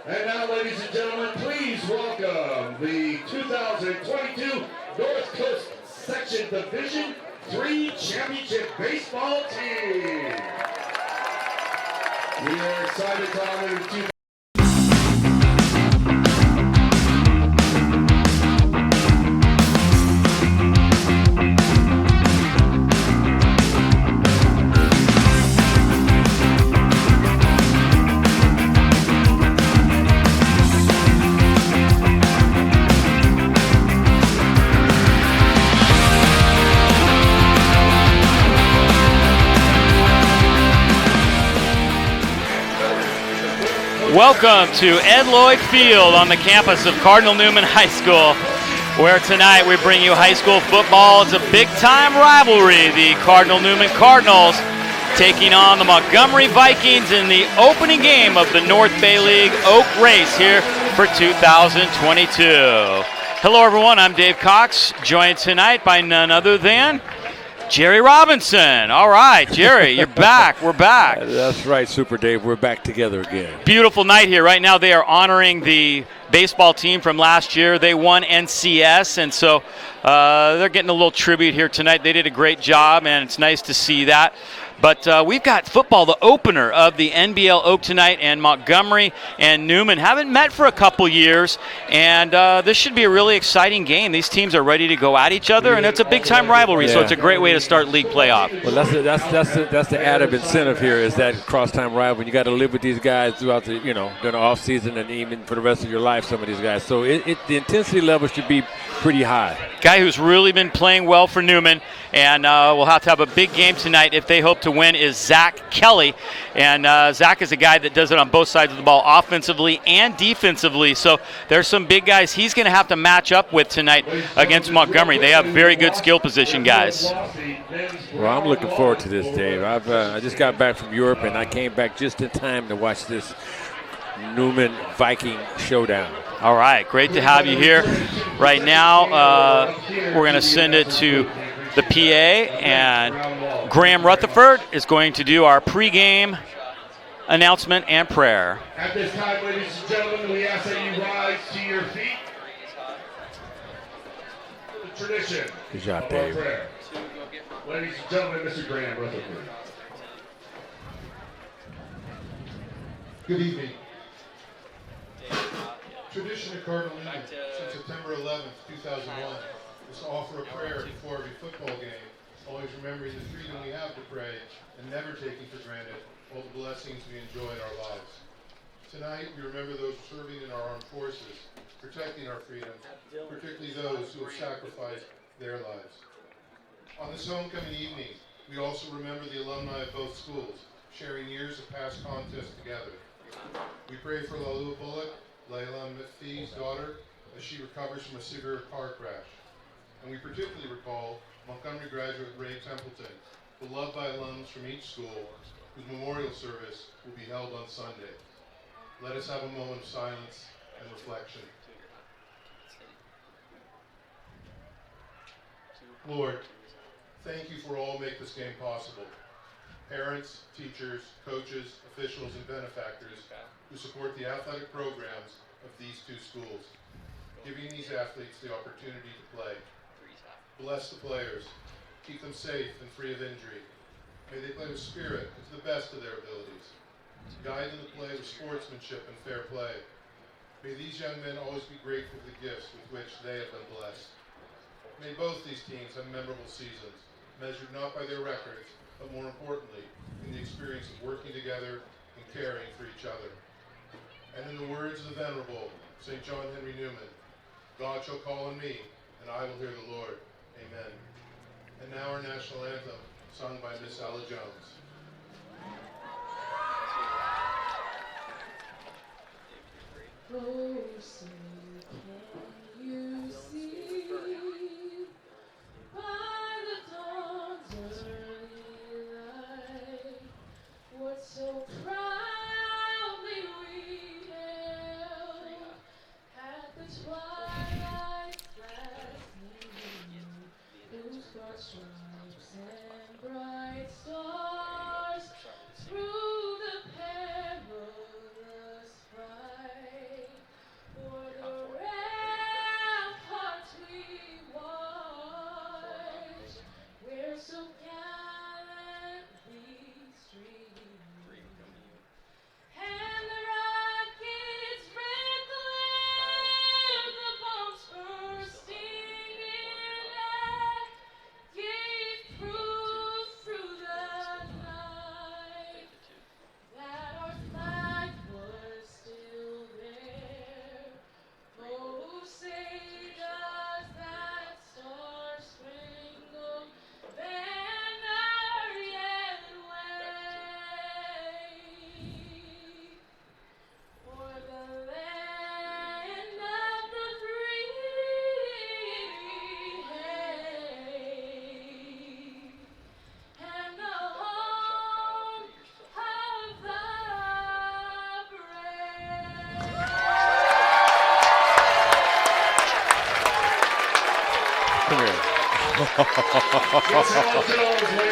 And now, ladies and gentlemen, please welcome the 2022 North Coast Section Division III Championship Baseball team. We are excited to honor the Welcome to Ed Lloyd Field on the campus of Cardinal Newman High School, where tonight we bring you high school football. It's a big-time rivalry. The Cardinal Newman Cardinals taking on the Montgomery Vikings in the opening game of the North Bay League Oak Race here for 2022. Hello, everyone. I'm Dave Cox, joined tonight by none other than Jerry Robinson. All right, Jerry, you're back. We're back. That's right, Super Dave. We're back together again. Beautiful night here. Right now they are honoring the baseball team from last year. They won NCS, and so they're getting a little tribute here tonight. They did a great job, and it's nice to see that. But we've got football, the opener of the NBL Oak tonight, and Montgomery and Newman haven't met for a couple years, and this should be a really exciting game. These teams are ready to go at each other, and it's a big-time rivalry, so it's a great way to start league playoff. Well, that's the added incentive here is that cross-time rivalry. You got to live with these guys throughout the during the off season and even for the rest of your life. Some of these guys, so the intensity level should be pretty high. Guy who's really been playing well for Newman, and we'll have to have a big game tonight if they hope to win, is Zach Kelly. And Zach is a guy that does it on both sides of the ball, offensively and defensively. So there's some big guys he's going to have to match up with tonight against Montgomery. They have very good skill position guys. Well, I'm looking forward to this, Dave. I just got back from Europe, and I came back just in time to watch this Newman Viking showdown. All right, great to have you here. Right now, we're going to send it to the PA, and Graham Rutherford is going to do our pregame announcement and prayer. At this time, ladies and gentlemen, we ask that you rise to your feet. The tradition. Good job, of our Dave. prayer. Ladies and gentlemen, Mr. Graham Rutherford. Good evening. Tradition of Cardinal Newman since September 11th, 2001 is to offer a prayer before every football game, always remembering the freedom we have to pray and never taking for granted all the blessings we enjoy in our lives. Tonight, we remember those serving in our armed forces, protecting our freedom, particularly those who have sacrificed their lives. On this homecoming evening, we also remember the alumni of both schools, sharing years of past contests together. We pray for Lalua Bullock, Layla Mifti's daughter, as she recovers from a severe car crash. And we particularly recall Montgomery graduate Ray Templeton, beloved by alums from each school, whose memorial service will be held on Sunday. Let us have a moment of silence and reflection. Lord, thank you for all who make this game possible. Parents, teachers, coaches, officials, and benefactors who support the athletic programs of these two schools, giving these athletes the opportunity to play. Bless the players, keep them safe and free of injury. May they play with spirit and to the best of their abilities. Guide them to play with sportsmanship and fair play. May these young men always be grateful for the gifts with which they have been blessed. May both these teams have memorable seasons, measured not by their records, but more importantly, in the experience of working together and caring for each other. And in the words of the Venerable St. John Henry Newman, God shall call on me, and I will hear the Lord. Amen. And now our national anthem, sung by Miss Ella Jones. Closer can you see by the dawn's early light what so proudly we hailed at the twilight's last gleaming, whose broad stripes and bright stars through the perilous fight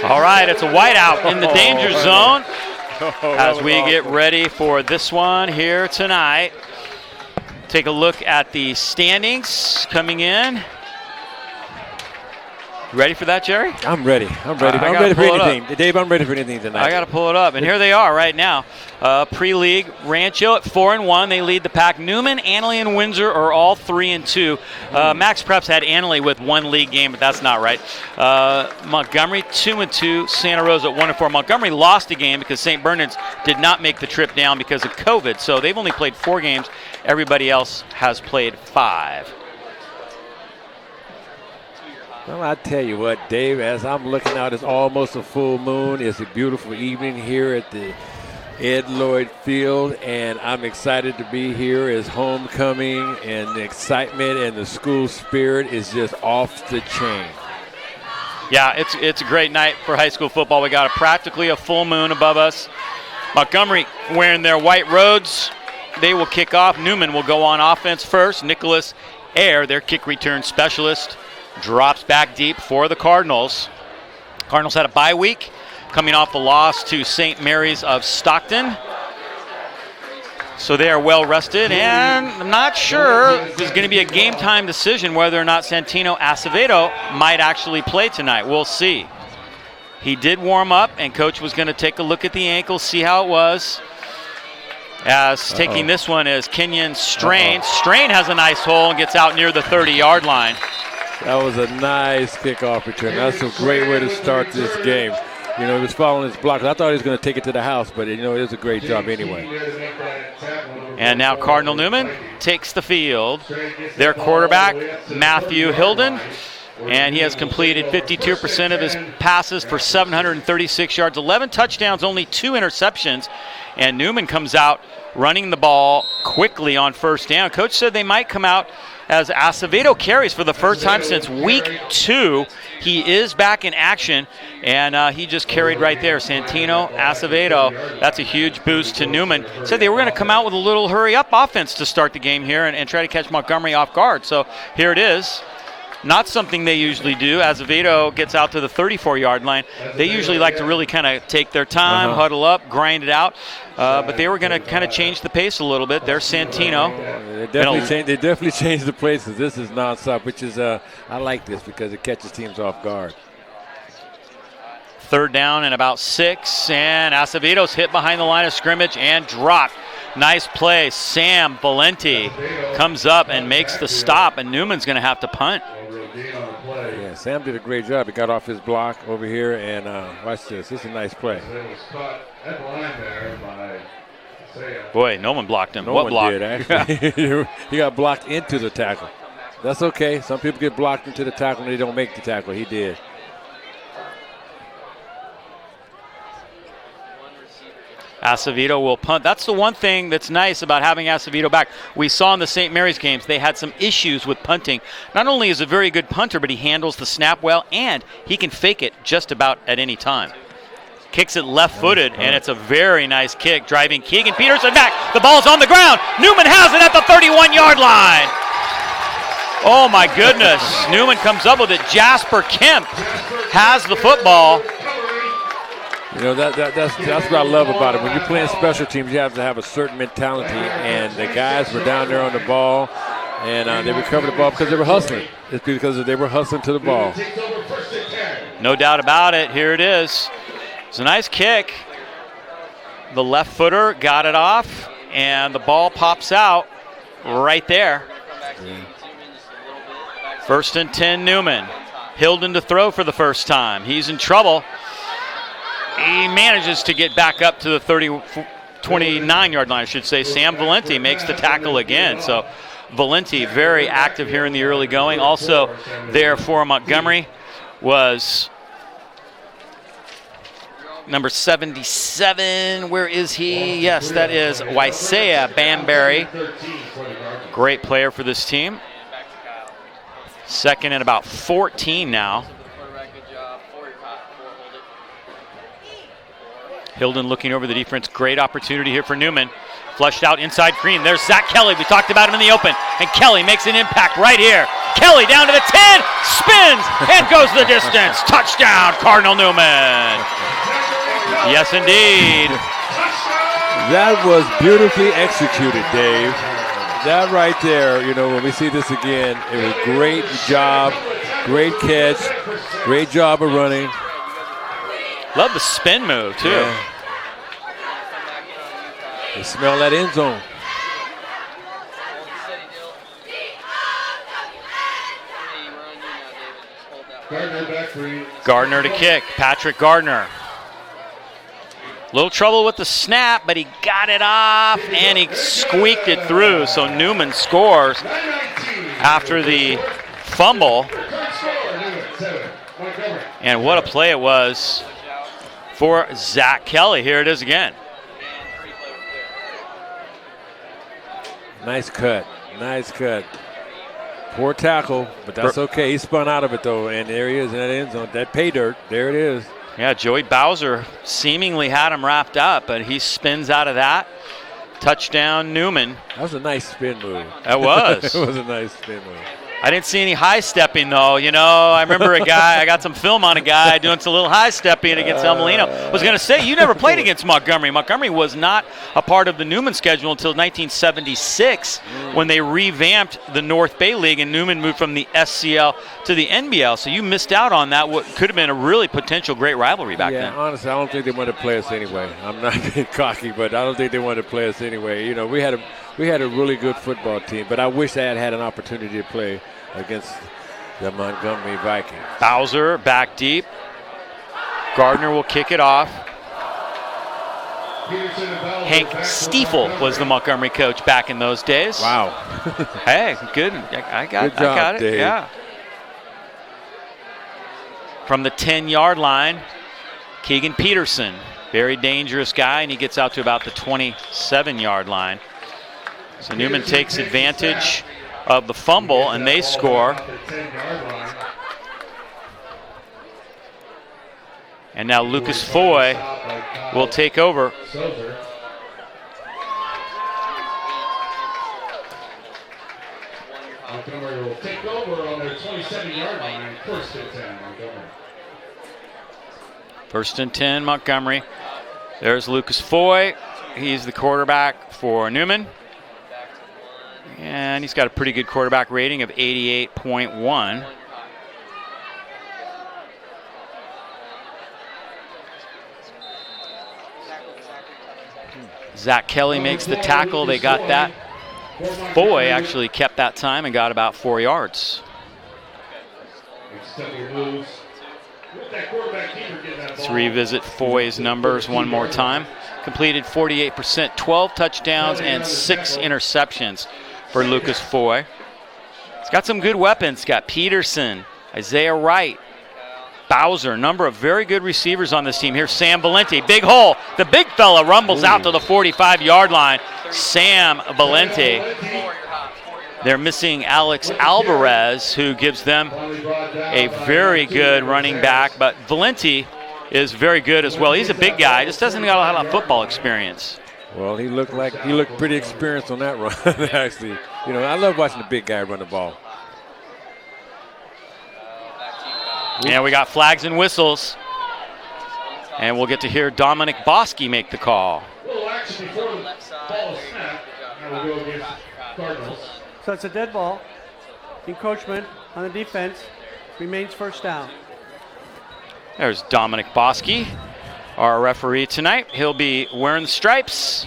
All right, it's a whiteout in the danger zone as we get ready for this one here tonight. Take a look at the standings coming in. Ready for that, Jerry? I'm ready. I'm ready for anything. Dave, I'm ready for anything tonight. I got to pull it up. And here they are right now. Pre-league, Rancho at 4-1. They lead the pack. Newman, Annalee, and Windsor are all 3-2. Max Preps had Annalee with 1 league game, but that's not right. Montgomery, 2-2. Santa Rosa at 1-4. Montgomery lost a game because St. Bernard's did not make the trip down because of COVID. So they've only played 4 games. Everybody else has played 5. Well, I tell you what, Dave, as I'm looking out, it's almost a full moon. It's a beautiful evening here at the Lloyd Field, and I'm excited to be here as homecoming, and the excitement and the school spirit is just off the chain. Yeah, it's a great night for high school football. We got practically a full moon above us. Montgomery wearing their white robes. They will kick off. Newman will go on offense first. Nicholas Ayer, their kick return specialist, drops back deep for the Cardinals. Cardinals had a bye week, coming off the loss to St. Mary's of Stockton. So they are well rested, and I'm not sure there's going to be a game time decision whether or not Santino Acevedo might actually play tonight. We'll see. He did warm up, and coach was going to take a look at the ankle, see how it was. As taking this one is Kenyon Strain. Strain has a nice hole and gets out near the 30-yard line. That was a nice kickoff return. That's a great way to start this game. You know, he was following his block. I thought he was going to take it to the house, but, you know, it was a great job anyway. And now Cardinal Newman takes the field. Their quarterback, Matthew Hilden, and he has completed 52% of his passes for 736 yards, 11 touchdowns, only 2 interceptions. And Newman comes out running the ball quickly on first down. Coach said they might come out as Acevedo carries for the first time since week 2. He is back in action, and he just carried right there. Santino Acevedo, that's a huge boost to Newman. Said they were going to come out with a little hurry-up offense to start the game here and try to catch Montgomery off guard. So here it is. Not something they usually do. Acevedo gets out to the 34-yard line. They usually like to really kind of take their time, huddle up, grind it out. But they were going to kind of change the pace a little bit. There's Santino. They definitely changed the pace because this is nonstop, which is I like this because it catches teams off guard. 3rd down and about 6, and Acevedo's hit behind the line of scrimmage and dropped. Nice play. Sam Valenti comes up and makes the stop, and Newman's going to have to punt. Yeah, Sam did a great job. He got off his block over here, and watch this. This is a nice play. Boy, no one blocked him. No what one block? did, actually. He got blocked into the tackle. That's okay. Some people get blocked into the tackle and they don't make the tackle. He did. Acevedo will punt. That's the one thing that's nice about having Acevedo back. We saw in the St. Mary's games they had some issues with punting. Not only is he a very good punter, but he handles the snap well, and he can fake it just about at any time. Kicks it left-footed, and it's a very nice kick, driving Keegan Peterson back. The ball's on the ground. Newman has it at the 31-yard line. Oh, my goodness. Newman comes up with it. Jasper Kemp has the football. You know, that's what I love about it. When you're playing special teams, you have to have a certain mentality, and the guys were down there on the ball, and they recovered the ball because they were hustling. It's because they were hustling to the ball. No doubt about it. Here it is. It's a nice kick. The left footer got it off, and the ball pops out right there. 1st and 10, Newman. Hilden to throw for the first time. He's in trouble. He manages to get back up to the 29-yard line, I should say. Sam Valenti makes the tackle again. So Valenti very active here in the early going. Also there for Montgomery was number 77. Where is he? Yes, that is Waisea Banbury. Great player for this team. 2nd and about 14 now. Hilden looking over the defense. Great opportunity here for Newman. Flushed out inside green. There's Zach Kelly. We talked about him in the open. And Kelly makes an impact right here. Kelly down to the 10, spins, and goes the distance. Touchdown, Cardinal Newman. Yes, indeed. That was beautifully executed, Dave. That right there, you know, when we see this again, it was great job, great catch, great job of running. Love the spin move, too. Yeah. You smell that end zone. Gardner to kick. Patrick Gardner. Little trouble with the snap, but he got it off and he squeaked it through. So Newman scores after the fumble. And what a play it was for Zach Kelly. Here it is again. Nice cut. Nice cut. Poor tackle, but that's okay. He spun out of it, though, and there he is in that end zone. That pay dirt, there it is. Yeah, Joey Bowser seemingly had him wrapped up, but he spins out of that. Touchdown, Newman. That was a nice spin move. That was. It was a nice spin move. I didn't see any high stepping though. You know, I remember a guy, I got some film on a guy doing some little high stepping against El Molino. I was going to say, you never played against Montgomery. Montgomery was not a part of the Newman schedule until 1976 when they revamped the North Bay League and Newman moved from the SCL to the NBL. So you missed out on that, what could have been a really potential great rivalry back then. Yeah, honestly, I don't think they wanted to play us anyway. I'm not being cocky, but I don't think they wanted to play us anyway. You know, we had a really good football team, but I wish I had an opportunity to play against the Montgomery Vikings. Bowser back deep. Gardner will kick it off. Hank Stiefel was the Montgomery coach back in those days. Wow. Hey, good. I got it. Dave. Yeah. From the 10-yard line, Keegan Peterson, very dangerous guy, and he gets out to about the 27-yard line. So Newman takes advantage of the fumble, and they score. And now Lucas Foy will take over. Montgomery will take over on their 27-yard line. First and 10, Montgomery. First and 10, Montgomery. There's Lucas Foy. He's the quarterback for Newman. And he's got a pretty good quarterback rating of 88.1. Zach Kelly makes the tackle. They got that. Foy actually kept that time and got about 4 yards. Let's revisit Foy's numbers one more time. Completed 48%, 12 touchdowns, and 6 interceptions for Lucas Foy. He's got some good weapons. Got Peterson, Isaiah Wright, Bowser, number of very good receivers on this team. Here's Sam Valenti, big hole. The big fella rumbles out to the 45-yard line. Sam Valenti. They're missing Alex Alvarez, who gives them a very good running back, but Valenti is very good as well. He's a big guy, just doesn't got a lot of football experience. Well, he looked pretty experienced on that run, actually. You know, I love watching the big guy run the ball. Yeah, we got flags and whistles. And we'll get to hear Dominic Bosky make the call. Little action before the ball is snapped. Now we'll go against Cardinals. So it's a dead ball. Encroachment on the defense. Remains first down. There's Dominic Bosky, our referee tonight. He'll be wearing the stripes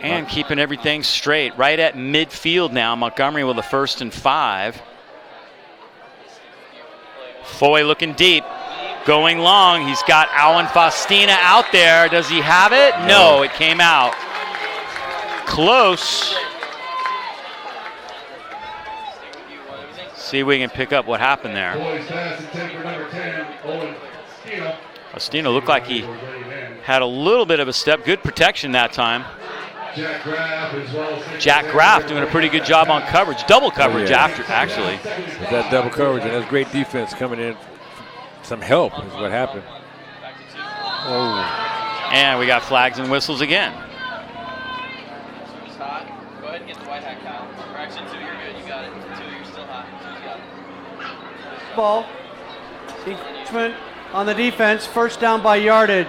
and keeping everything straight. Right at midfield now, Montgomery with a 1st and 5. Foy looking deep, going long. He's got Alan Faustina out there. Does he have it? No, it came out. Close. See if we can pick up what happened there. Faustina looked like he had a little bit of a step. Good protection that time. Jack Graff doing a pretty good job on coverage. Double coverage actually. With that double coverage, and that's great defense coming in. Some help is what happened. Oh. And we got flags and whistles again. Go ahead and get the white hat, Kyle. Or actually, 2, you're good. You got it. 2, you're dead ball. Encroachment on the defense, first down by yardage.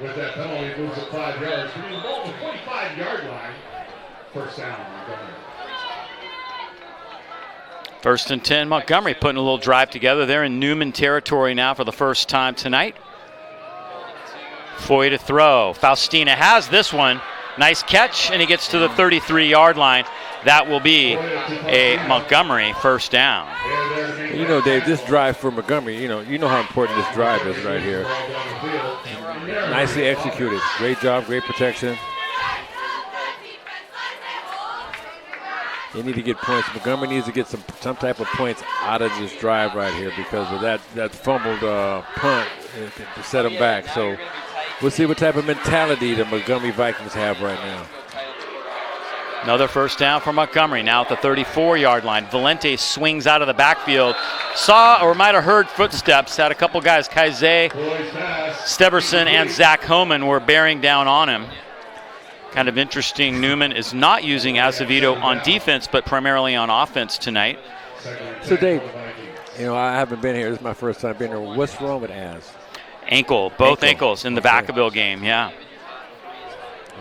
With that penalty, it moves it 5 yards. We need the 45-yard line. First down, Montgomery. First and 10, Montgomery putting a little drive together. They're in Newman territory now for the first time tonight. Foy to throw. Faustina has this one. Nice catch, and he gets to the 33-yard line. That will be a Montgomery first down. You know, Dave, this drive for Montgomery, you know how important this drive is right here. Nicely executed. Great job, great protection. They need to get points. Montgomery needs to get some type of points out of this drive right here because of that fumbled punt to set them back. So we'll see what type of mentality the Montgomery Vikings have right now. Another first down for Montgomery, now at the 34-yard line. Valente swings out of the backfield. Saw or might have heard footsteps. Had a couple guys, Kaize, Steverson, and Zach Homan were bearing down on him. Kind of interesting, Newman is not using Acevedo on defense, but primarily on offense tonight. So, Dave, I haven't been here. This is my first time being here. What's wrong with Az? Ankle, both ankles in the Vacaville game, yeah.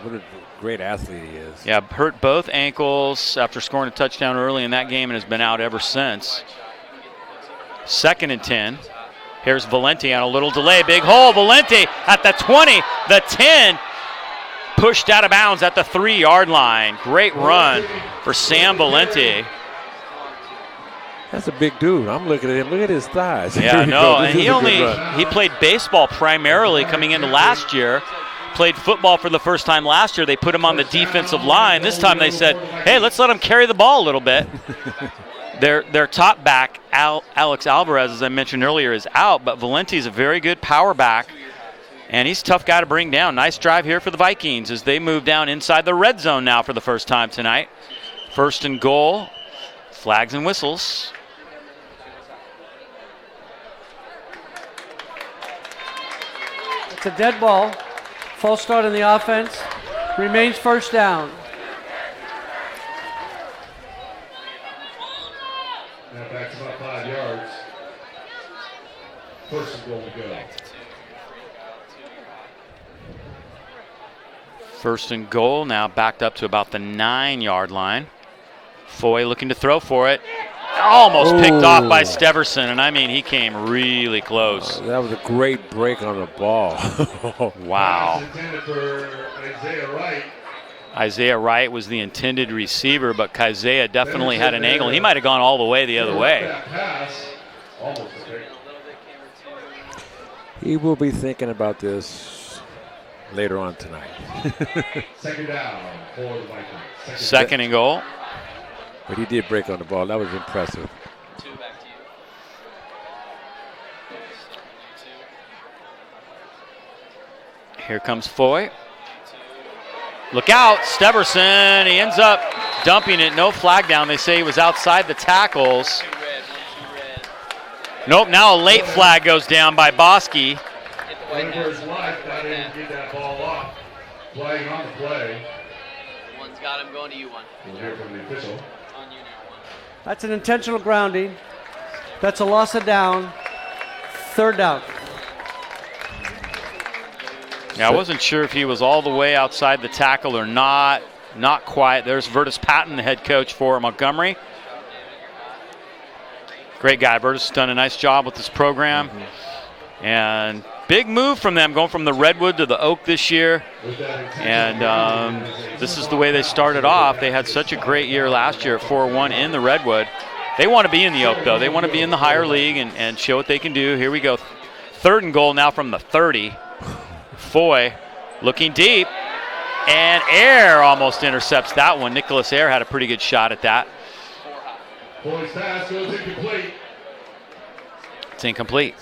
What a great athlete he is. Yeah, hurt both ankles after scoring a touchdown early in that game and has been out ever since. Second and 10. Here's Valente on a little delay. Big hole. Valente at the 20, the 10. Pushed out of bounds at the 3-yard line. Great run for Sam Valente. That's a big dude. I'm looking at him. Look at his thighs. Yeah, no, and he played baseball primarily coming into last year. Played football for the first time last year. They put him on the defensive line. This time they said, hey, let's let him carry the ball a little bit. Their top back, Alex Alvarez, as I mentioned earlier, is out, but Valente's a very good power back. And he's a tough guy to bring down. Nice drive here for the Vikings as they move down inside the red zone now for the first time tonight. First and goal. Flags and whistles. It's a dead ball. False start on the offense. Remains first down. Now back to about 5 yards. First and goal to go. First and goal, now backed up to about the 9-yard line. Foy looking to throw for it. Almost picked off by Steverson, and I mean, he came really close. That was a great break on the ball. Wow. Intended for Isaiah Wright. Isaiah Wright was the intended receiver, but Kaizeya definitely had an angle. He might have gone all the way the other way. That pass, almost a pick. He will be thinking about this later on tonight. Second down for the Vikings. Second and goal. But he did break on the ball. That was impressive. Here comes Foy. Look out, Steverson. He ends up dumping it. No flag down. They say he was outside the tackles. Nope, now a late flag goes down by Bosky. Running for his life, not able to get that ball off. Playing on the play. One's got him going to you one. We'll hear from the official. On you now one. That's an intentional grounding. That's a loss of down. Third down. Yeah, I wasn't sure if he was all the way outside the tackle or not. Not quite. There's Vertus Patton, the head coach for Montgomery. Great guy. Vertus has done a nice job with this program. And big move from them, going from the Redwood to the Oak this year. And this is the way they started off. They had such a great year last year, 4-1 in the Redwood. They want to be in the Oak, though. They want to be in the higher league and show what they can do. Here we go. Third and goal now from the 30. Foy looking deep. And Air almost intercepts that one. Nicholas Air had a pretty good shot at that. Foy's pass goes incomplete. It's incomplete.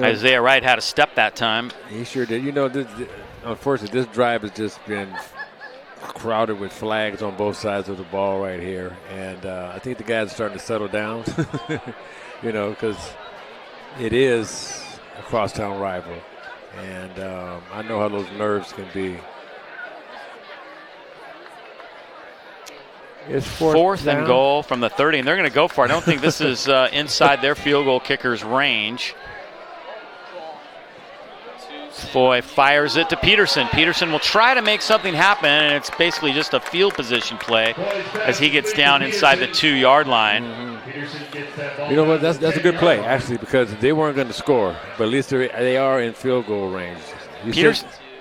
Isaiah Wright had a step that time. He sure did. Unfortunately, this drive has just been crowded with flags on both sides of the ball right here. And I think the guys are starting to settle down, because it is a crosstown rival. And I know how those nerves can be. It's Fourth and down. goal from the 30, and they're going to go for it. I don't think this is inside their field goal kicker's range. Foy fires it to Peterson. Peterson will try to make something happen, and it's basically just a field position play as he gets down inside the 2-yard line. You know what? That's a good play, actually, because they weren't going to score, but at least they are in field goal range.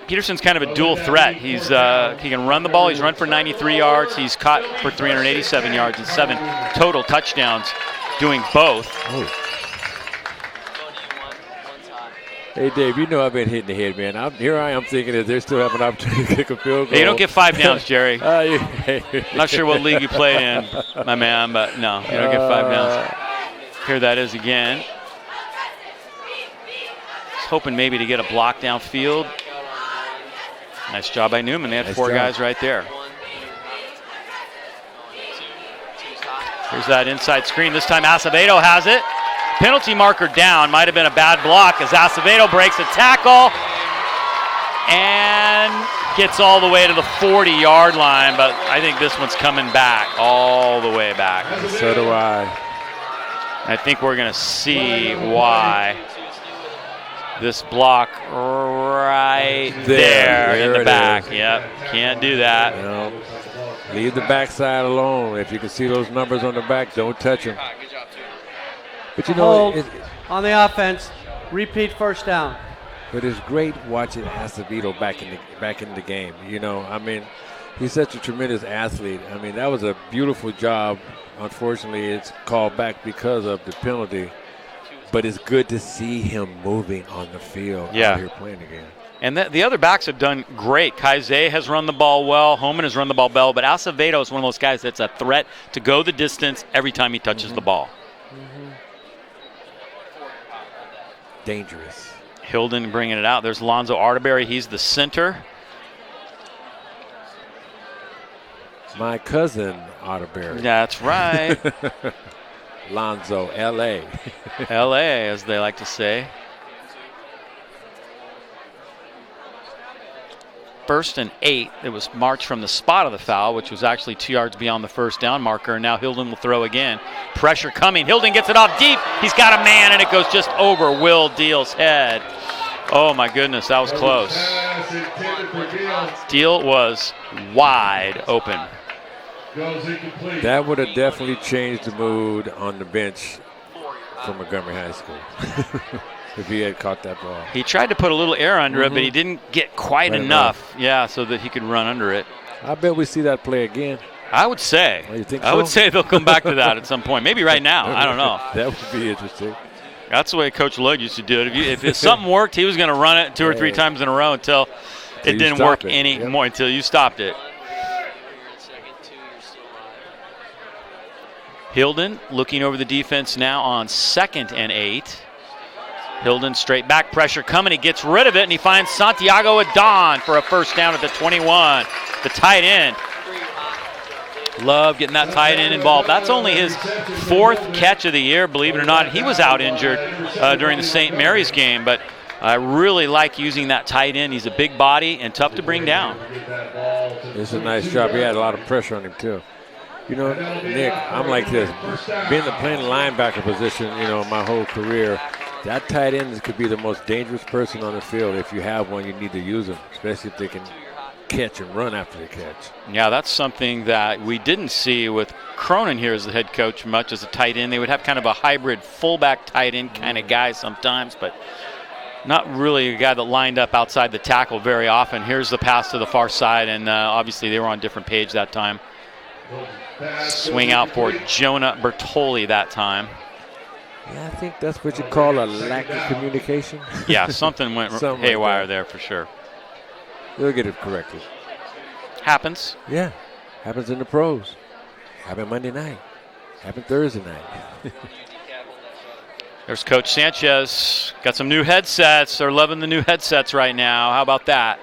Peterson's kind of a dual threat. He can run the ball. He's run for 93 yards. He's caught for 387 yards and 7 total touchdowns doing both. Oh. Hey, Dave, you know I've been hitting the head, man. Here I am thinking that they still have an opportunity to kick a field goal. Hey, you don't get 5 downs, Jerry. Yeah. Not sure what league you played in, my man, but no, you don't get 5 downs. Here that is again. Just hoping maybe to get a block downfield. Nice job by Newman. They had 4 guys right there. Here's that inside screen. This time Acevedo has it. Penalty marker down. Might have been a bad block as Acevedo breaks a tackle and gets all the way to the 40-yard line, but I think this one's coming back, all the way back. So do I. I think we're going to see why. This block right there in the back. Yep, can't do that. No. Leave the backside alone. If you can see those numbers on the back, don't touch them. But you know, Hold on the offense. Repeat first down. But it's great watching Acevedo back in the game. You know, I mean, he's such a tremendous athlete. I mean, that was a beautiful job. Unfortunately, it's called back because of the penalty. But it's good to see him moving on the field out here playing again. And the other backs have done great. Kaize has run the ball well. Homan has run the ball well. But Acevedo is one of those guys that's a threat to go the distance every time he touches the ball. Dangerous. Hilden bringing it out. There's Lonzo Arterberry. He's the center. My cousin Arterberry. That's right. Lonzo, L.A. L.A., as they like to say. 1st and 8. It was marched from the spot of the foul, which was actually 2 yards beyond the first down marker. And now Hilden will throw again. Pressure coming. Hilden gets it off deep. He's got a man, and it goes just over Will Deal's head. Oh, my goodness, that was close. Deal was wide open. That would have definitely changed the mood on the bench for Montgomery High School if he had caught that ball. He tried to put a little air under it, but he didn't get quite enough. Yeah, so that he could run under it. I bet we see that play again. I would say. Oh, you think so? I would say they'll come back to that at some point. Maybe right now. I don't know. That would be interesting. That's the way Coach Lloyd used to do it. If something worked, he was going to run it 2 or 3 times in a row until it didn't work anymore, until you stopped it. Hilden looking over the defense now on 2nd and 8. Hilden straight back, pressure coming. He gets rid of it, and he finds Santiago Adon for a first down at the 21. The tight end. Love getting that tight end involved. That's only his 4th catch of the year, believe it or not. He was out injured during the St. Mary's game, but I really like using that tight end. He's a big body and tough to bring down. It's a nice job. He had a lot of pressure on him, too. You know, Nick, I'm like this. Playing the linebacker position, you know, my whole career, that tight end could be the most dangerous person on the field. If you have one, you need to use them, especially if they can catch and run after the catch. Yeah, that's something that we didn't see with Cronin here as the head coach much as a tight end. They would have kind of a hybrid fullback tight end kind of guy sometimes, but not really a guy that lined up outside the tackle very often. Here's the pass to the far side, and obviously they were on a different page that time. Swing out for Jonah Bertoli that time. Yeah, I think that's what you call a lack of communication. Yeah, something went haywire like there for sure. They'll get it corrected. Happens. Yeah, happens in the pros. Happened Monday night. Happened Thursday night. There's Coach Sanchez. Got some new headsets. They're loving the new headsets right now. How about that?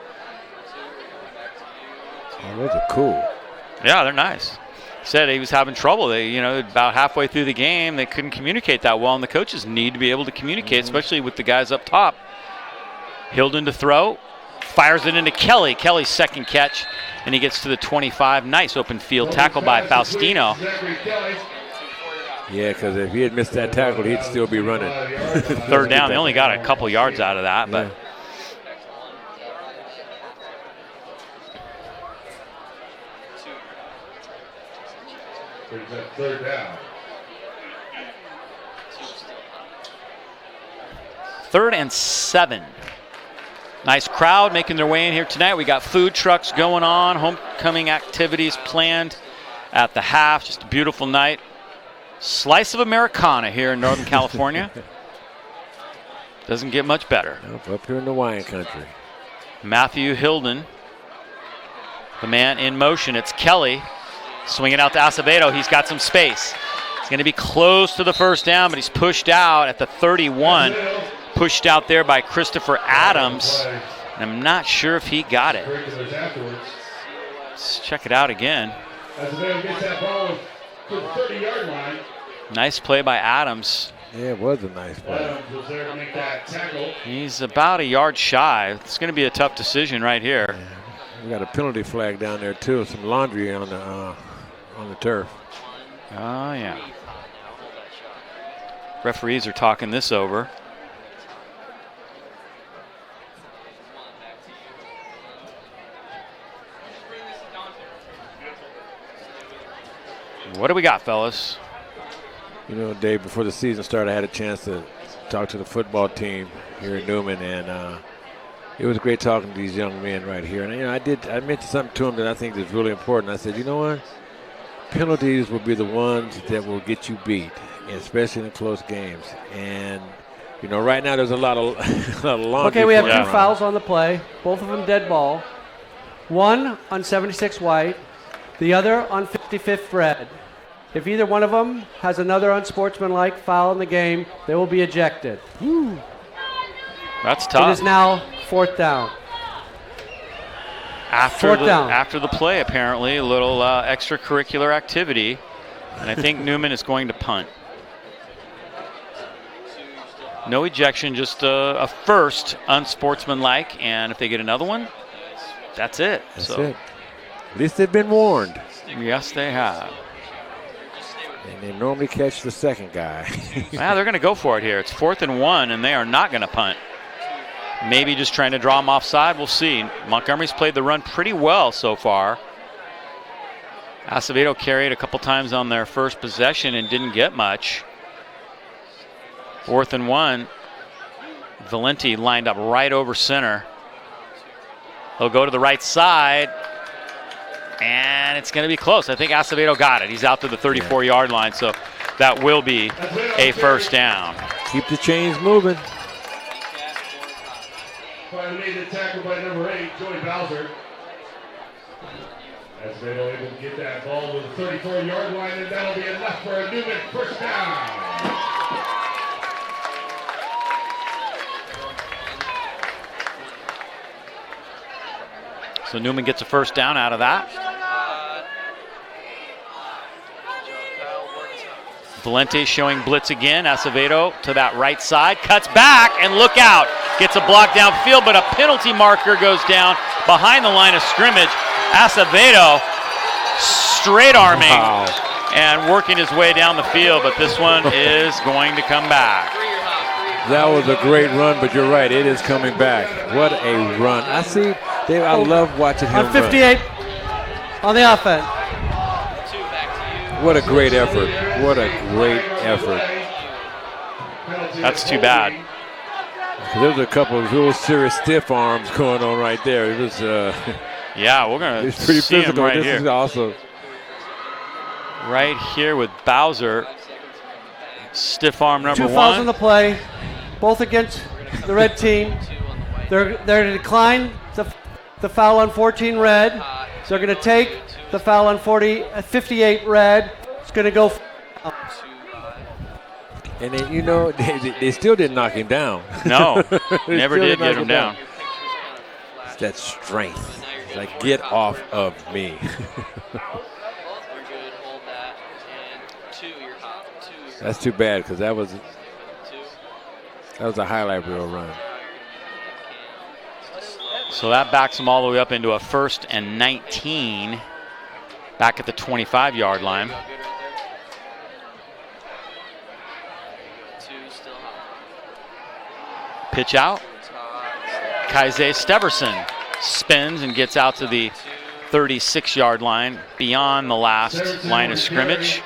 Oh, those are cool. Yeah, they're nice. Said he was having trouble. They, about halfway through the game, they couldn't communicate that well, and the coaches need to be able to communicate, especially with the guys up top. Hilden to throw. Fires it into Kelly. Kelly's 2nd catch and he gets to the 25. Nice open field tackle by Faustino. Yeah, because if he had missed that tackle, he'd still be running. Third down. They only got a couple yards out of that, but. Third down. 3rd and 7. Nice crowd making their way in here tonight. We got food trucks going on, homecoming activities planned at the half. Just a beautiful night. Slice of Americana here in Northern California. Doesn't get much better. Nope, up here in the wine country. Matthew Hilden, the man in motion. It's Kelly swinging out to Acevedo. He's got some space. He's going to be close to the first down, but he's pushed out at the 31. Pushed out there by Christopher Adams. And I'm not sure if he got it. Let's check it out again. Acevedo gets that ball to the 30-yard line. Nice play by Adams. Yeah, it was a nice play. Adams was there to make that tackle. He's about a yard shy. It's going to be a tough decision right here. Yeah. We got a penalty flag down there too. Some laundry on the turf. Oh yeah. Referees are talking this over. What do we got, fellas? You know, Dave, before the season started, I had a chance to talk to the football team here in Newman, and it was great talking to these young men right here. And, you know, I mentioned something to them that I think is really important. I said, you know what? Penalties will be the ones that will get you beat, especially in close games. And, you know, right now there's a lot of laundry. Okay, we have flying two around. fouls on the play, both of them dead ball. One on 76 white, the other on 55th red. If either one of them has another unsportsmanlike foul in the game, they will be ejected. That's It tough. is now 4th down. After Fourth the play, apparently, a little extracurricular activity. And I think Newman is going to punt. No ejection, just a first unsportsmanlike. And if they get another one, that's it. That's so, it. At least they've been warned. Yes, they have. And they normally catch the second guy. Well, they're going to go for it here. It's 4th and 1, and they are not going to punt. Maybe just trying to draw them offside. We'll see. Montgomery's played the run pretty well so far. Acevedo carried a couple times on their first possession and didn't get much. 4th and 1. Valenti lined up right over center. He'll go to the right side. And it's going to be close. I think Acevedo got it. He's out to the 34-yard line, so that will be a first down. Keep the chains moving. Finally made the tackle by number 8, Joey Bowser. Acevedo able to get that ball to the 34-yard line, and that'll be enough for a Newman first down. So Newman gets a first down out of that. Valenti showing blitz again. Acevedo to that right side. Cuts back and look out. Gets a block downfield, but a penalty marker goes down behind the line of scrimmage. Acevedo straight arming and working his way down the field, but this one is going to come back. That was a great run, but you're right. It is coming back. What a run. I see, Dave, I love watching him On 58 on the offense. What a great effort. What a great effort. That's too bad. There was a couple of real serious stiff arms going on right there. It was yeah, we're going to it's pretty see him physical. right This here. is also Right here with Bowser. Stiff arm number 1. 2 fouls on the play, both against the red team. They're to decline the foul on 14 red. So they're going to take the foul on 58 red. It's going to go. and then, you know, they still didn't knock him down. No, They never still did knock get him down. It's that strength. It's like, get off of me. That's too bad, because that was a highlight reel run. So that backs them all the way up into a 1st and 19 back at the 25-yard line. Good right there. 2 still hot. Pitch out. It's hot. Kaize Steverson spins and gets out to the 36-yard line beyond the last line of scrimmage.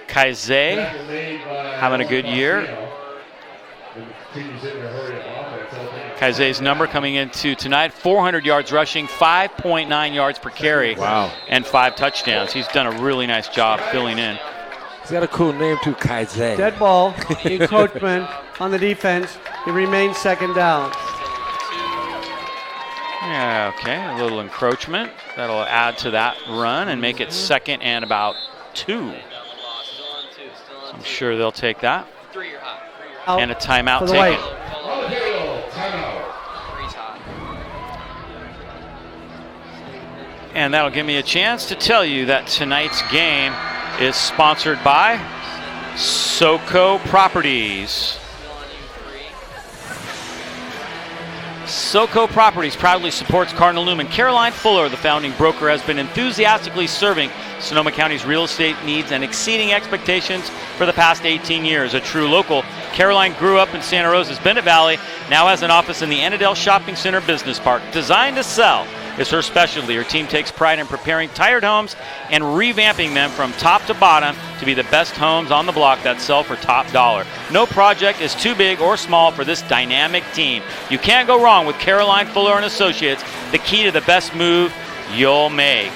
Kaize having a good year. Kaize's number coming into tonight, 400 yards rushing, 5.9 yards per carry. Wow. And 5 touchdowns. He's done a really nice job filling in. He's got a cool name too, Kaize. Dead ball. Encroachment on the defense. It remains 2nd down. Yeah, okay, a little encroachment. That'll add to that run and make it 2nd and about 2. Still on 2. I'm sure they'll take that. 3 you're hot. Out And a timeout for the taken. White. Timeout. 3's hot. And that'll give me a chance to tell you that tonight's game is sponsored by SoCo Properties. Still on you 3. SoCo Properties proudly supports Cardinal Newman. Caroline Fuller, the founding broker, has been enthusiastically serving Sonoma County's real estate needs and exceeding expectations for the past 18 years. A true local, Caroline grew up in Santa Rosa's Bennett Valley, now has an office in the Annandale Shopping Center Business Park. Designed to sell is her specialty. Her team takes pride in preparing tired homes and revamping them from top to bottom to be the best homes on the block that sell for top dollar. No project is too big or small for this dynamic team. You can't go wrong with Caroline Fuller and Associates, the key to the best move you'll make.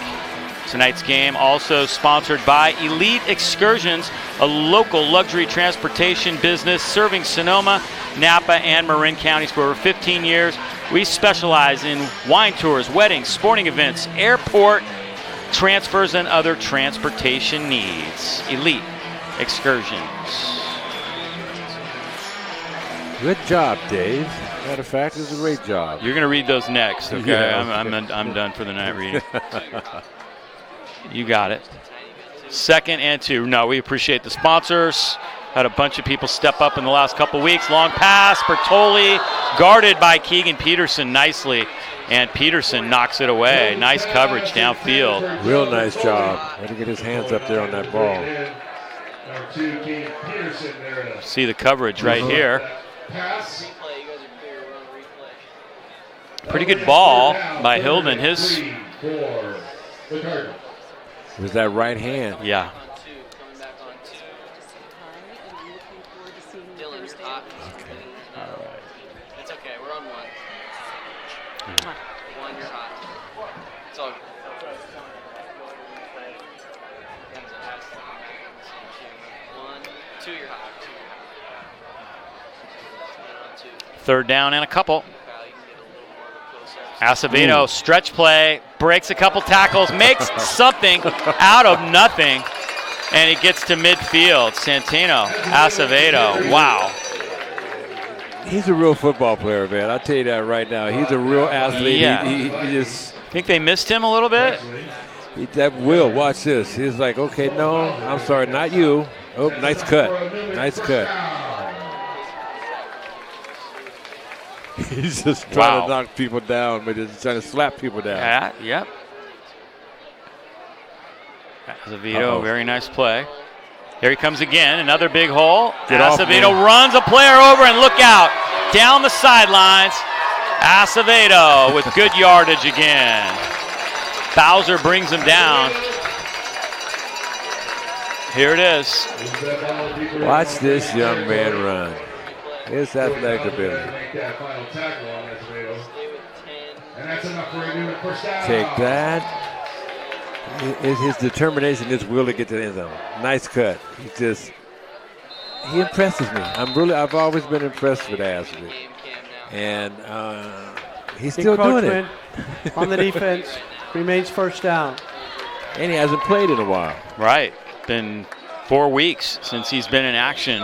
Tonight's game also sponsored by Elite Excursions, a local luxury transportation business serving Sonoma, Napa, and Marin counties for over 15 years. We specialize in wine tours, weddings, sporting events, airport transfers, and other transportation needs. Elite Excursions. Good job, Dave. Matter of fact, it was a great job. You're going to read those next, okay? Yeah. I'm done for the night reading. You got it. 2nd and 2. No, we appreciate the sponsors. Had a bunch of people step up in the last couple weeks. Long pass, Bertoli, guarded by Keegan Peterson nicely. And Peterson knocks it away. Nice coverage downfield. Real nice job. Had to get his hands up there on that ball. See the coverage right here. Pass. Replay, you guys are clear. We're on replay. Pretty good ball by Hildman. His, For the Cardinals. It was that right hand. yeah. On 2. Coming back on 2. Dylan, you're hot. All right. It's okay. We're on 1. 1, you're hot. It's all good. 1, 2, you're hot. 3rd down and a couple. Kyle, you can get a little more of a close-up. Acevedo, stretch play, breaks a couple tackles, makes something out of nothing, and he gets to midfield. Santino, Acevedo, wow. He's a real football player, man. I'll tell you that right now. He's a real athlete. Yeah. He just, Think they missed him a little bit? that will, watch this. He's like, okay, no, I'm sorry, not you. Oh, nice cut. Nice cut. He's just trying to knock people down, but he's trying to slap people down. Yeah, yep. Acevedo, very nice play. Here he comes again, another big hole. Get off, Acevedo man. runs a player over, and look out, down the sidelines. Acevedo with good yardage again. Bowser brings him down. Here it is. Watch this young man run. His athletic ability. Take that. His determination, his will to get to the end zone. Nice cut. He impresses me. I've always been impressed with Ashley. And he's still doing it. On the defense, remains 1st down. And he hasn't played in a while. Right. Been 4 weeks since he's been in action.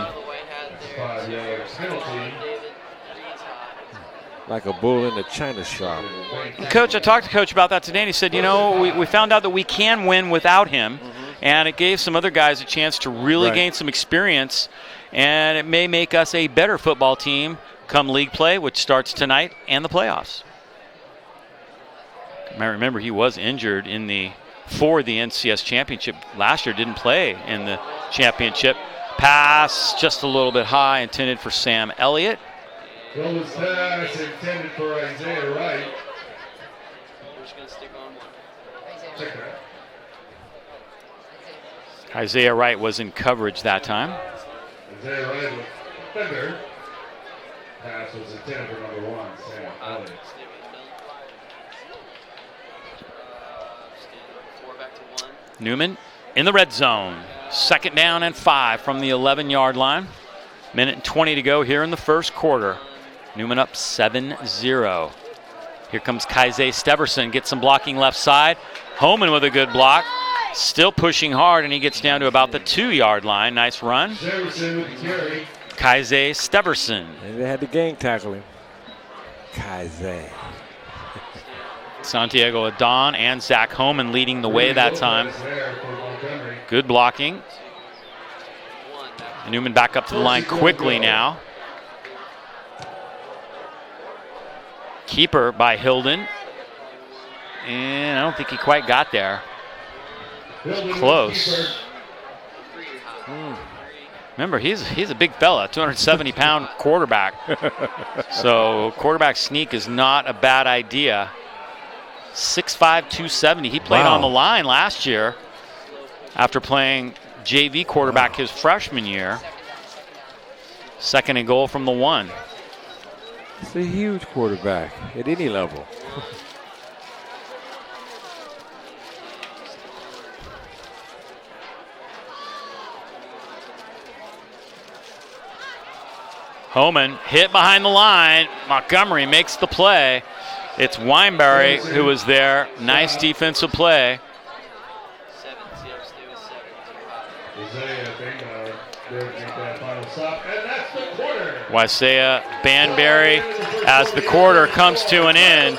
Like a bull in a china shop. Coach, I talked to Coach about that today, and he said, you know, we found out that we can win without him, and it gave some other guys a chance to really gain some experience, and it may make us a better football team come league play, which starts tonight, and the playoffs. You might remember he was injured for the NCS championship last year. Didn't play in the championship. Pass just a little bit high, intended for Sam Elliott. Goes pass intended for Isaiah Wright. We're just going to stick on one. Check that. Isaiah Wright was in coverage that time. Isaiah Wright with defender. Pass was intended for number 1, Sam Elliott. Newman in the red zone. 2nd down and 5 from the 11-yard line. Minute and 20 to go here in the first quarter. Newman up 7-0. Here comes Kaizé Steverson. Gets some blocking left side. Homan with a good block. Still pushing hard, and he gets down to about the 2-yard line. Nice run. Steverson with the carry. Kaizé Steverson. And they had to gang tackle him. Kaizé. Santiago Adon and Zach Homan leading the way that time. Good blocking. Newman back up to the line quickly now. Keeper by Hilden. And I don't think he quite got there. Close. Remember, he's a big fella, 270-pound quarterback. So quarterback sneak is not a bad idea. 6'5", 270. He played on the line last year after playing JV quarterback his freshman year. 2nd and goal from the 1. It's a huge quarterback at any level. Homan hit behind the line. Montgomery makes the play. It's Weinberry who was there. Nice defensive play. Wasea Banbury as the quarter comes to an end.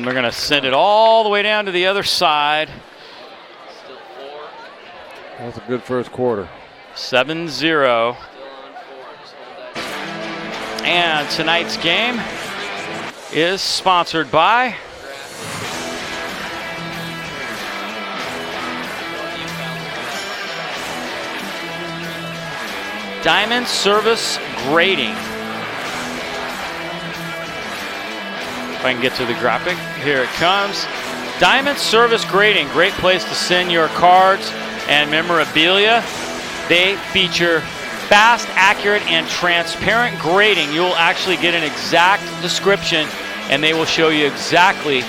They're going to send it all the way down to the other side. That was a good first quarter. 7-0. And tonight's game is sponsored by Diamond Service Grading. If I can get to the graphic, here it comes. Diamond Service Grading, great place to send your cards and memorabilia. They feature fast, accurate, and transparent grading. You'll actually get an exact description, and they will show you exactly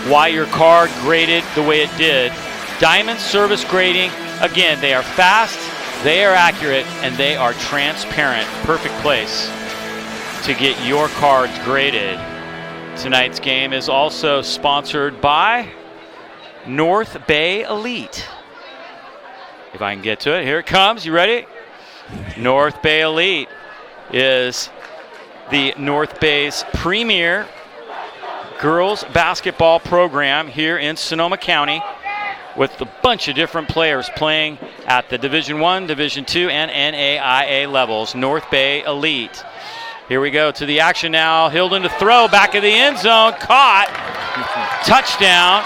why your card graded the way it did. Diamond Service Grading, again, they are fast, they are accurate, and they are transparent. Perfect place to get your cards graded. Tonight's game is also sponsored by North Bay Elite. If I can get to it, here it comes. You ready? North Bay Elite is the North Bay's premier girls basketball program here in Sonoma County, with a bunch of different players playing at the Division I, Division II, and NAIA levels. North Bay Elite. Here we go to the action now. Hilden to throw, back of the end zone, caught. Touchdown.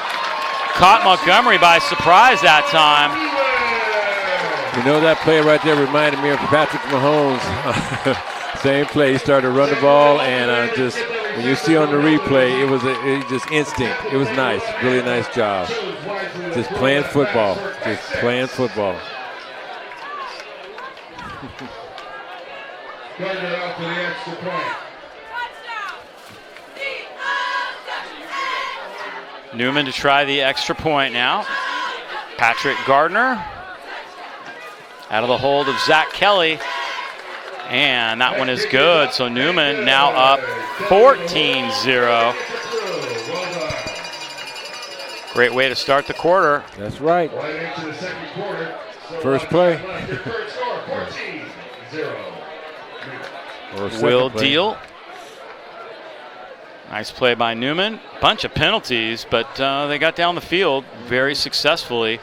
Caught Montgomery by surprise that time. You know, that play right there reminded me of Patrick Mahomes. Same play. He started to run the ball, and just when you see on the replay, it was just instinct. It was nice. Really nice job. Just playing football. Just playing football. Gardner out to the extra point. Newman to try the extra point now. Patrick Gardner out of the hold of Zach Kelly. And that one is good. So Newman now up 14-0. Great way to start the quarter. That's right. Right into the second quarter. First play. Third score, 14-0. Will Deal. Nice play by Newman. Bunch of penalties, but they got down the field very successfully.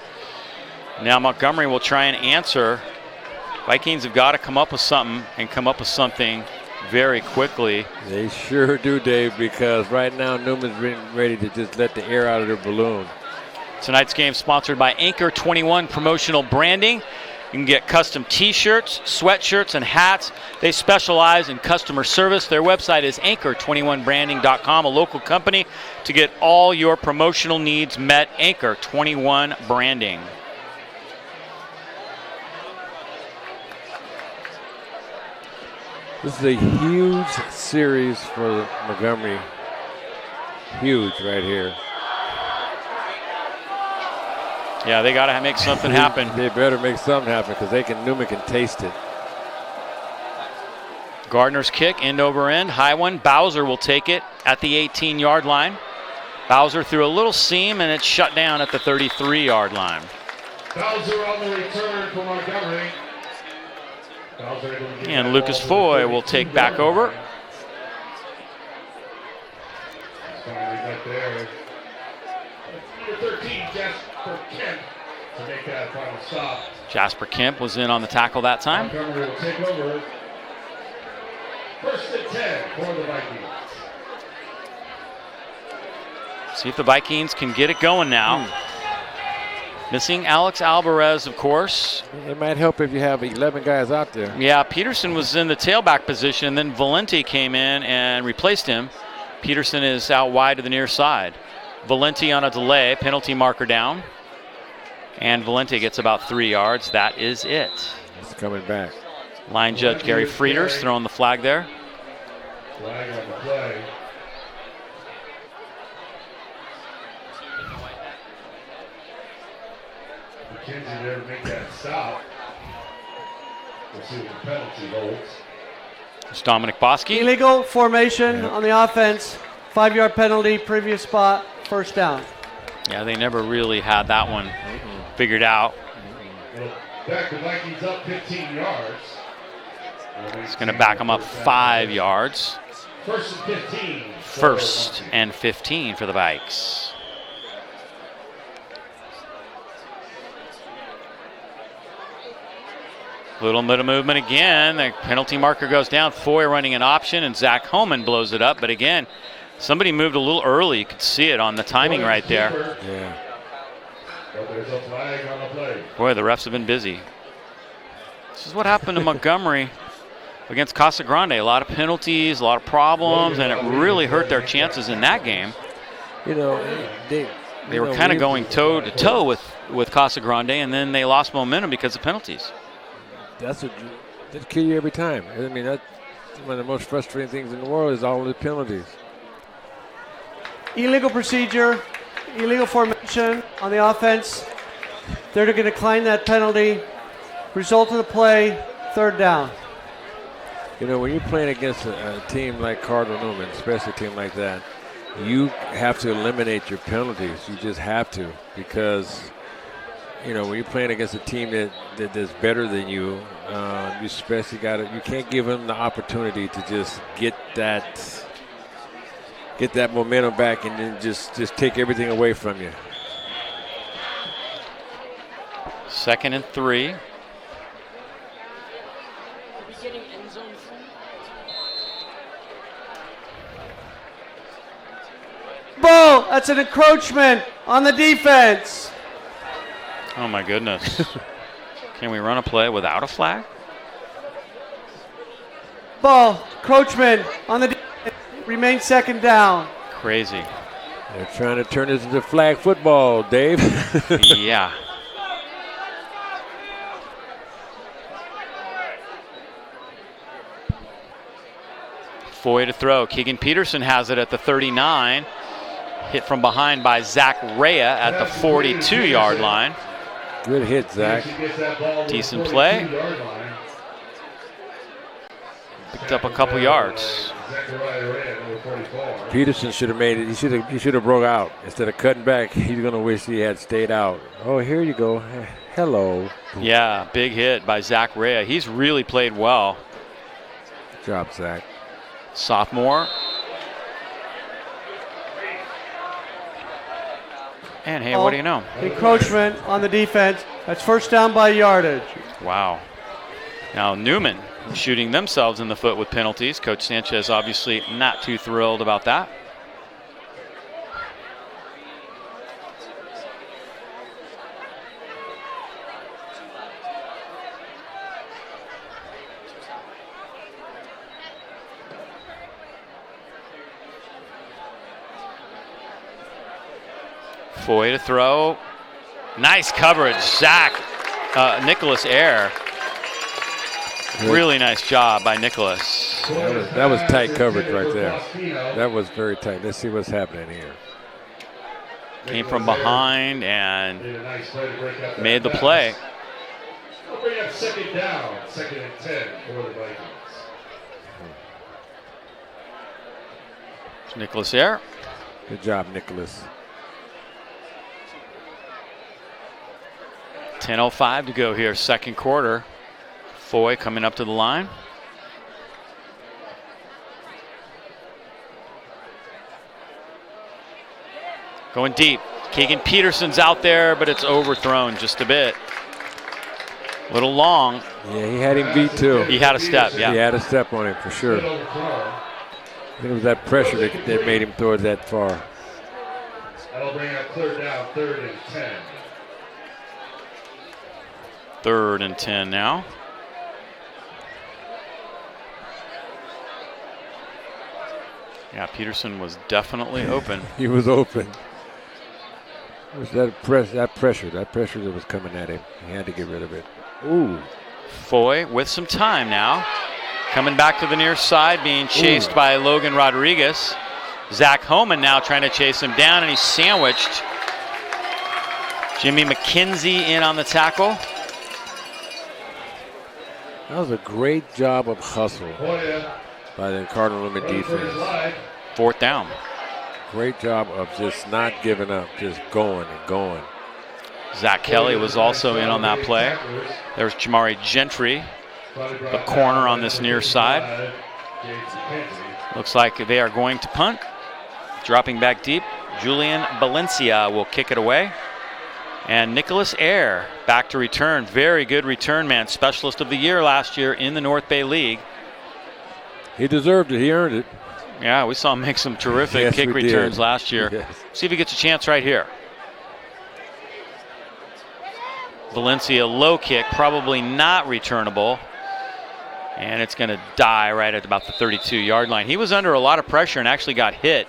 Now Montgomery will try and answer. Vikings have got to come up with something, and come up with something very quickly. They sure do, Dave, because right now Newman's ready to just let the air out of their balloon. Tonight's game sponsored by Anchor 21 Promotional Branding. You can get custom t-shirts, sweatshirts, and hats. They specialize in customer service. Their website is anchor21branding.com, a local company to get all your promotional needs met. Anchor 21 Branding. This is a huge series for Montgomery. Huge right here. Yeah, they got to make something happen. They better make something happen because Newman can taste it. Gardner's kick, end over end, high one. Bowser will take it at the 18-yard line. Bowser threw a little seam, and it's shut down at the 33-yard line. Bowser on the return for Montgomery. And Lucas Foy will take back over. Right there. Number 13, Jasper Kemp, to make that final stop. Jasper Kemp was in on the tackle that time. Montgomery will take over. 1st and 10 for the Vikings. See if the Vikings can get it going now. Missing Alex Alvarez, of course. It might help if you have 11 guys out there. Yeah, Peterson was in the tailback position, and then Valenti came in and replaced him. Peterson is out wide to the near side. Valenti on a delay, penalty marker down. And Valenti gets about 3 yards. That is it. It's coming back. Line judge Gary Frieders throwing the flag there. Flag on the play. McKenzie there to make that stop. We'll see what the penalty holds. It's Dominic Bosky. Illegal formation on the offense. 5-yard penalty, previous spot, 1st down. Yeah, they never really had that one figured out. Back the Vikings up 15 yards. It's going to back them up 5 yards. 1st and 15. 1st and 15 for the Vikes. Little bit of movement again. The penalty marker goes down. Foy running an option, and Zach Homan blows it up. But again, somebody moved a little early. You could see it on the timing right there. Yeah. But there's a flag on the play. Boy, the refs have been busy. This is what happened to Montgomery against Casa Grande. A lot of penalties, a lot of problems, and it really hurt their chances in that game. You know, they were kind of going toe-to-toe with Casa Grande, and then they lost momentum because of penalties. That'll kill you every time. I mean, that's one of the most frustrating things in the world is all the penalties. Illegal procedure, illegal formation on the offense. They're going to decline that penalty. Result of the play, 3rd down. You know, when you're playing against a team like Cardinal Newman, especially a team like that, you have to eliminate your penalties. You just have to, because you know, when you're playing against a team that's better than you, you especially you can't give them the opportunity to just get that momentum back and then just take everything away from you. 2nd and 3. Ball, that's an encroachment on the defense. Oh my goodness. Can we run a play without a flag? Ball, encroachment on the defense. Remains 2nd down. Crazy. They're trying to turn this into flag football, Dave. Yeah. Foy to throw. Keegan Peterson has it at the 39. Hit from behind by Zach Rea at the 42-yard line. Good hit, Zach. Decent play. Picked up a couple yards. Peterson should have made it. He should have broke out. Instead of cutting back, he's going to wish he had stayed out. Oh, here you go. Hello. Yeah, big hit by Zach Rea. He's really played well. Good job, Zach. Sophomore. And hey, what do you know? Encroachment on the defense. That's 1st down by yardage. Wow. Now Newman shooting themselves in the foot with penalties. Coach Sanchez obviously not too thrilled about that. Foy to throw. Nice coverage, Zach. Nicholas Ayer. Really nice job by Nicholas. That was tight coverage right there. That was very tight. Let's see what's happening here. Came from behind and made the play. We'll bring up second down, 2nd and 10 for the Vikings. Nicholas Ayer. Good job, Nicholas. 10:05 to go here, second quarter. Foy coming up to the line. Going deep. Keegan Peterson's out there, but it's overthrown just a bit. A little long. Yeah, he had him beat too. He had a step, yeah. He had a step on him for sure. I think it was that pressure that made him throw it that far. That'll bring up 3rd down, 3rd and 10. 3rd and 10 now. Yeah, Peterson was definitely open. He was open. It was that pressure that was coming at him. He had to get rid of it. Ooh. Foy with some time now. Coming back to the near side, being chased by Logan Rodriguez. Zach Homan now trying to chase him down, and he's sandwiched. Jimmy McKenzie in on the tackle. That was a great job of hustle by the Cardinal Newman defense. 4th down. Great job of just not giving up, just going and going. Zach Kelly was also in on that play. There's Jamari Gentry, the corner on this near side. Looks like they are going to punt. Dropping back deep, Julian Valencia will kick it away. And Nicholas Ayer back to return. Very good return man. Specialist of the year last year in the North Bay League. He deserved it. He earned it. Yeah, we saw him make some terrific kick returns last year. Yes. See if he gets a chance right here. Valencia low kick, probably not returnable. And it's going to die right at about the 32-yard line. He was under a lot of pressure and actually got hit.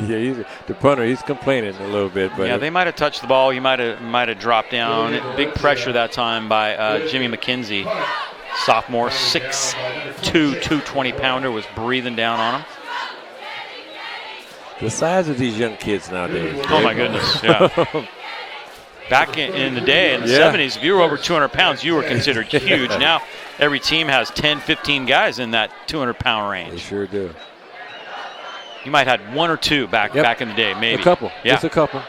Yeah, the punter, he's complaining a little bit. But yeah, they might have touched the ball. He might have dropped down. Big pressure that time by Jimmy McKenzie. Sophomore, 6'2", 220-pounder, was breathing down on him. The size of these young kids nowadays. Oh, my goodness, yeah. Back in the day, in the 70s, if you were over 200 pounds, you were considered huge. Now, every team has 10, 15 guys in that 200-pound range. They sure do. You might have had 1 or 2 back in the day, maybe. A couple, yeah. Just a couple.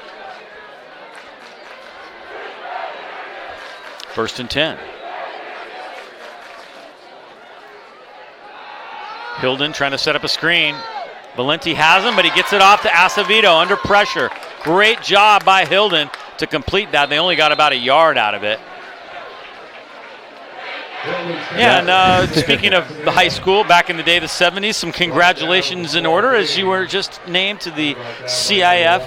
1st and 10. Hilden trying to set up a screen. Valenti has him, but he gets it off to Acevedo under pressure. Great job by Hilden to complete that. They only got about a yard out of it. Yeah, and speaking of the high school, back in the day, the 70s, some congratulations in order as you were just named to the CIF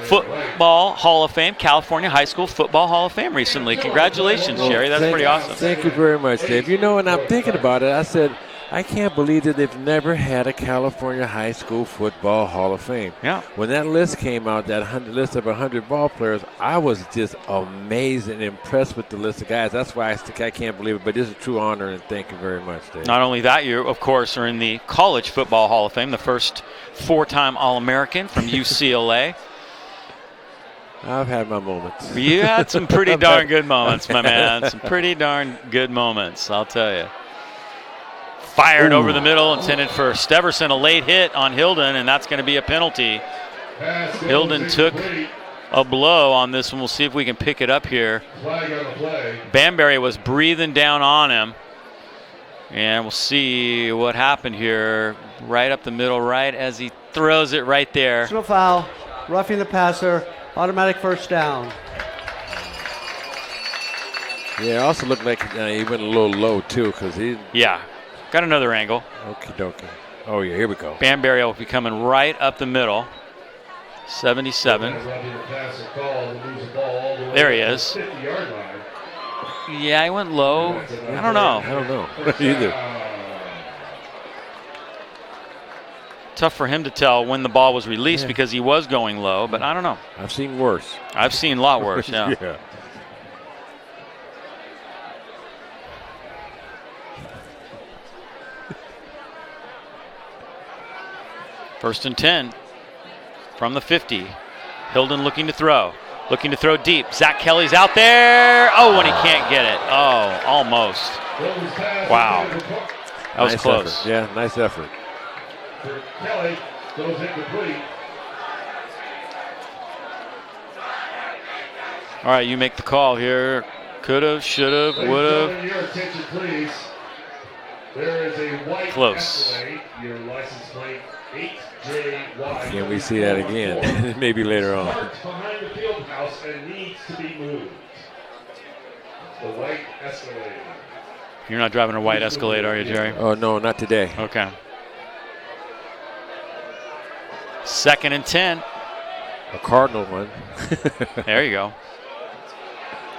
Football Hall of Fame, California High School Football Hall of Fame recently. Congratulations, Jerry. That's pretty awesome. Thank you very much, Dave. You know, and I'm thinking about it, I said, I can't believe that they've never had a California High School Football Hall of Fame. Yeah. When that list came out, that list of 100 ball players, I was just amazed and impressed with the list of guys. That's why I can't believe it, but it's a true honor, and thank you very much, Dave. Not only that, you, of course, are in the College Football Hall of Fame, the first 4-time All-American from UCLA. I've had my moments. You had some pretty darn good moments, my man. Some pretty darn good moments, I'll tell you. Fired over the middle, intended for Steverson, a late hit on Hilden, and that's going to be a penalty. Hilden took a blow on this one. We'll see if we can pick it up here. Banbury was breathing down on him, and we'll see what happened here. Right up the middle, right as he throws it right there. Personal foul, roughing the passer, automatic 1st down. Yeah, it also looked like he went a little low, too, because he... Yeah, got another angle. Okie dokie. Oh, yeah, here we go. Banbury will be coming right up the middle. 77. There he is. Yeah, he went low. I don't know. I don't know either. Tough for him to tell when the ball was released because he was going low, but I don't know. I've seen worse. I've seen a lot worse, yeah. Yeah. First and 10 from the 50. Hilden looking to throw. Looking to throw deep. Zach Kelly's out there. Oh, and he can't get it. Oh, almost. Wow. That was nice close. Effort. Yeah, nice effort. Kelly goes incomplete. All right, you make the call here. Could have, should have, would have. Your attention, please. There is a white Close. Escalade, your license plate 8JY. Can we see that again? Maybe later on. Parked behind the field house and needs to be moved. The white Escalade. You're not driving a white Escalade, are you, Jerry? Oh, no, not today. Okay. Second and 10. A Cardinal one. There you go.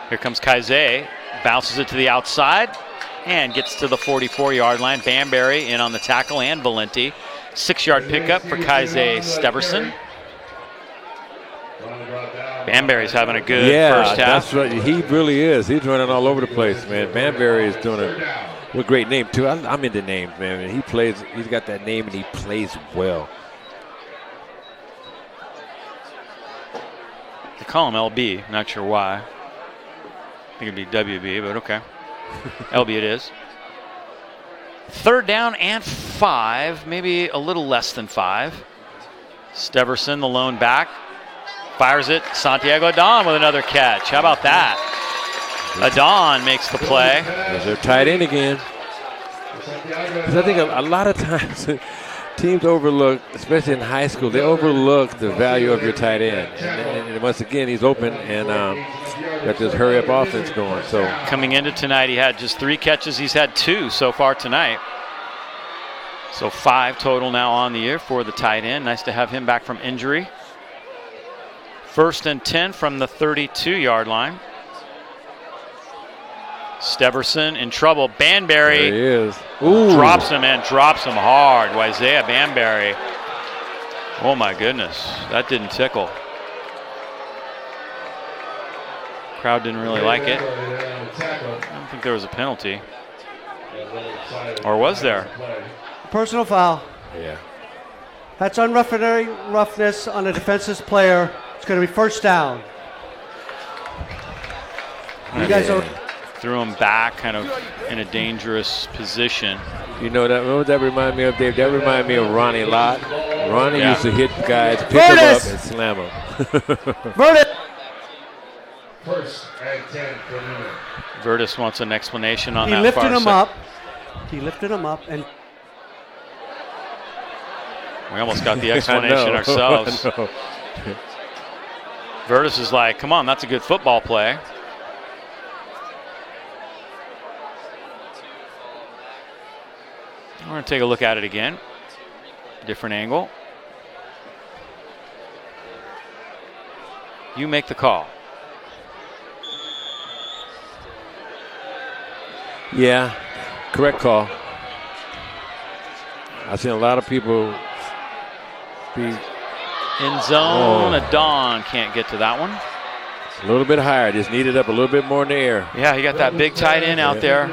Here comes Kaize. Bounces it to the outside and gets to the 44-yard line. Banbury in on the tackle and Valenti. 6-yard pickup for Kaize Steverson. Banbury's having a good first half. That's right. He really is. He's running all over the place, man. Banbury is doing a great name, too. I'm into names, man. He plays. He's got that name, and he plays well. They call him LB. Not sure why. I think it'd be WB, but okay. LB it is. Third down and 5, maybe a little less than 5. Steverson, the lone back, fires it. Santiago Adon with another catch. How about that? Adon makes the play. There's their tight end again. Because I think a lot of times teams overlook, especially in high school, they overlook the value of your tight end. And once again, he's open and got this hurry-up offense going. So coming into tonight, he had just 3 catches. He's had 2 so far tonight. So 5 total now on the year for the tight end. Nice to have him back from injury. First and 10 from the 32-yard line. Steverson in trouble. Banbury there he is. Ooh. Drops him and drops him hard. Isaiah Banbury. Oh my goodness, that didn't tickle. Crowd didn't really like it. I don't think there was a penalty. Or was there? Personal foul. Yeah. That's unrefereed roughness on a defensive player. It's going to be first down. You guys are... Threw him back kind of in a dangerous position. You know, what that reminded me of, Dave? That reminded me of Ronnie Lott. Ronnie used to hit guys, pick them up, and slam them. Verdict. First and 10 for Newman. Vertus wants an explanation on He that lifted far him side. up. He lifted him up, and We almost got the explanation ourselves. Vertus is like, come on, that's a good football play. We're going to take a look at it again. Different angle. You make the call. Yeah, correct call. I've seen a lot of people be In zone, Adon can't get to that one. a little bit higher, just needed up a little bit more in the air. Yeah, he got that big tight end out there.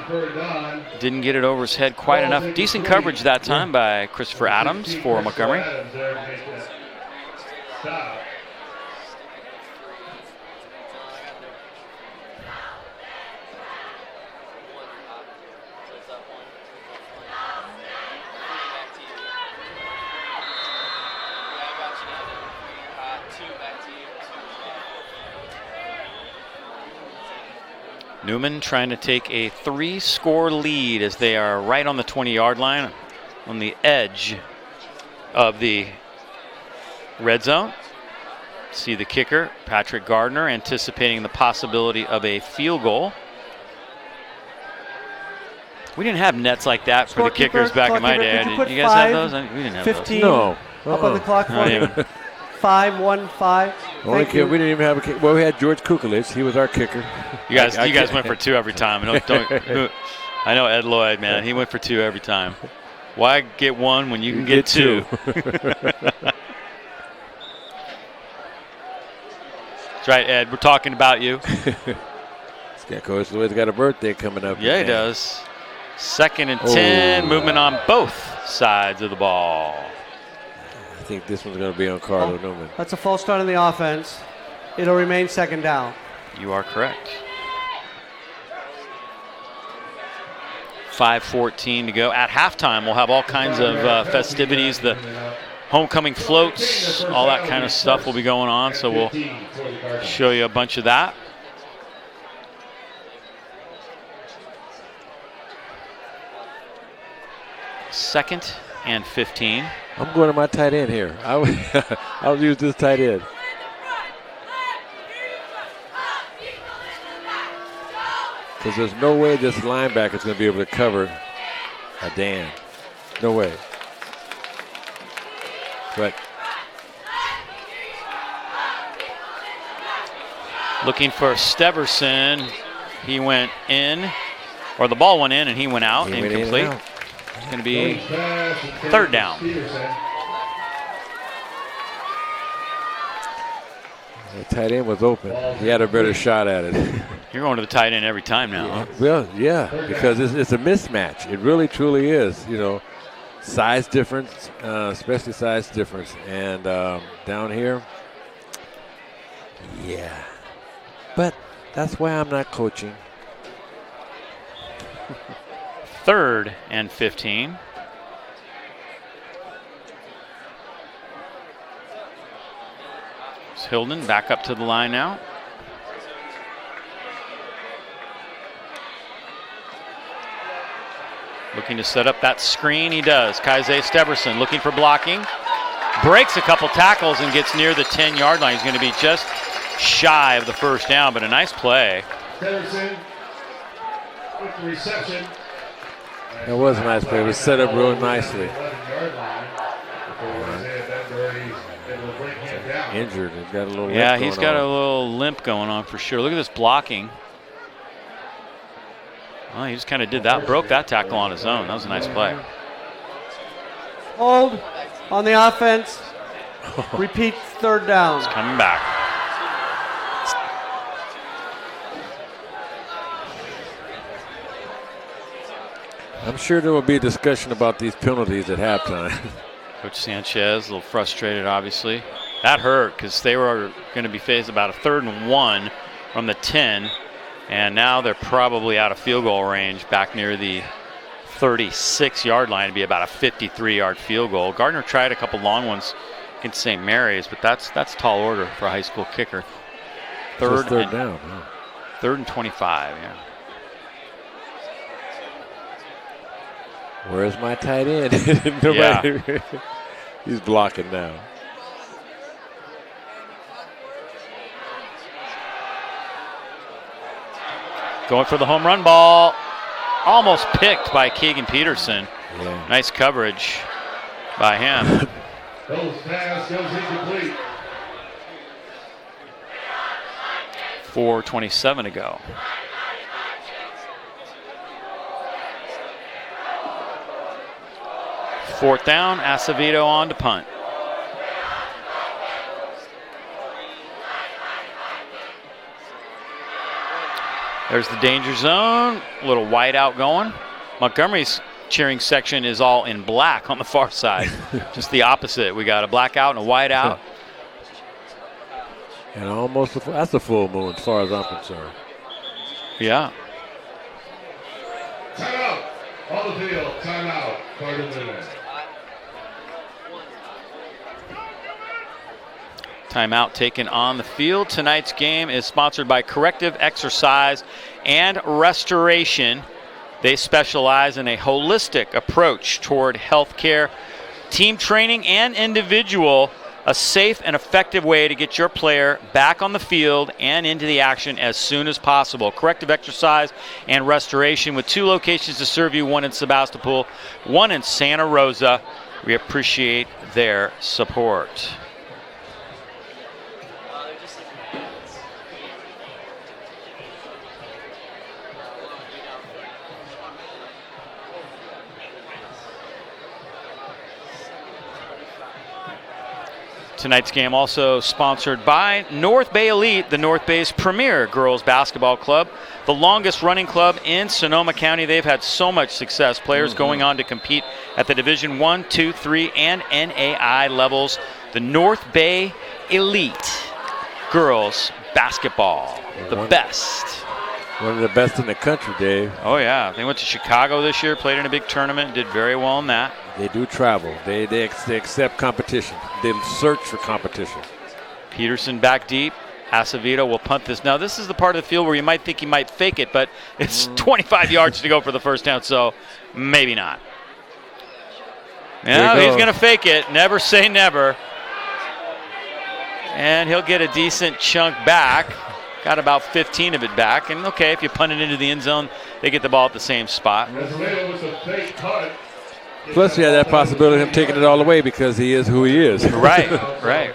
Didn't get it over his head quite enough. Decent coverage that time by Christopher Adams for Montgomery. Newman trying to take a 3-score lead as they are right on the 20-yard line on the edge of the red zone. See the kicker, Patrick Gardner, anticipating the possibility of a field goal. We didn't have nets like that for the kickers back in my day. Did you guys have those? We didn't have 15 those. No. up on the clock for you. 5, 1, 5. Only kid, we didn't even have a kicker. Well, we had George Kukulich. He was our kicker. You guys went for 2 every time. I know Ed Lloyd, man. He went for 2 every time. Why get 1 when you can get 2? That's right, Ed. We're talking about you. Coach Lloyd's got a birthday coming up. Yeah, he does. 2nd and 10. Movement on both sides of the ball. I think this one's going to be on Cardinal Newman. That's a false start on the offense. It'll remain 2nd down. You are correct. 5:14 to go. At halftime, we'll have all kinds of festivities. The homecoming floats, all that kind of stuff will be going on. So we'll show you a bunch of that. Second and 15. I'm going to my tight end here. I'll use this tight end. Because there's no way this linebacker is going to be able to cover a Dan. No way. But looking for Steverson. He went in, or the ball went in and he went out. Incomplete. It's going to be 3rd down. the tight end was open. He had a better shot at it. You're going to the tight end every time now, huh? Well, yeah, because it's a mismatch. It really, truly is. You know, size difference, especially size difference. And down here, yeah. But that's why I'm not coaching. 3rd and 15. It's Hilden back up to the line now. Looking to set up that screen. He does. Kaize Steverson looking for blocking. Breaks a couple tackles and gets near the 10-yard line. He's going to be just shy of the first down, but a nice play. Steverson with the reception. That was a nice play. It was set up real nicely. Injured. He's got a little Yeah, limp he's going got on. a little limp going on for sure. Look at this blocking. Well, he just kind of did that, broke that tackle on his own. That was a nice play. Hold on the offense. Repeat 3rd down. He's coming back. I'm sure there will be a discussion about these penalties at halftime. Coach Sanchez, a little frustrated, obviously. That hurt because they were going to be faced about a 3rd and 1 from the 10, and now they're probably out of field goal range back near the 36-yard line. It'd be about a 53-yard field goal. Gardner tried a couple long ones against St. Mary's, but that's tall order for a high school kicker. 3rd down. Yeah. 3rd and 25, yeah. Where's my tight end? Nobody. Yeah. He's blocking now. Going for the home run ball. Almost picked by Keegan Peterson. Yeah. Nice coverage by him. Those pass goes incomplete. 4:27 to go. Fourth down, Acevedo on to punt. There's the danger zone, a little white out going. Montgomery's cheering section is all in black on the far side. Just the opposite. We got a blackout and a white out. And almost, that's a full moon as far as I'm concerned. Yeah. Timeout. On the field, timeout. Cardinal Newman. Timeout taken on the field. Tonight's game is sponsored by Corrective Exercise and Restoration. They specialize in a holistic approach toward health care, team training, and individual a safe and effective way to get your player back on the field and into the action as soon as possible. Corrective exercise and restoration with 2 locations to serve you, one in Sebastopol, one in Santa Rosa. We appreciate their support. Tonight's game also sponsored by North Bay Elite, the North Bay's premier girls basketball club, the longest running club in Sonoma County. They've had so much success. Players going on to compete at the Division 1, 2, 3, and NAI levels. The North Bay Elite girls basketball, the best. One of the best in the country, Dave. Oh, yeah. They went to Chicago this year, played in a big tournament, did very well in that. They do travel. They accept competition. They search for competition. Peterson back deep. Acevedo will punt this. Now, this is the part of the field where you might think he might fake it, but it's 25 yards to go for the first down, so maybe not. Yeah, he's going to fake it. Never say never. And he'll get a decent chunk back. Got about 15 of it back. And, okay, if you punt it into the end zone, they get the ball at the same spot. Plus, you have that possibility of him taking it all away because he is who he is. Right, right.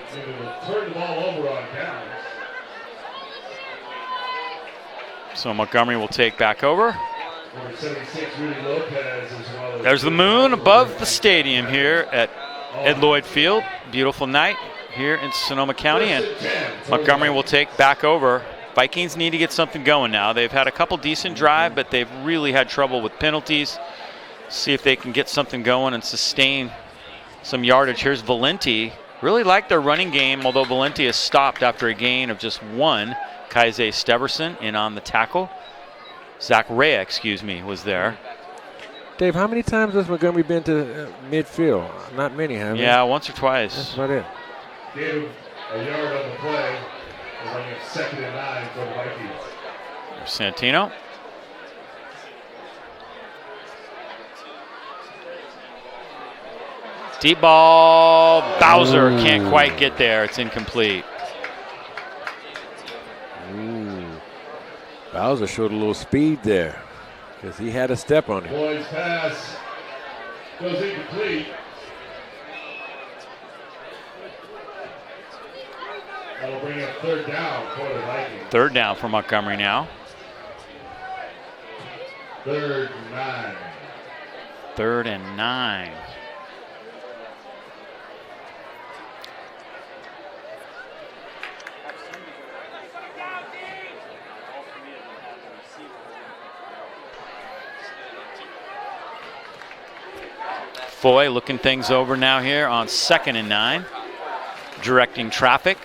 So Montgomery will take back over. There's the moon above the stadium here at Ed Lloyd Field. Beautiful night here in Sonoma County, and Montgomery will take back over. Vikings need to get something going now. They've had a couple decent drives, but they've really had trouble with penalties. See if they can get something going and sustain some yardage. Here's Valenti. Really like their running game, although Valenti has stopped after a gain of just 1. Kaise Steverson in on the tackle. Zach Rea, was there. Dave, how many times has Montgomery been to midfield? Not many, have Yeah, once or twice. That's about it. Gave a yard on the play. They're running 2nd and 9 for the Vikings. There's Santino. Deep ball. Bowser can't quite get there. It's incomplete. Bowser showed a little speed there because he had a step on him. Lloyd's pass goes incomplete. That'll bring up 3rd down for the Vikings. 3rd down for Montgomery now. 3rd and 9. 3rd and 9. Foy looking things over now here on 2nd and 9. Directing traffic.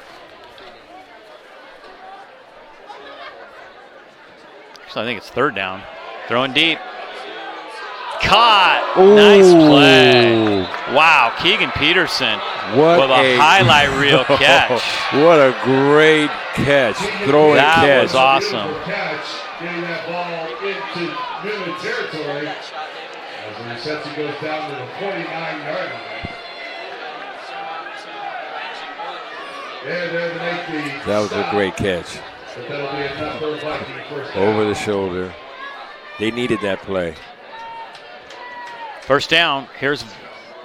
So I think it's 3rd down. Throwing deep. Caught. Ooh. Nice play. Wow, Keegan Peterson with a highlight reel catch. What a great catch. Throw and catch. That was awesome. Getting that ball into Newman territory. As the reception goes down to the 49-yard line. That was a great catch. Over the shoulder. They needed that play. 1st down. Here's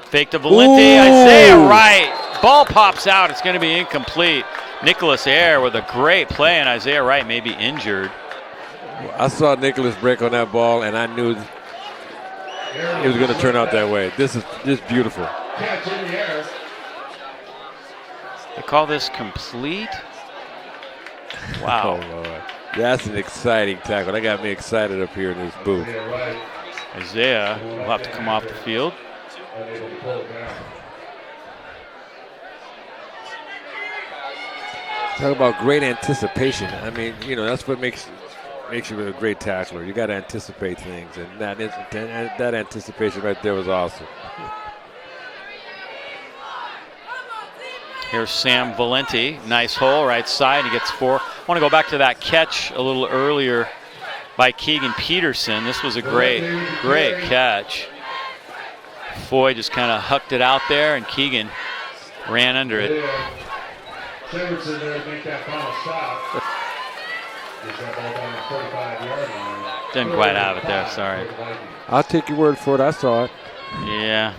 fake to Valenti. Isaiah Wright. Ball pops out. It's going to be incomplete. Nicholas Ayer with a great play, and Isaiah Wright may be injured. I saw Nicholas break on that ball, and I knew it was going to turn out that way. This is beautiful. They call this complete. Wow. Oh, Lord. That's an exciting tackle. That got me excited up here in this booth. Isaiah will have to come off the field. Talk about great anticipation. I mean, that's what makes you a great tackler. You got to anticipate things, and that anticipation right there was awesome. Here's Sam Valenti. Nice hole, right side. He gets 4. I want to go back to that catch a little earlier by Keegan Peterson. This was a great catch. Foy just kind of hucked it out there, and Keegan Ran under it. Simonson there to make that final stop. Gets that ball down the 45-yard line. Didn't quite have it there, sorry. I'll take your word for it. I saw it. Yeah.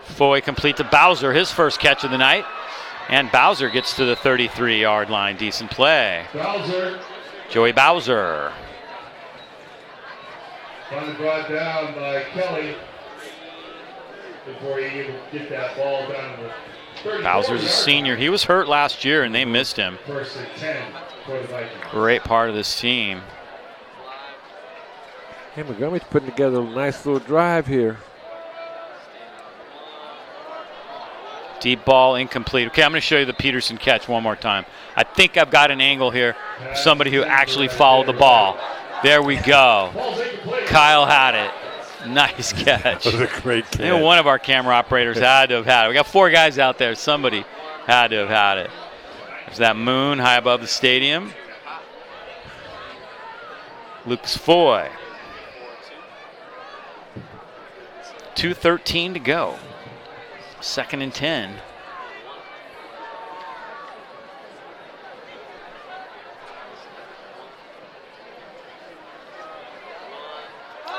Foy complete to Bowser, his first catch of the night. And Bowser gets to the 33-yard line. Decent play. Bowser. Joey Bowser. Finally brought down by Kelly before he even get that ball down to the 34 Bowser's a senior. He was hurt last year, and they missed him. First and 10 for the Vikings. Great part of this team. Hey, Montgomery's putting together a nice little drive here. Deep ball, incomplete. Okay, I'm going to show you the Peterson catch one more time. I think I've got an angle here. Somebody who actually followed the ball. There we go. Kyle had it. Nice catch. That was a great catch. I think one of our camera operators had to have had it. We got 4 guys out there. Somebody had to have had it. There's that moon high above the stadium. Lucas Foy. 2:13 to go. 2nd and 10.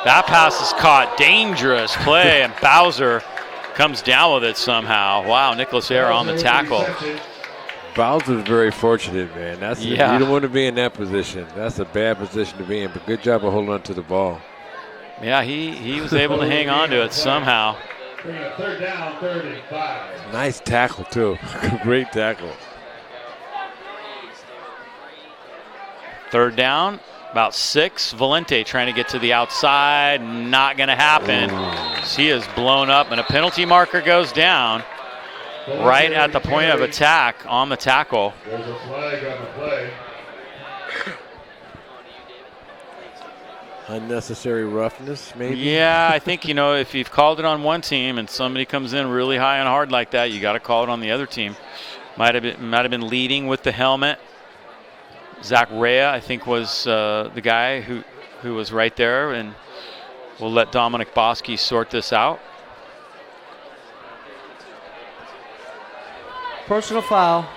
That pass is caught. Dangerous play, and Bowser comes down with it somehow. Wow, Nicholas Ayer on the tackle. Bowser's very fortunate, man. You don't want to be in that position. That's a bad position to be in, but good job of holding on to the ball. Yeah, he was able to hang on to it somehow. Third down, 3rd and 5. Nice tackle, too. Great tackle. 3rd down, about 6. Valente trying to get to the outside. Not going to happen. He is blown up, and a penalty marker goes down right at the point of attack on the tackle. There's a flag on the play. Unnecessary roughness, maybe? Yeah, I think, if you've called it on one team and somebody comes in really high and hard like that, you got to call it on the other team. Might have been leading with the helmet. Zach Rea, I think, was the guy who was right there, and we'll let Dominic Bosky sort this out. Personal foul.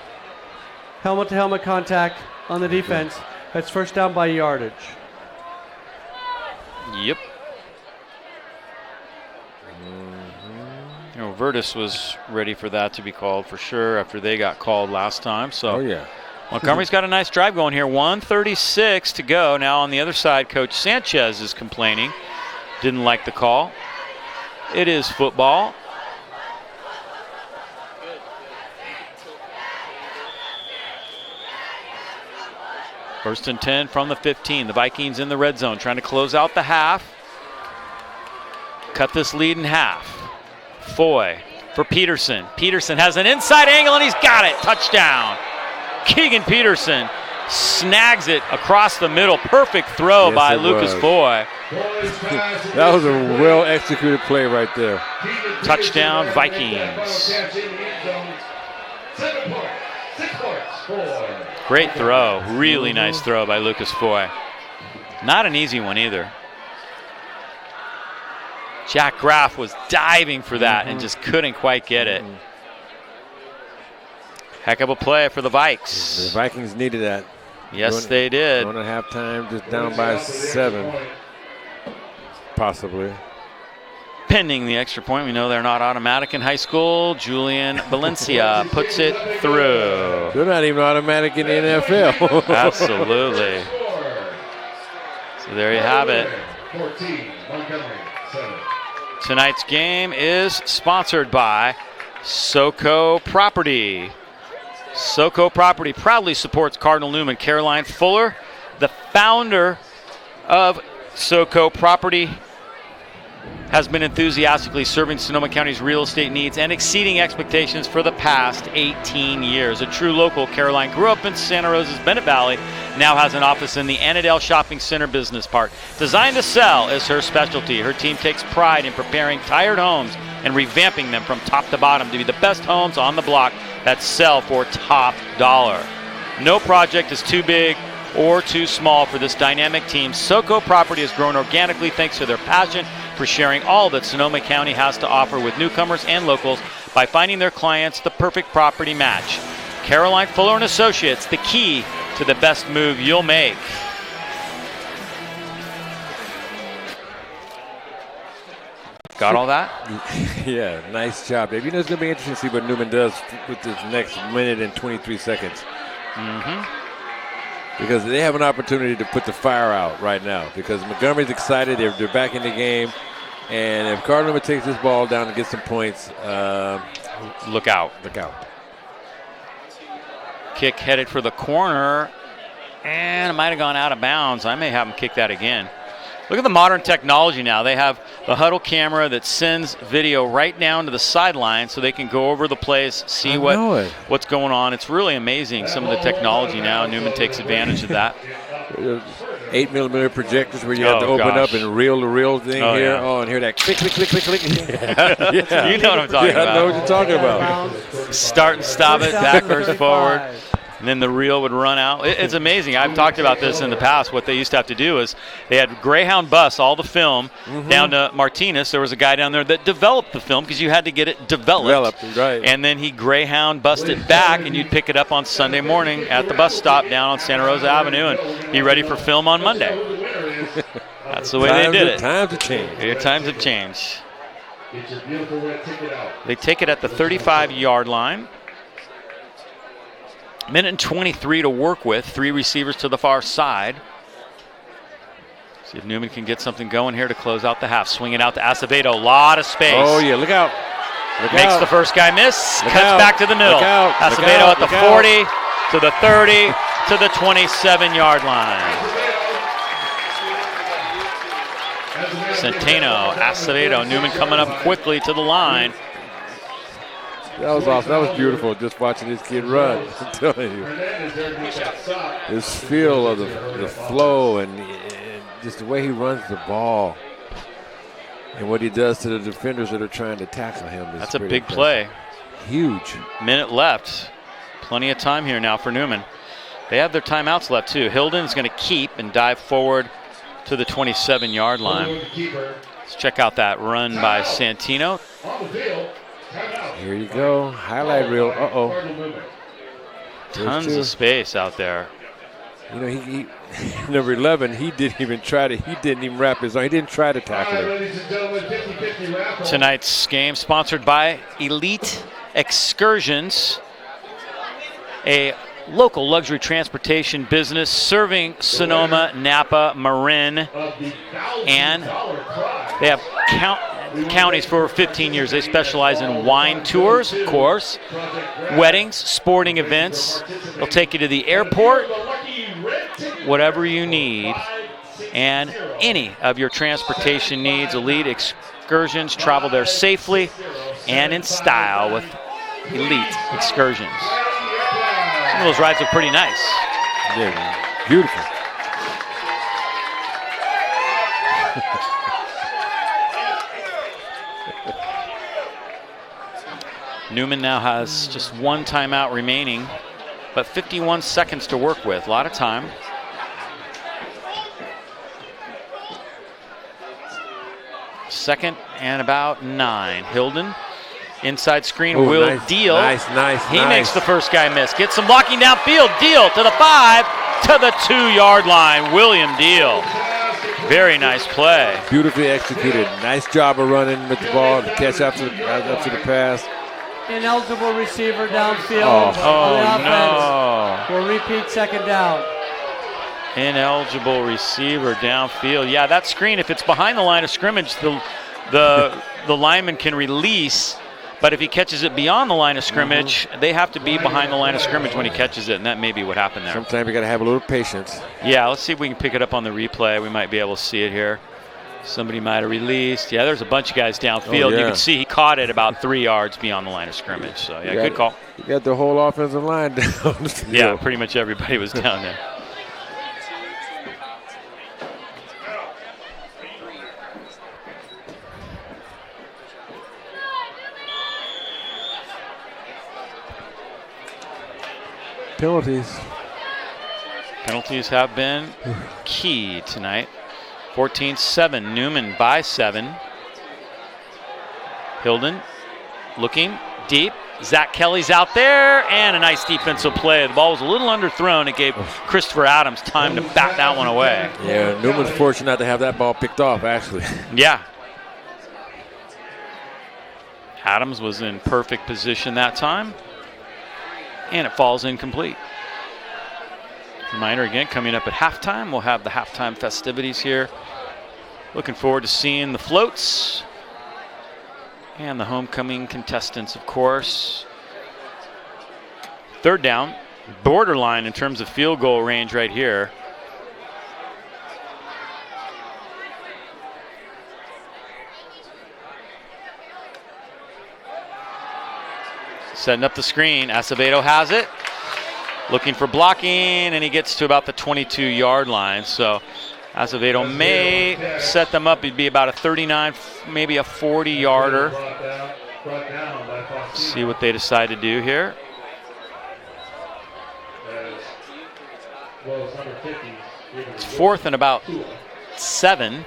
Helmet-to-helmet contact on the defense. That's first down by yardage. Yep. Virtus was ready for that to be called for sure after they got called last time. So Montgomery's got a nice drive going here. 1:36 to go. Now on the other side, Coach Sanchez is complaining. Didn't like the call. It is football. First and 10 from the 15. The Vikings in the red zone trying to close out the half. Cut this lead in half. Foy for Peterson. Peterson has an inside angle and he's got it. Touchdown. Keegan Peterson snags it across the middle. Perfect throw by Lucas Foy. That was a well-executed play right there. Touchdown, Vikings. 7 points, 6 points for. Great throw. Really nice throw by Lucas Foy. Not an easy one either. Jack Graff was diving for that and just couldn't quite get it. Heck of a play for the Vikes. The Vikings needed that. Yes, they did. Going to halftime, just down by 7, possibly. Pending the extra point, we know they're not automatic in high school. Julian Valencia puts it through. They're not even automatic in the NFL. Absolutely. So there you have it. 14, Montgomery, 7. Tonight's game is sponsored by SoCo Property. SoCo Property proudly supports Cardinal Newman. Caroline Fuller, the founder of SoCo Property, has been enthusiastically serving Sonoma County's real estate needs and exceeding expectations for the past 18 years. A true local, Caroline grew up in Santa Rosa's Bennett Valley, now has an office in the Annandale Shopping Center Business Park. Designed to sell is her specialty. Her team takes pride in preparing tired homes and revamping them from top to bottom to be the best homes on the block that sell for top dollar. No project is too big or too small for this dynamic team. SoCo property has grown organically thanks to their passion for sharing all that Sonoma County has to offer with newcomers and locals by finding their clients the perfect property match. Caroline Fuller and Associates, the key to the best move you'll make. Got all that? Yeah, nice job, Dave. You know, it's going to be interesting to see what Newman does with this next minute and 23 seconds. Because they have an opportunity to put the fire out right now because Montgomery's excited. They're back in the game. And if Cardinal takes this ball down and gets some points, look out. Look out. Kick headed for the corner. And it might have gone out of bounds. I may have him kick that again. Look at the modern technology now. They have the huddle camera that sends video right down to the sideline so they can go over the plays, see what's going on. It's really amazing, some of the technology now. Newman takes advantage of that. 8mm projectors where you have to open up and reel-to-reel thing here. Yeah. Oh, and hear that click, click, click, click, click. Yeah. You know what I'm talking about. I know what you're talking about. Start and stop it, backwards, forward. And then the reel would run out. It's amazing. I've talked about this in the past. What they used to have to do is they had Greyhound bus all the film down to Martinez. There was a guy down there that developed the film because you had to get it developed. Right. And then he Greyhound bussed it back, and you'd pick it up on Sunday morning at the bus stop down on Santa Rosa Avenue and be ready for film on Monday. That's the way they did it. Times have changed. Your times have changed. They take it at the 35-yard line. Minute and 23 to work with. 3 receivers to the far side. See if Newman can get something going here to close out the half. Swing it out to Acevedo. A lot of space. Oh, yeah. Look out. Makes the first guy miss. Cuts back to the middle. Acevedo at the 40, to the 30, to the 27-yard line. Centeno, Acevedo, Newman coming up quickly to the line. That was awesome. That was beautiful just watching this kid run. I'm telling you. His feel of the flow and just the way he runs the ball and what he does to the defenders that are trying to tackle him. That's a big play. Huge. Minute left. Plenty of time here now for Newman. They have their timeouts left too. Hilden's going to keep and dive forward to the 27-yard line. Let's check out that run by Santino. Here you go. Highlight reel. Uh-oh. Tons of space out there. You know, he number 11, he didn't even wrap his arm. He didn't try to tackle him. Tonight's game sponsored by Elite Excursions, a local luxury transportation business serving Sonoma, Napa, Marin, and they have counties for 15 years. They specialize in wine tours, of course, weddings, sporting events. They'll take you to the airport, whatever you need, and any of your transportation needs. Elite Excursions, travel there safely and in style with Elite Excursions. Some of those rides are pretty nice. Yeah, beautiful. Newman now has just 1 timeout remaining, but 51 seconds to work with. A lot of time. Second and about 9. Hilden, inside screen, will deal. Nice. He makes the first guy miss. Gets some blocking downfield. Deal to the 5, to the 2-yard line. William Deal. Very nice play. Beautifully executed. Nice job of running with the ball to catch up to the pass. Ineligible receiver downfield. No. We'll repeat second down. Ineligible receiver downfield. Yeah, that screen, if it's behind the line of scrimmage, the lineman can release. But if he catches it beyond the line of scrimmage, they have to be behind the line of scrimmage when he catches it, and that may be what happened there. Sometimes you got to have a little patience. Yeah, let's see if we can pick it up on the replay. We might be able to see it here. Somebody might have released. Yeah, there's a bunch of guys downfield. You can see he caught it about 3 yards beyond the line of scrimmage. So, yeah, good call. You got the whole offensive line down. Yeah, pretty much everybody was down there. Penalties. Penalties have been key tonight. 14-7, Newman by 7. Hilden looking deep. Zach Kelly's out there, and a nice defensive play. The ball was a little underthrown. It gave Christopher Adams time to bat that one away. Yeah, Newman's fortunate not to have that ball picked off, actually. Yeah. Adams was in perfect position that time, and it falls incomplete. Reminder again, coming up at halftime, we'll have the halftime festivities here. Looking forward to seeing the floats and the homecoming contestants, of course. Third down, borderline in terms of field goal range right here. Setting up the screen, Acevedo has it. Looking for blocking, and he gets to about the 22-yard line. So Acevedo may set them up. It'd be about a 39, maybe a 40-yarder. See what they decide to do here. It's 4th and about 7.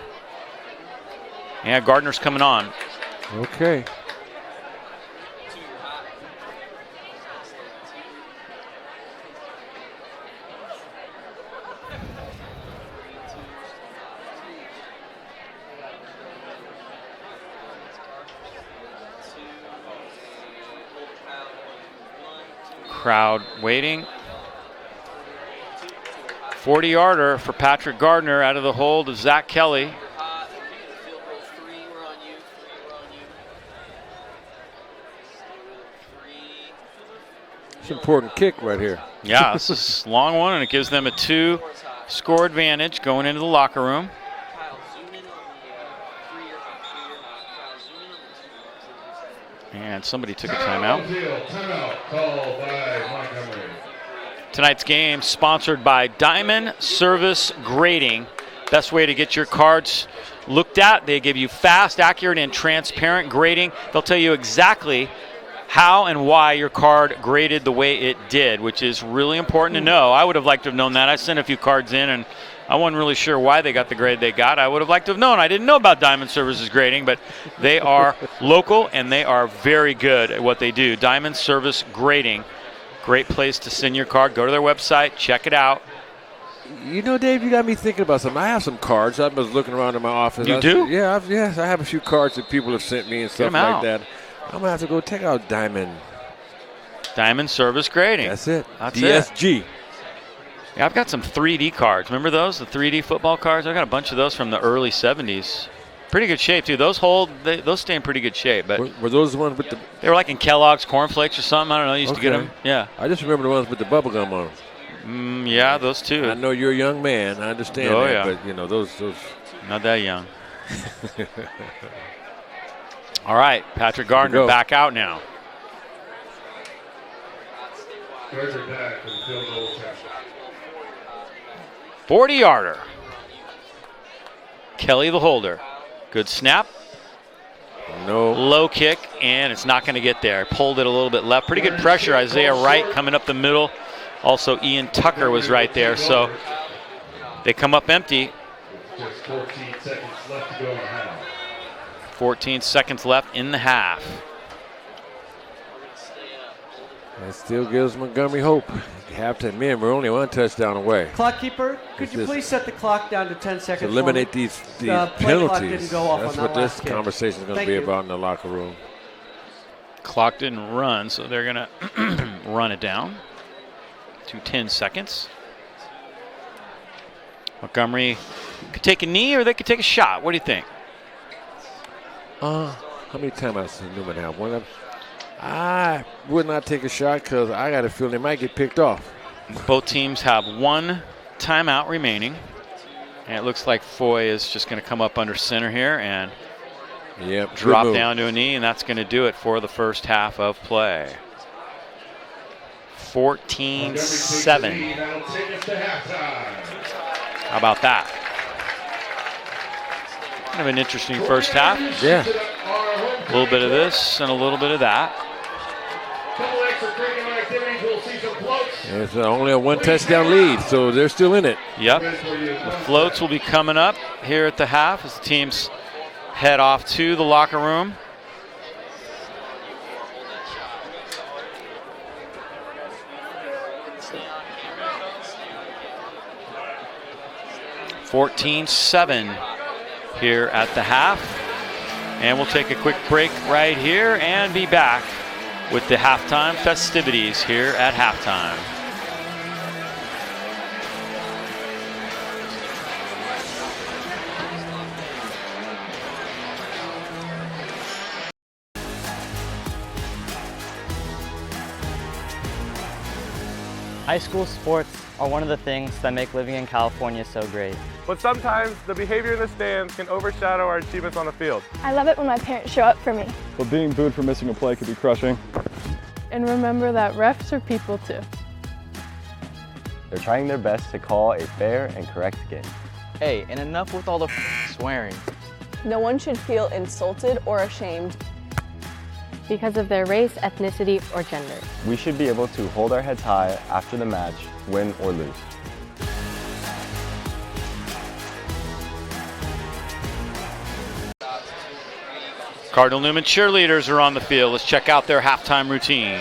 Yeah, Gardner's coming on. Okay. Crowd waiting. 40-yarder for Patrick Gardner out of the hold of Zach Kelly. It's an important kick right here. Yeah, this is a long one, and it gives them a 2-score advantage going into the locker room. And somebody took a timeout. Timeout called by Montgomery. Tonight's game sponsored by Diamond Service Grading. Best way to get your cards looked at. They give you fast, accurate, and transparent grading. They'll tell you exactly how and why your card graded the way it did, which is really important to know. I would have liked to have known that. I sent a few cards in, and I wasn't really sure why they got the grade they got. I would have liked to have known. I didn't know about Diamond Services Grading, but they are local, and they are very good at what they do. Diamond Service Grading. Great place to send your card. Go to their website. Check it out. You know, Dave, you got me thinking about something. I have some cards. I was looking around in my office. You do? Yeah, I have a few cards that people have sent me and stuff like out. that. I'm going to have to go check out Diamond Service Grading. That's it. That's DSG. Yeah, I've got some 3D cards. Remember those? The 3D football cards? I got a bunch of those from the early 70s. Pretty good shape, too. Those those stay in pretty good shape. But Were those the ones with the... they were like in Kellogg's cornflakes or something. I don't know. I used to get them. Yeah. I just remember the ones with the bubble gum on them. Yeah, those two. I know you're a young man. I understand that. Yeah. But, you know, those... Not that young. All right, Patrick Gardner back out now. Gardner back for the field goal attempt. 40-yarder. Kelly the holder. Good snap. No. Low kick, and it's not going to get there. Pulled it a little bit left. Pretty good pressure. Isaiah Wright coming up the middle. Also, Ian Tucker was right there. So they come up empty. Just 14 seconds left to go in the half. 14 seconds left in the half. That still gives Montgomery hope. You have to admit, we're only 1 touchdown away. Clock keeper, could you please set the clock down to 10 seconds? To eliminate these play clock penalties. didn't go off That's on what that this last kick. conversation is going to Thank be you. about in the locker room. Clock didn't run, so they're going to run it down to 10 seconds. Montgomery could take a knee or they could take a shot. What do you think? How many timeouts does Newman have? One. I would not take a shot because I got a feeling they might get picked off. Both teams have 1 timeout remaining. And it looks like Foy is just going to come up under center here and drop down to a knee, and that's going to do it for the first half of play. 14-7. How about that? Kind of an interesting first half. Yeah. A little bit of this and a little bit of that. It's only a 1 touchdown lead, so they're still in it. Yep. The floats will be coming up here at the half as the teams head off to the locker room. (14-7) here at the half. And we'll take a quick break right here and be back with the halftime festivities here at halftime. High school sports are one of the things that make living in California so great. But sometimes the behavior in the stands can overshadow our achievements on the field. I love it when my parents show up for me. But being booed for missing a play can be crushing. And remember that refs are people too. They're trying their best to call a fair and correct game. Hey, and enough with all the swearing. No one should feel insulted or ashamed because of their race, ethnicity, or gender. We should be able to hold our heads high after the match, win or lose. Cardinal Newman cheerleaders are on the field. Let's check out their halftime routine.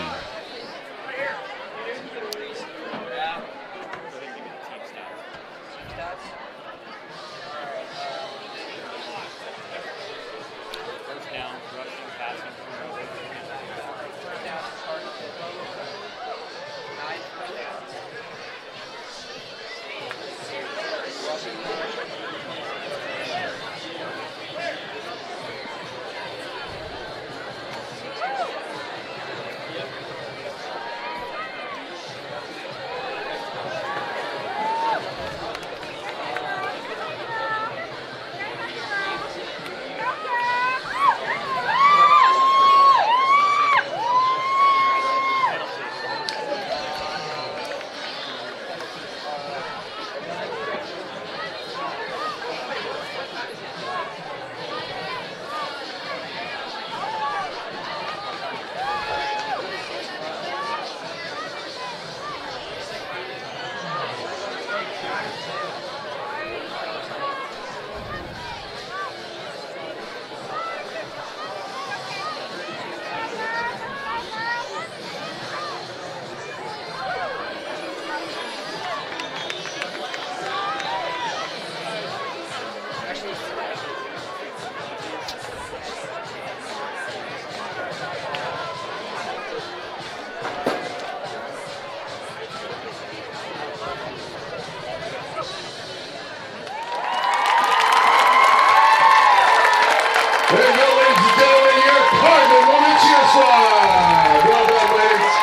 There you go, ladies and gentlemen, your Cardinal Women Cheer Squad. Well done, ladies.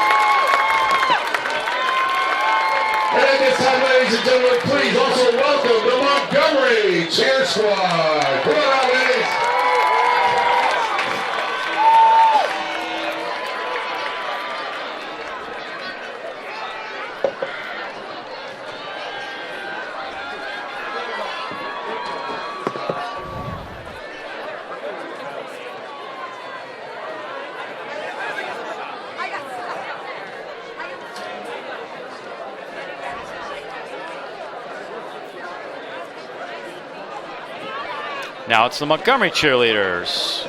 And at this time, ladies and gentlemen, please also welcome the Montgomery Cheer Squad. Come on out, ladies. Now it's the Montgomery cheerleaders.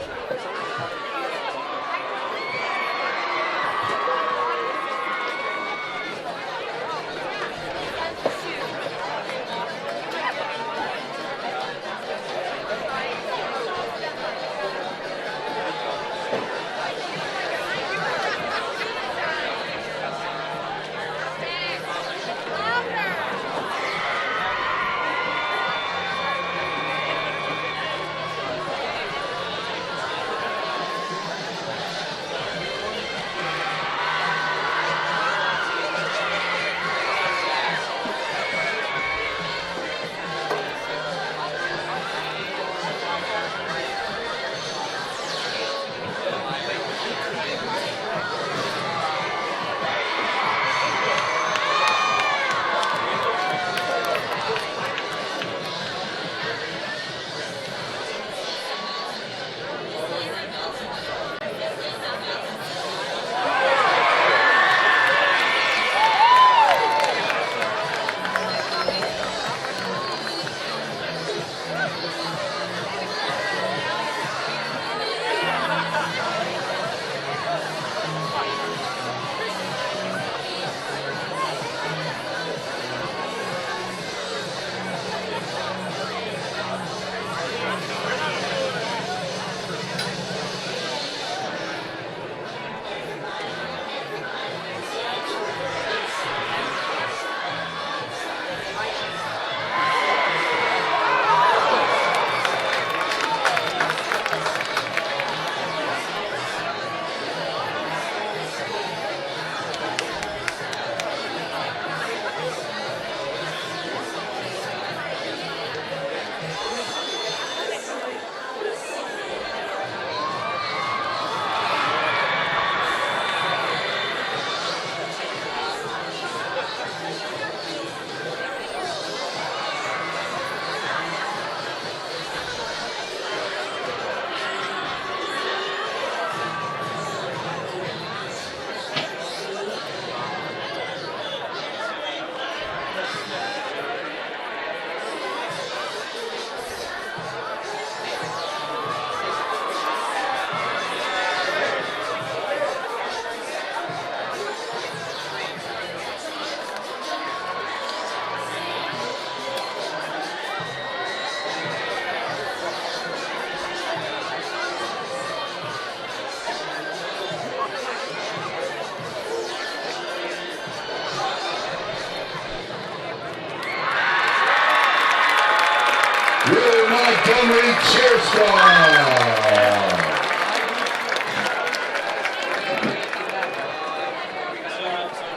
Cheer Squad.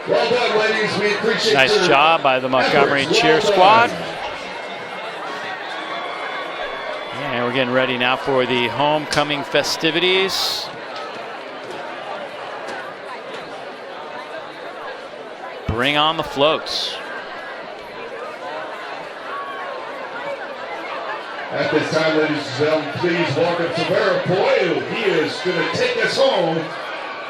Well done, ladies. We appreciate Nice your job by the Montgomery efforts. cheer Well squad. done. And we're getting ready now for the homecoming festivities. Bring on the floats. At this time, ladies and gentlemen, please welcome Tavera Poyu. He is going to take us home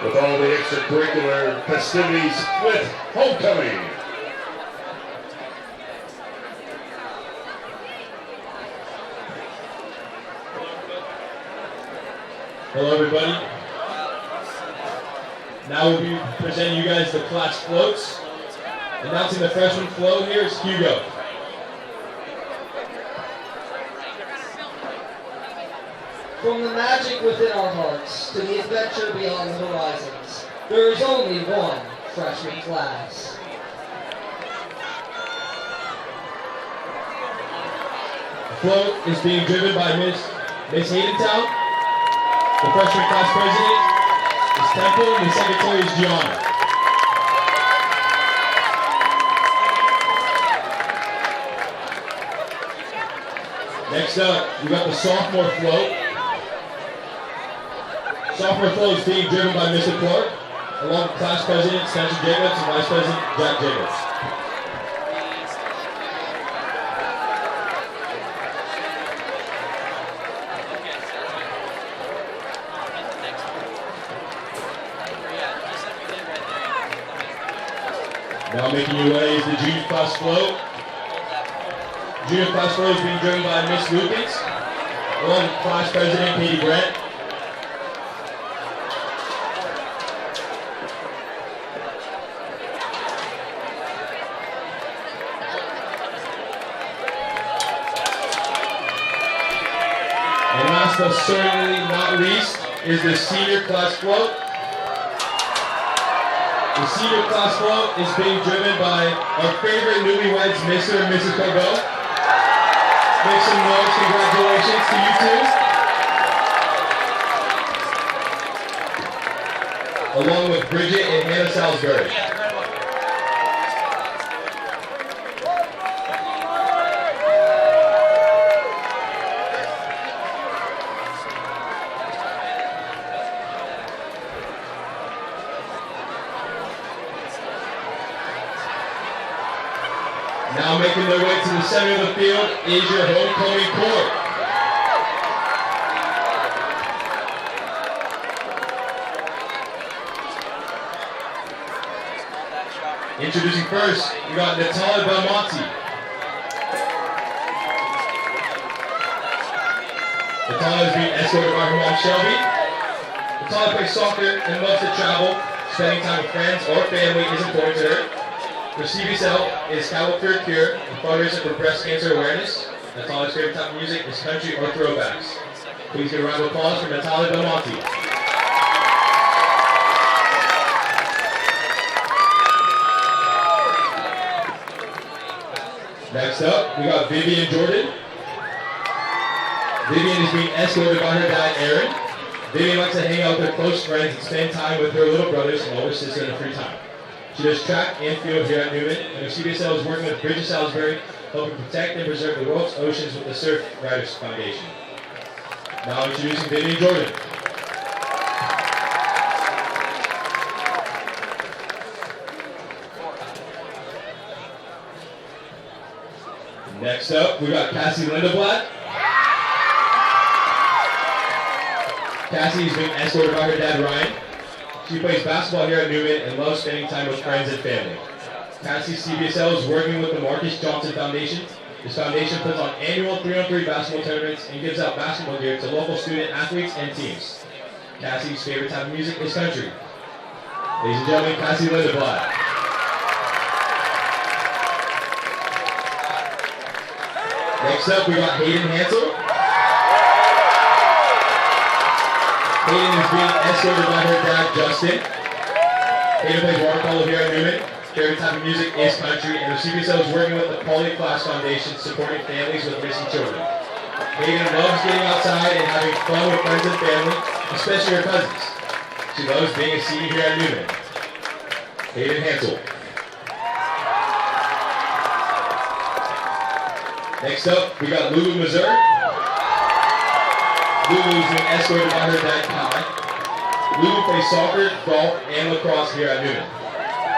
with all the extracurricular festivities with homecoming. Hello, everybody. Now we'll be presenting you guys the class floats. Announcing the freshman float here is Hugo. From the magic within our hearts to the adventure beyond the horizons, there is only one freshman class. The float is being driven by Miss Haydentown. The freshman class president is Temple, and the secretary is Gianna. Next up, we got the sophomore float. Sophomore float is being driven by Mr. Clark, along with class president Spencer Jacobs and vice president Jack Jacobs. Now making your way is the junior class float. Junior class float is being driven by Miss Lucas, along with class president Katie Brent. And last but certainly not least is the senior class float. The senior class float is being driven by our favorite newlyweds, Mr. and Mrs. Cargo. Make some noise, congratulations to you two. Along with Bridget and Hannah Salisbury. Now making their way to the center of the field is your homecoming court. Introducing first, we got Natalia Belmonte. Natalia is being escorted by her mom, Shelby. Natalia plays soccer and loves to travel. Spending time with friends or family is important to her. Her CBSL is Cowboy for a Cure, a fundraiser for breast cancer awareness. Natalia's favorite type of music is country or throwbacks. Please give a round of applause for Natalia Belmonte. Next up, we got Vivian Jordan. Vivian is being escorted by her dad, Aaron. Vivian likes to hang out with her close friends and spend time with her little brothers and older sister in her free time. She does track and field here at Newman, and her CBSL is working with Bridget Salisbury, helping protect and preserve the world's oceans with the Surf Riders Foundation. Now introducing Vivian Jordan. Next up, we got Cassie Lindeblatt. Cassie is being escorted by her dad, Ryan. She plays basketball here at Newman and loves spending time with friends and family. Cassie's CBSL is working with the Marcus Johnson Foundation. This foundation puts on annual 3-on-3 basketball tournaments and gives out basketball gear to local student athletes and teams. Cassie's favorite type of music is country. Ladies and gentlemen, Cassie Lindeblatt. Next up, we got Hayden Hansel. Hayden is being escorted by her dad, Justin. Hayden plays water polo here at Newman. Favorite type of music is country, and the CBSL is working with the Poly Class Foundation, supporting families with missing children. Hayden loves getting outside and having fun with friends and family, especially her cousins. She loves being a senior here at Newman. Hayden Hansel. Next up, we got Lulu Missouri. Lulu's been escorted by her dad, Kai. Lulu plays soccer, golf, and lacrosse here at Newman.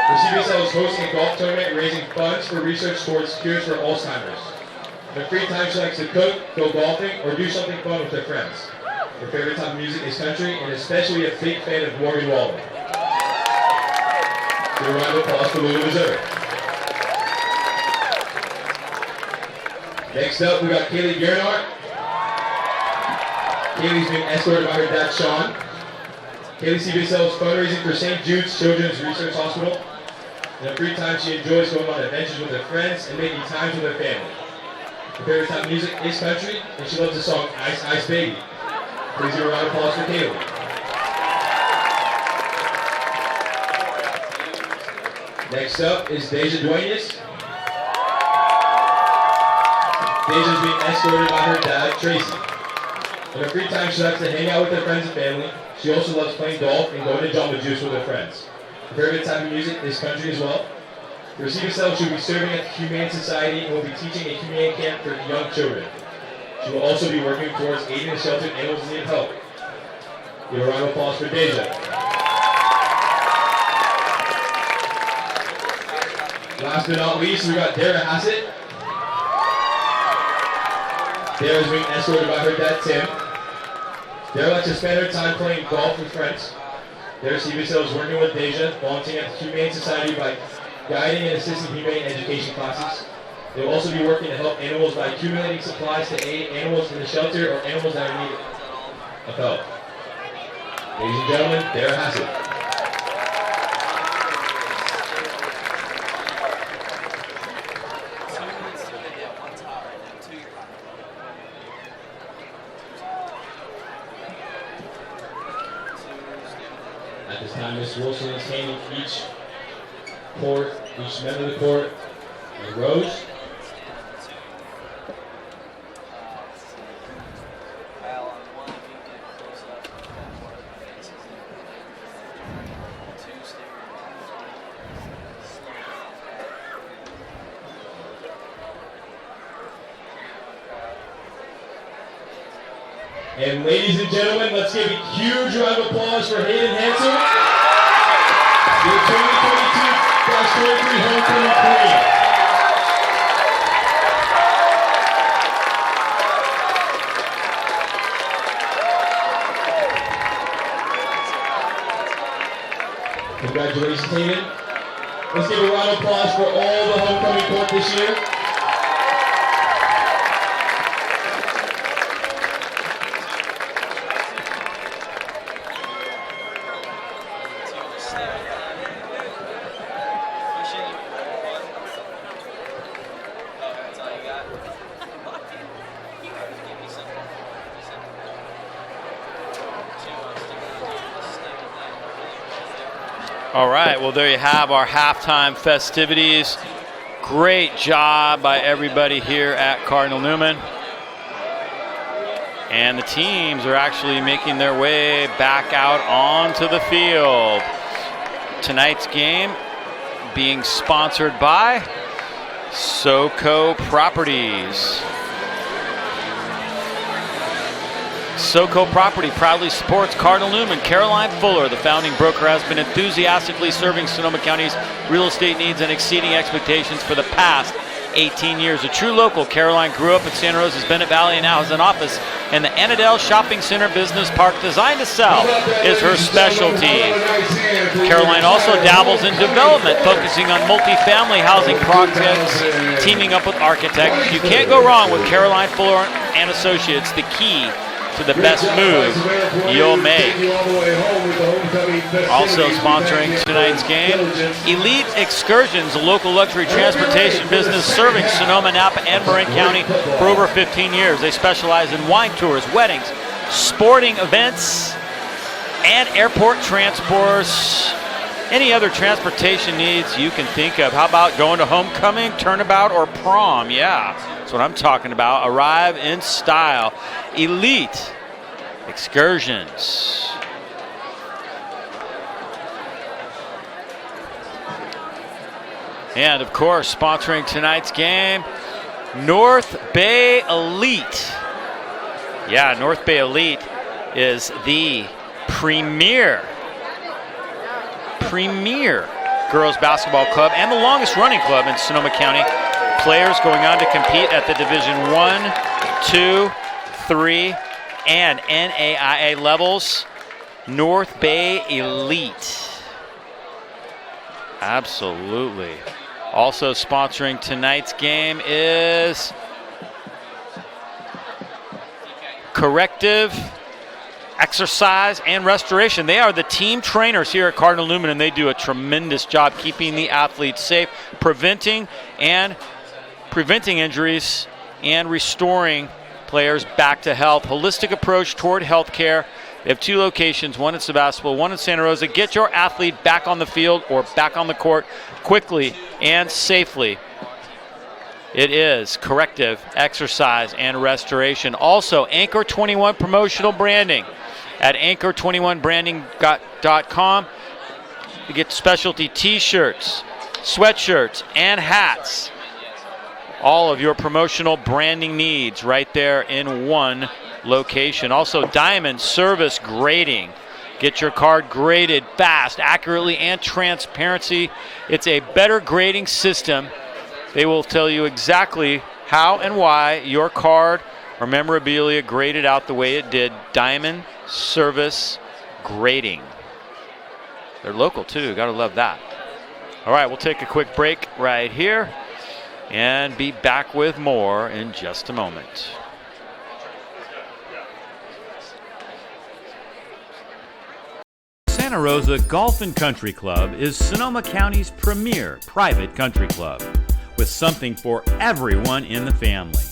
The CBSL is hosting a golf tournament raising funds for research towards cures for Alzheimer's. In her free time, she likes to cook, go golfing, or do something fun with her friends. Her favorite type of music is country, and especially a big fan of Morgan Wallen. Give a round of applause for Lulu Missouri. Next up, we got Kaylee Gernhardt. Kaylee's being escorted by her dad, Sean. Kaylee CBSL is fundraising for St. Jude's Children's Research Hospital. In her free time, she enjoys going on adventures with her friends and making time with her family. Her favorite type of music is country, and she loves the song Ice Ice Baby. Please give a round of applause for Kaylee. Next up is Deja Duenas. Deja's being escorted by her dad, Tracy. In her free time, she likes to hang out with her friends and family. She also loves playing golf and going to Jamba Juice with her friends. Her favorite type of music is country as well. For CBSL, she will be serving at the Humane Society and will be teaching a humane camp for young children. She will also be working towards aiding the sheltered animals in need of help. Give a round of applause for Deja. Last but not least, we got Dara Hassett. Dara is being escorted by her dad, Tim. Dara likes to spend her time playing golf with friends. Dara CBSL is working with Deja, volunteering at the Humane Society by guiding and assisting humane education classes. They will also be working to help animals by accumulating supplies to aid animals in the shelter or animals that are in need of help. Ladies and gentlemen, Dara Hassett. At this time, Ms. Wilson is handing each member of the court a rose. And ladies and gentlemen, let's give a huge round of applause for Hayden Hansel, the 2022-23 Homecoming Queen. Congratulations, Hayden. Let's give a round of applause for all the homecoming court this year. All right, well, there you have our halftime festivities. Great job by everybody here at Cardinal Newman. And the teams are actually making their way back out onto the field. Tonight's game being sponsored by SoCo Properties. SoCo Property proudly supports Cardinal Newman. Caroline Fuller, the founding broker, has been enthusiastically serving Sonoma County's real estate needs and exceeding expectations for the past 18 years. A true local, Caroline grew up in Santa Rosa's Bennett Valley and now has an office in the Annadale Shopping Center Business Park. Designed to sell is her specialty. Caroline also dabbles in development, focusing on multifamily housing projects, teaming up with architects. You can't go wrong with Caroline Fuller and Associates, the key to the best move you'll make. Also sponsoring tonight's game, Elite Excursions, a local luxury transportation business serving Sonoma, Napa, and Marin County for over 15 years. They specialize in wine tours, weddings, sporting events, and airport transports any other transportation needs you can think of. How about going to homecoming, turnabout, or prom? Yeah, that's what I'm talking about. Arrive in style. Elite Excursions. And of course, sponsoring tonight's game, North Bay Elite. Yeah, North Bay Elite is the premier girls basketball club and the longest running club in Sonoma County. Players going on to compete at the Division 1, 2, 3, and NAIA levels. North Bay Elite. Absolutely. Also sponsoring tonight's game is Corrective Exercise and Restoration. They are the team trainers here at Cardinal Newman, and they do a tremendous job keeping the athletes safe, preventing injuries, and restoring players back to health. Holistic approach toward health care. They have 2 locations, one in Sebastopol, one in Santa Rosa. Get your athlete back on the field or back on the court quickly and safely. It is Corrective Exercise and Restoration. Also, Anchor 21 promotional branding at anchor21branding.com. You get specialty t-shirts, sweatshirts, and hats. All of your promotional branding needs right there in one location. Also, Diamond Service Grading. Get your card graded fast, accurately, and transparency. It's a better grading system. They will tell you exactly how and why your card or memorabilia graded out the way it did. Diamond Service Grading. They're local too, gotta love that. All right, we'll take a quick break right here and be back with more in just a moment. Santa Rosa Golf and Country Club is Sonoma County's premier private country club with something for everyone in the family.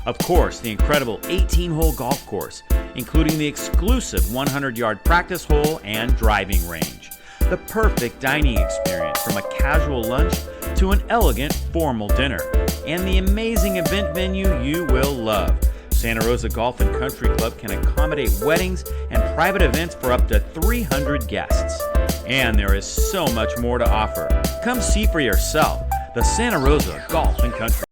Of course, the incredible 18-hole golf course, including the exclusive 100-yard practice hole and driving range. The perfect dining experience from a casual lunch to an elegant formal dinner. And the amazing event venue you will love. Santa Rosa Golf and Country Club can accommodate weddings and private events for up to 300 guests. And there is so much more to offer. Come see for yourself the Santa Rosa Golf and Country.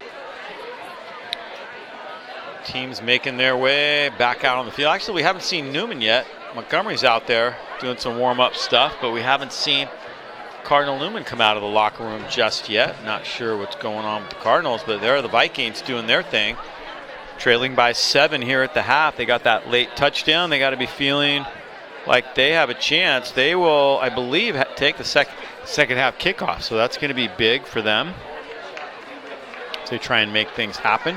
Teams making their way back out on the field. Actually, we haven't seen Newman yet. Montgomery's out there doing some warm-up stuff, but we haven't seen Cardinal Newman come out of the locker room just yet. Not sure what's going on with the Cardinals, but there are the Vikings doing their thing. Trailing by 7 here at the half. They got that late touchdown. They got to be feeling like they have a chance. They will, I believe, take the second half kickoff, so that's going to be big for them as they try and make things happen.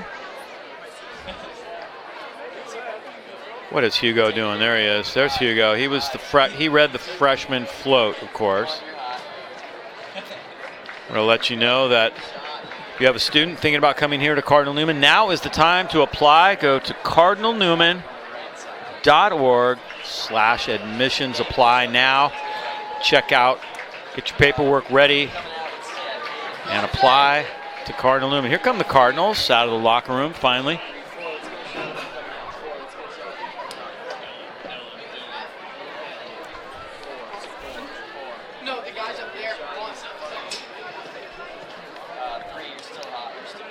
What is Hugo doing? There he is. There's Hugo. He was he read the freshman float, of course. I'm going to let you know that if you have a student thinking about coming here to Cardinal Newman, now is the time to apply. Go to cardinalnewman.org/admissions. Apply now. Check out, get your paperwork ready, and apply to Cardinal Newman. Here come the Cardinals out of the locker room finally.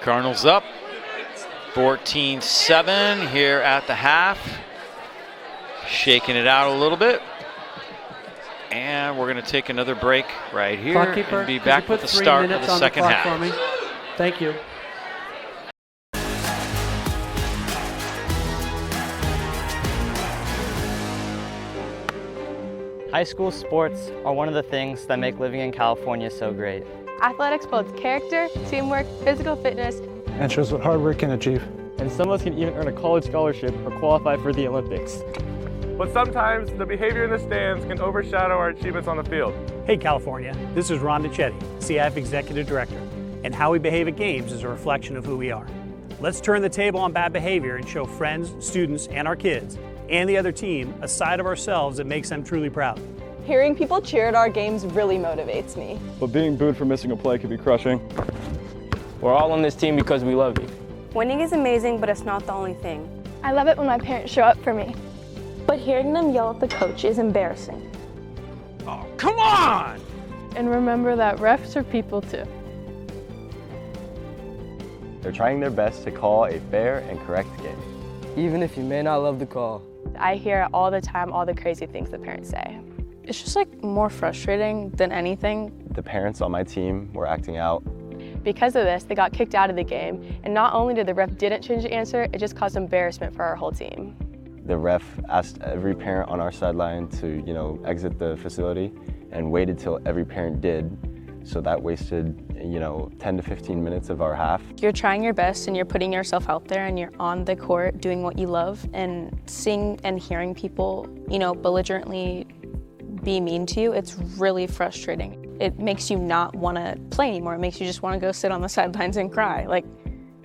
Cardinals up 14-7 here at the half. Shaking it out a little bit. And we're going to take another break right here and be back with the start of the second half. For me? Thank you. High school sports are one of the things that make living in California so great. Athletics builds character, teamwork, physical fitness, and shows what hard work can achieve. And some of us can even earn a college scholarship or qualify for the Olympics. But sometimes the behavior in the stands can overshadow our achievements on the field. Hey California, this is Ron DiCetti, CIF Executive Director, and how we behave at games is a reflection of who we are. Let's turn the table on bad behavior and show friends, students, and our kids, and the other team, a side of ourselves that makes them truly proud. Hearing people cheer at our games really motivates me. But being booed for missing a play can be crushing. We're all on this team because we love you. Winning is amazing, but it's not the only thing. I love it when my parents show up for me. But hearing them yell at the coach is embarrassing. Oh, come on! And remember that refs are people too. They're trying their best to call a fair and correct game. Even if you may not love the call. I hear all the time all the crazy things the parents say. It's just like more frustrating than anything. The parents on my team were acting out. Because of this, they got kicked out of the game, and not only did the ref didn't change the answer, it just caused embarrassment for our whole team. The ref asked every parent on our sideline to, exit the facility and waited till every parent did. So that wasted, 10 to 15 minutes of our half. You're trying your best and you're putting yourself out there and you're on the court doing what you love, and seeing and hearing people, belligerently be mean to you, it's really frustrating. It makes you not want to play anymore. It makes you just want to go sit on the sidelines and cry. Like,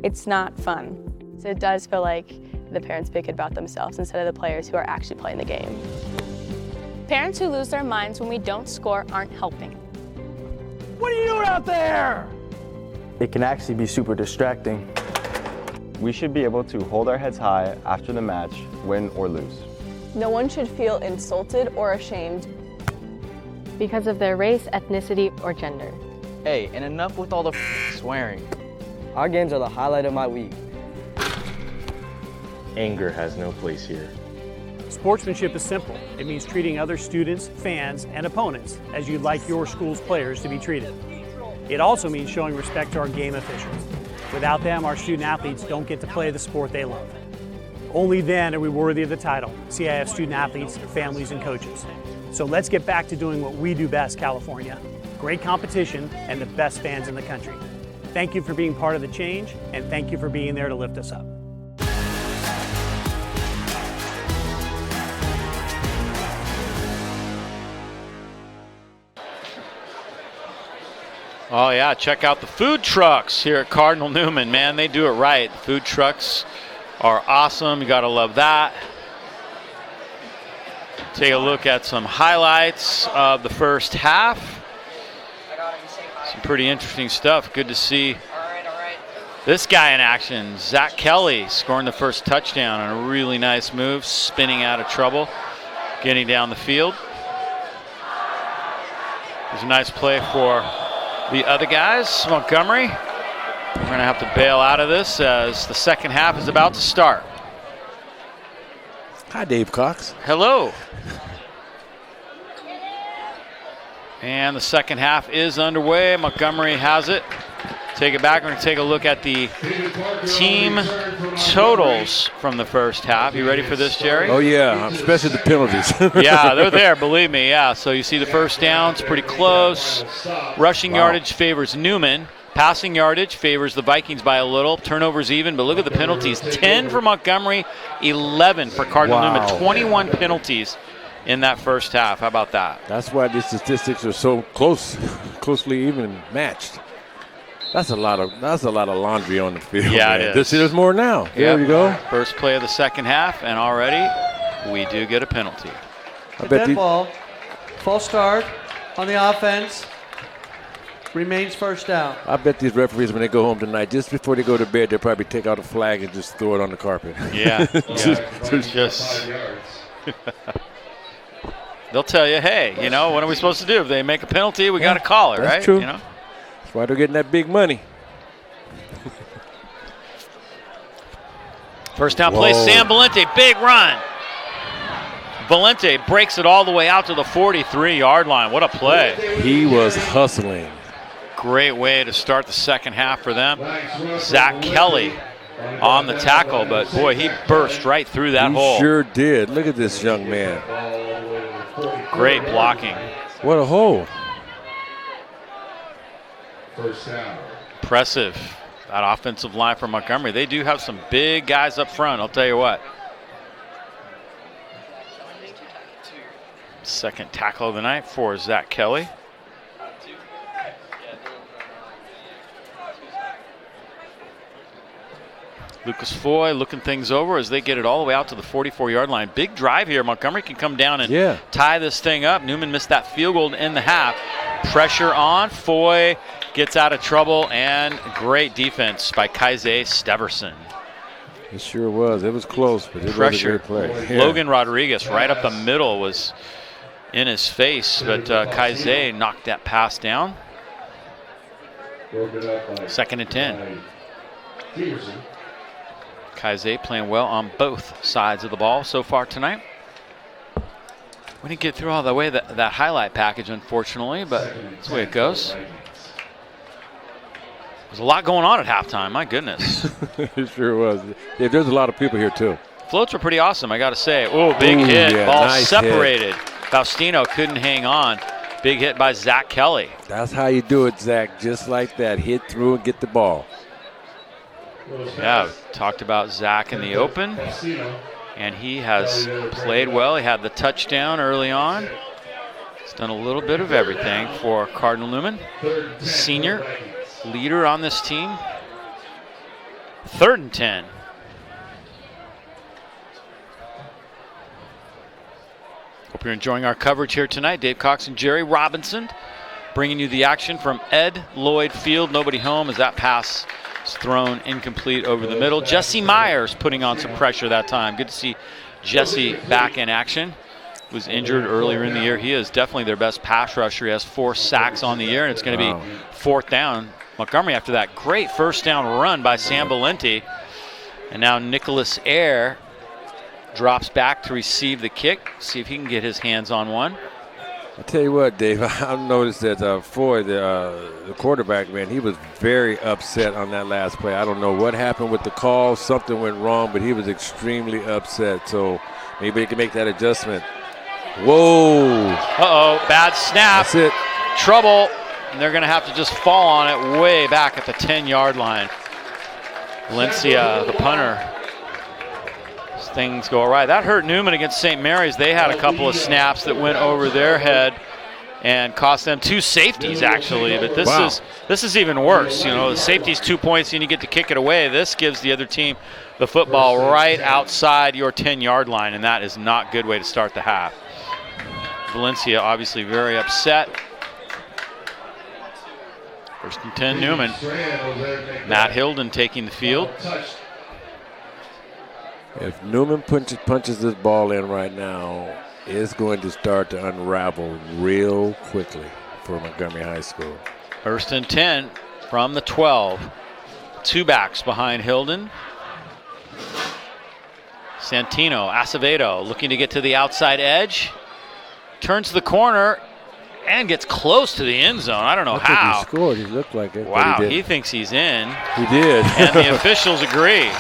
it's not fun. So it does feel like the parents pick it about themselves instead of the players who are actually playing the game. Parents who lose their minds when we don't score aren't helping. What are you doing out there? It can actually be super distracting. We should be able to hold our heads high after the match, win or lose. No one should feel insulted or ashamed Because of their race, ethnicity, or gender. Hey, and enough with all the swearing. Our games are the highlight of my week. Anger has no place here. Sportsmanship is simple. It means treating other students, fans, and opponents as you'd like your school's players to be treated. It also means showing respect to our game officials. Without them, our student athletes don't get to play the sport they love. Only then are we worthy of the title, CIF student athletes, families, and coaches. So let's get back to doing what we do best, California. Great competition and the best fans in the country. Thank you for being part of the change, and thank you for being there to lift us up. Oh yeah, check out the food trucks here at Cardinal Newman. Man, they do it right. The food trucks are awesome. You gotta love that. Take a look at some highlights of the first half. Some pretty interesting stuff. Good to see this guy in action. Zach Kelly scoring the first touchdown on a really nice move, spinning out of trouble, getting down the field. There's a nice play for the other guys. Montgomery. We're going to have to bail out of this as the second half is about to start. Hi, Dave Cox. Hello. And the second half is underway. Montgomery has it. Take it back. We're going to take a look at the team totals from the first half. You ready for this, Jerry? Oh, yeah, especially the penalties. Yeah, they're there, believe me. Yeah, so you see the first downs, pretty close. Rushing yardage favors Newman. Passing yardage favors the Vikings by a little. Turnovers even, but look at the penalties. 10 for Montgomery, 11 for Cardinal Newman. 21 penalties in that first half. How about that? That's why the statistics are so closely even matched. That's a lot of laundry on the field. Yeah, man. it is. There's more now. There you go. First play of the second half, and already we do get a penalty. Dead ball, false start on the offense. Remains first down. I bet these referees, when they go home tonight, just before they go to bed, they'll probably take out a flag and just throw it on the carpet. Yeah. They'll tell you, hey, what are we supposed to do? If they make a penalty, we got to call it, right? That's true. That's why they're getting that big money. First down play, Sam Valente, big run. Valente breaks it all the way out to the 43-yard line. What a play. He was hustling. Great way to start the second half for them. Zach Kelly on the tackle, but boy, he burst right through that hole. He sure did. Look at this young man. Great blocking. What a hole. First down. Impressive. That offensive line for Montgomery. They do have some big guys up front, I'll tell you what. Second tackle of the night for Zach Kelly. Lucas Foy looking things over as they get it all the way out to the 44-yard line. Big drive here. Montgomery can come down and tie this thing up. Newman missed that field goal to end the half. Pressure on. Foy gets out of trouble, and great defense by Kaize Steverson. It sure was. It was close, but it was a great play. Yeah. Logan Rodriguez right up the middle was in his face, but Kaize knocked that pass down. 2nd and 10. Kaize playing well on both sides of the ball so far tonight. We didn't get through all the way that highlight package, unfortunately, but that's the way it goes. There's a lot going on at halftime, my goodness. It sure was. Yeah, there's a lot of people here, too. Floats were pretty awesome, I got to say. Oh, big hit. Yeah, ball nice separated. Hit. Faustino couldn't hang on. Big hit by Zach Kelly. That's how you do it, Zach. Just like that. Hit through and get the ball. Yeah, talked about Zach in the open, and he has played well. He had the touchdown early on. He's done a little bit of everything for Cardinal Newman. The senior leader on this team. 3rd and 10. Hope you're enjoying our coverage here tonight. Dave Cox and Jerry Robinson bringing you the action from Ed Lloyd Field. Nobody home as that pass is thrown incomplete over the middle. Jesse Myers putting on some pressure that time. Good to see Jesse back in action. Was injured earlier in the year. He is definitely their best pass rusher. He has 4 sacks on the year, and it's going to be 4th down. Montgomery after that great first down run by Sam Valenti. And now Nicholas Ayer drops back to receive the kick. See if he can get his hands on one. I tell you what, Dave, I've noticed that Foy, the quarterback, man, he was very upset on that last play. I don't know what happened with the call. Something went wrong, but he was extremely upset. So maybe he can make that adjustment. Whoa. Uh-oh, bad snap. That's it. Trouble. And they're going to have to just fall on it way back at the 10-yard line. Valencia, the punter. As things go awry. That hurt Newman against St. Mary's. They had a couple of snaps that went over their head and cost them 2 safeties, actually. But this is even worse. You know, the safety's 2 points and you get to kick it away. This gives the other team the football right outside your 10-yard line, and that is not a good way to start the half. Valencia obviously very upset. 1st and 10, Newman. Matt Hilden taking the field. If Newman punches this ball in right now, it's going to start to unravel real quickly for Montgomery High School. 1st and 10 from the 12. 2 backs behind Hilden. Santino, Acevedo looking to get to the outside edge. Turns the corner and gets close to the end zone. I don't know how. He scored. He looked like it. Wow, he thinks he's in. He did. And the officials agree.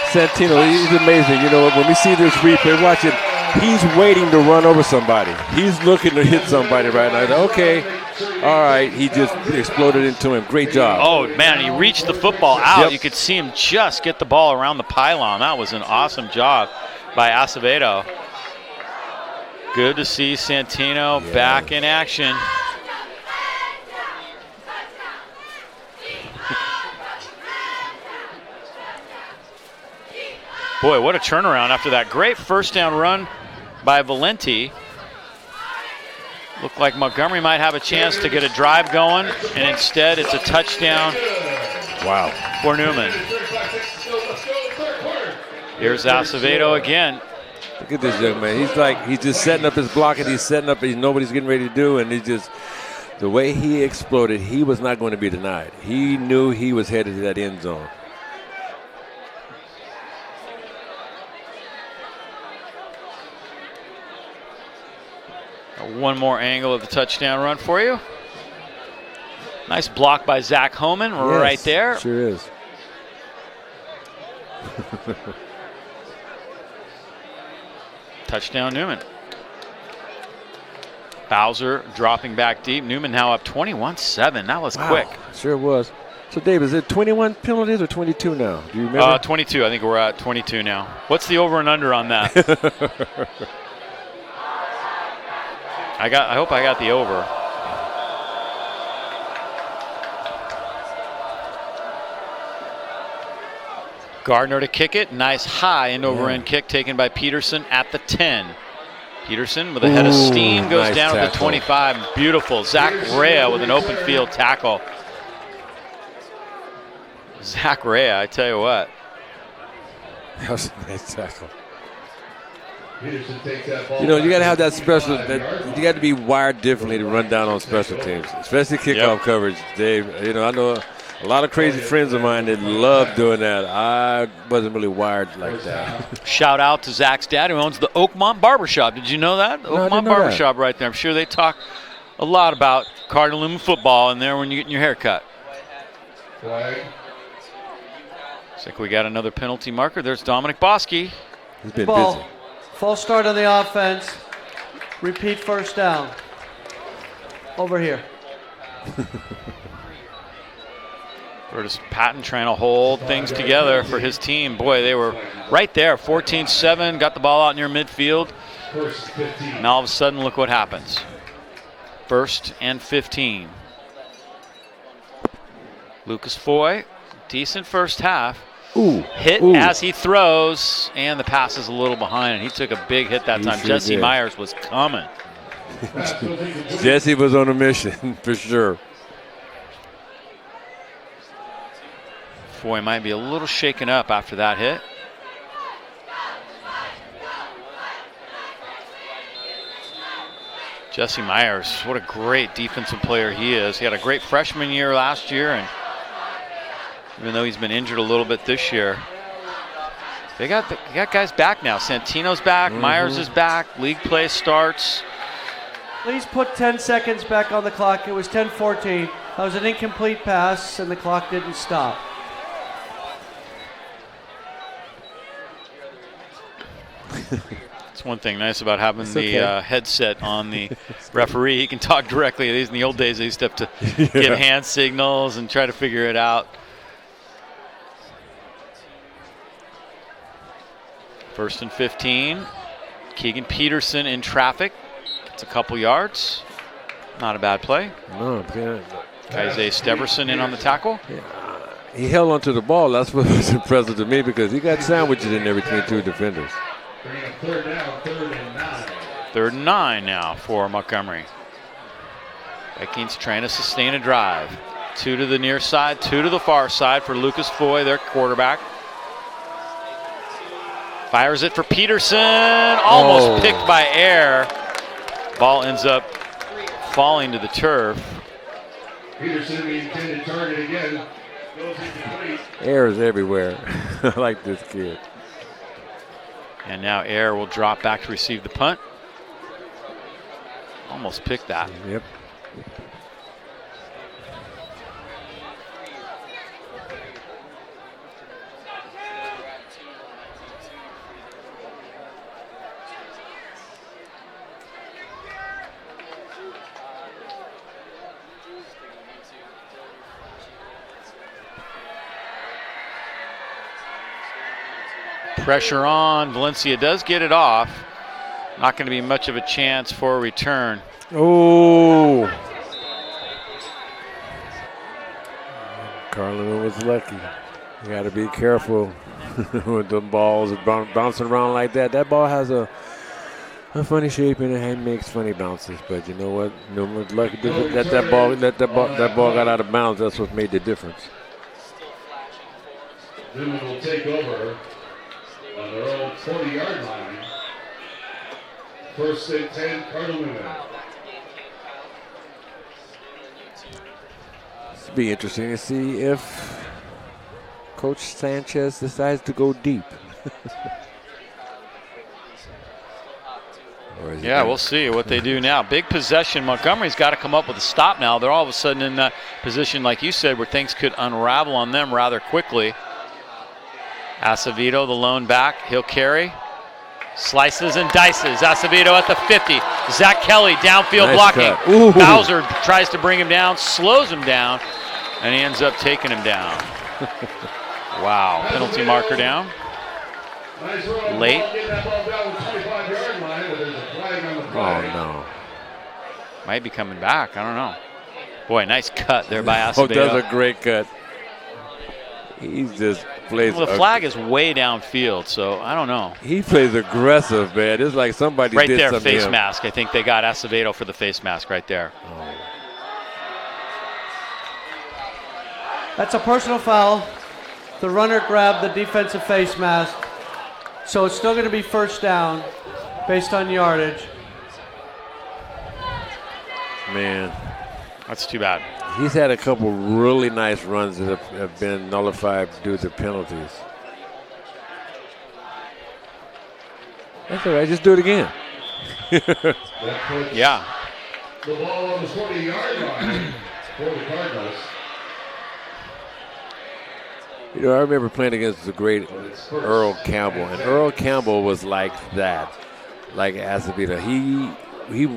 Santino, he's amazing. You know, when we see this replay, watch it. He's waiting to run over somebody. He's looking to hit somebody right now. Okay, all right. He just exploded into him. Great job. Oh, man, he reached the football out. You could see him just get the ball around the pylon. That was an awesome job by Acevedo. Good to see Santino back in action. Boy, what a turnaround after that great first down run by Valenti. Looked like Montgomery might have a chance to get a drive going, and instead it's a touchdown. Wow. For Newman. Here's Acevedo again. Look at this young man. He's just setting up his block, and he's setting up nobody's getting ready to do, and the way he exploded, he was not going to be denied. He knew he was headed to that end zone. One more angle of the touchdown run for you. Nice block by Zach Homan right there. Sure is. Touchdown Newman. Bowser dropping back deep. Newman now up 21-7. That was quick. Sure was. So, Dave, is it 21 penalties or 22 now? Do you remember? 22. I think we're at 22 now. What's the over and under on that? I hope I got the over. Gardner to kick it. Nice high end over end kick taken by Peterson at the 10. Peterson with a head of steam goes nice down tackle. to the 25. Beautiful. Zach Rea with an open field tackle. Zach Rea, I tell you what. That was a nice tackle. Peterson takes that ball. You know, you got to have that special. You got to be wired differently to run down on special teams, especially kickoff coverage. Dave, you know, I know a lot of crazy friends of mine that love doing that. I wasn't really wired like that. Shout out to Zach's dad, who owns the Oakmont Barbershop. Did you know that? The Oakmont Barbershop right there. I'm sure they talk a lot about Cardinal Newman football in there when you're getting your hair cut. Flag. Looks like we got another penalty marker. There's Dominic Bosky. He's been Ball. busy. Full start on the offense. Repeat first down. Over here. Curtis Patton trying to hold things together for his team. Boy, they were right there. 14-7, got the ball out near midfield. And all of a sudden, look what happens. 1st and 15. Lucas Foy, decent first half. Hit as he throws, and the pass is a little behind, and he took a big hit that time. Sure Jesse did. Myers was coming. Jesse was on a mission for sure. Foy might be a little shaken up after that hit. Jesse Myers, what a great defensive player he is. He had a great freshman year last year, and even though he's been injured a little bit this year, they got guys back now. Santino's back, Myers is back, league play starts. Please put 10 seconds back on the clock. It was 10:14. That was an incomplete pass, and the clock didn't stop. That's one thing nice about having the headset on the referee. He can talk directly. In the old days, they used to have to give hand signals and try to figure it out. 1st and 15. Keegan Peterson in traffic. It's a couple yards. Not a bad play. No, Isaiah Steverson in on the tackle. He held onto the ball. That's what was impressive to me because he got sandwiches in there between two defenders. 3rd down, 3rd and 9. 3rd and 9 now for Montgomery. Vikings trying to sustain a drive. 2 to the near side, 2 to the far side for Lucas Foy, their quarterback. Fires it for Peterson. Almost picked by air. Ball ends up falling to the turf. Peterson, the intended target again, goes incomplete. Air is everywhere. I like this kid. And now Air will drop back to receive the punt. Almost picked that. Yep. Pressure on. Valencia does get it off. Not going to be much of a chance for a return. Oh. Carlin was lucky. You got to be careful with the balls bouncing around like that. That ball has a funny shape and it makes funny bounces. But you know what? Newman was lucky that ball got out of bounds. That's what made the difference. Newman will take over on their own 40-yard line. 1st and 10, Cardinal Newman. It'll be interesting to see if Coach Sanchez decides to go deep. Yeah, we'll see what they do now. Big possession. Montgomery's got to come up with a stop now. They're all of a sudden in that position, like you said, where things could unravel on them rather quickly. Acevedo, the lone back, he'll carry. Slices and dices. Acevedo at the 50. Zach Kelly downfield blocking. Bowser tries to bring him down, slows him down, and he ends up taking him down. Wow, penalty marker down. Late. Oh, no. Might be coming back. I don't know. Boy, nice cut there by Acevedo. Oh, that's a great cut. He's just plays. Well, the flag is way downfield, so I don't know. He plays aggressive, man. It's like somebody right did there, something to face him. mask. I think they got Acevedo for the face mask right there. Oh. That's a personal foul. The runner grabbed the defensive face mask. So it's still going to be first down based on yardage. Man. That's too bad. He's had a couple really nice runs that have been nullified due to penalties. That's all right. Just do it again. Yeah. The ball on the 40-yard line for the Cardinals. You know, I remember playing against the great Earl Campbell, and Earl Campbell was like that, like Acevedo. He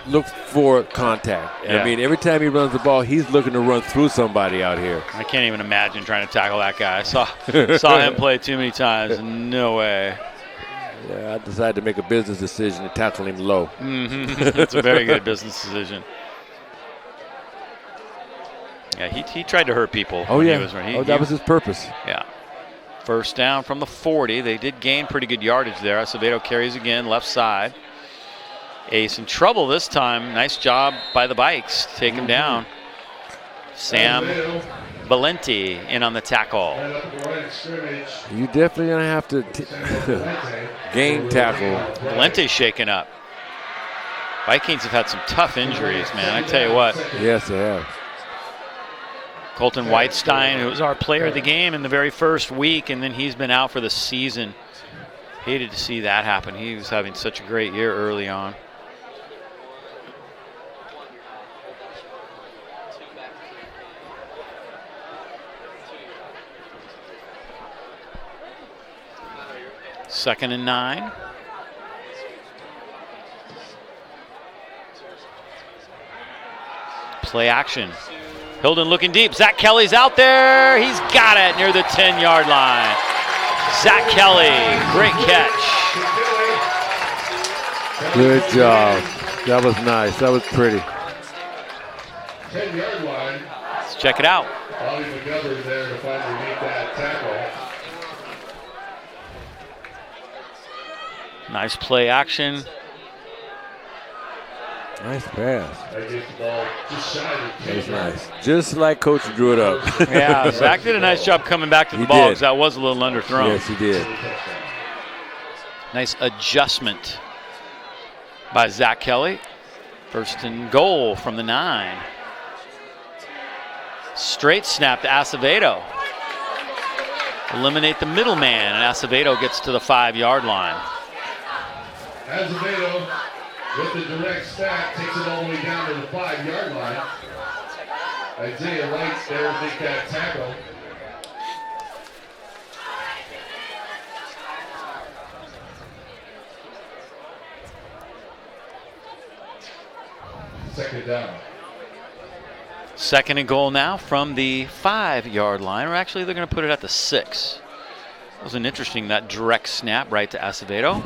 looked for contact. Yeah. I mean, every time he runs the ball, he's looking to run through somebody out here. I can't even imagine trying to tackle that guy. I saw him play too many times. No way. Yeah, I decided to make a business decision to tackle him low. Mm-hmm. It's a very good business decision. Yeah, he tried to hurt people. Oh, when yeah. He was running. That was his purpose. Yeah. First down from the 40. They did gain pretty good yardage there. Acevedo carries again, left side. Ace in trouble this time. Nice job by the Bikes to take him down. Sam Valenti in on the tackle. You definitely going to have to gain tackle. Valenti's shaken up. Vikings have had some tough injuries, man. I tell you what. Yes, they have. Colton Whitestein, who was our player of the game in the very first week, and then he's been out for the season. Hated to see that happen. He was having such a great year early on. Second and 9. Play action. Hilden looking deep. Zach Kelly's out there. He's got it near the 10-yard line. Zach Kelly, great catch. Good job. That was nice. That was pretty. 10-yard line. Let's check it out. Bobby McGovern there to finally make that tackle. Nice play action. Nice pass. That gets the ball just shy of the That was nice. Just like Coach drew it up. Yeah, Zach did a nice job coming back to the He ball did. because that was a little underthrown. Yes, he did. Nice adjustment by Zach Kelly. First and goal from the 9. Straight snap to Acevedo. Eliminate the middleman, and Acevedo gets to the 5-yard line. Acevedo with the direct snap takes it all the way down to the 5-yard line. Isaiah Wright's there to make that tackle. Second down. Second and goal now from the 5-yard line. Or actually, they're going to put it at the 6. It was an interesting, that direct snap right to Acevedo.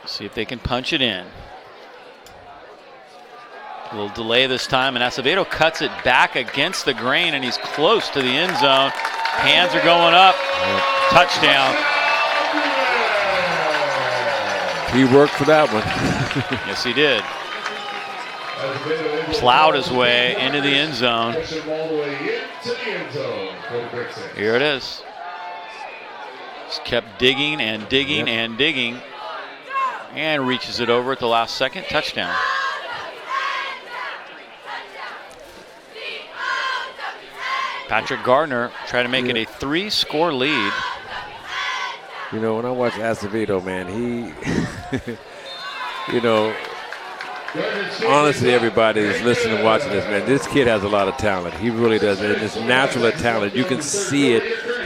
See if they can punch it in. A little delay this time, and Acevedo cuts it back against the grain, and he's close to the end zone. Hands are going up. Touchdown. He worked for that one. Yes, he did. Plowed his way into the end zone. Here it is. Just kept digging and digging and digging. And reaches it over at the last second. Touchdown. Patrick Gardner trying to make it a 3-score lead. You know, when I watch Acevedo, man, he, you know, honestly, everybody is listening and watching this, man. This kid has a lot of talent. He really does. And it's natural talent. You can see it,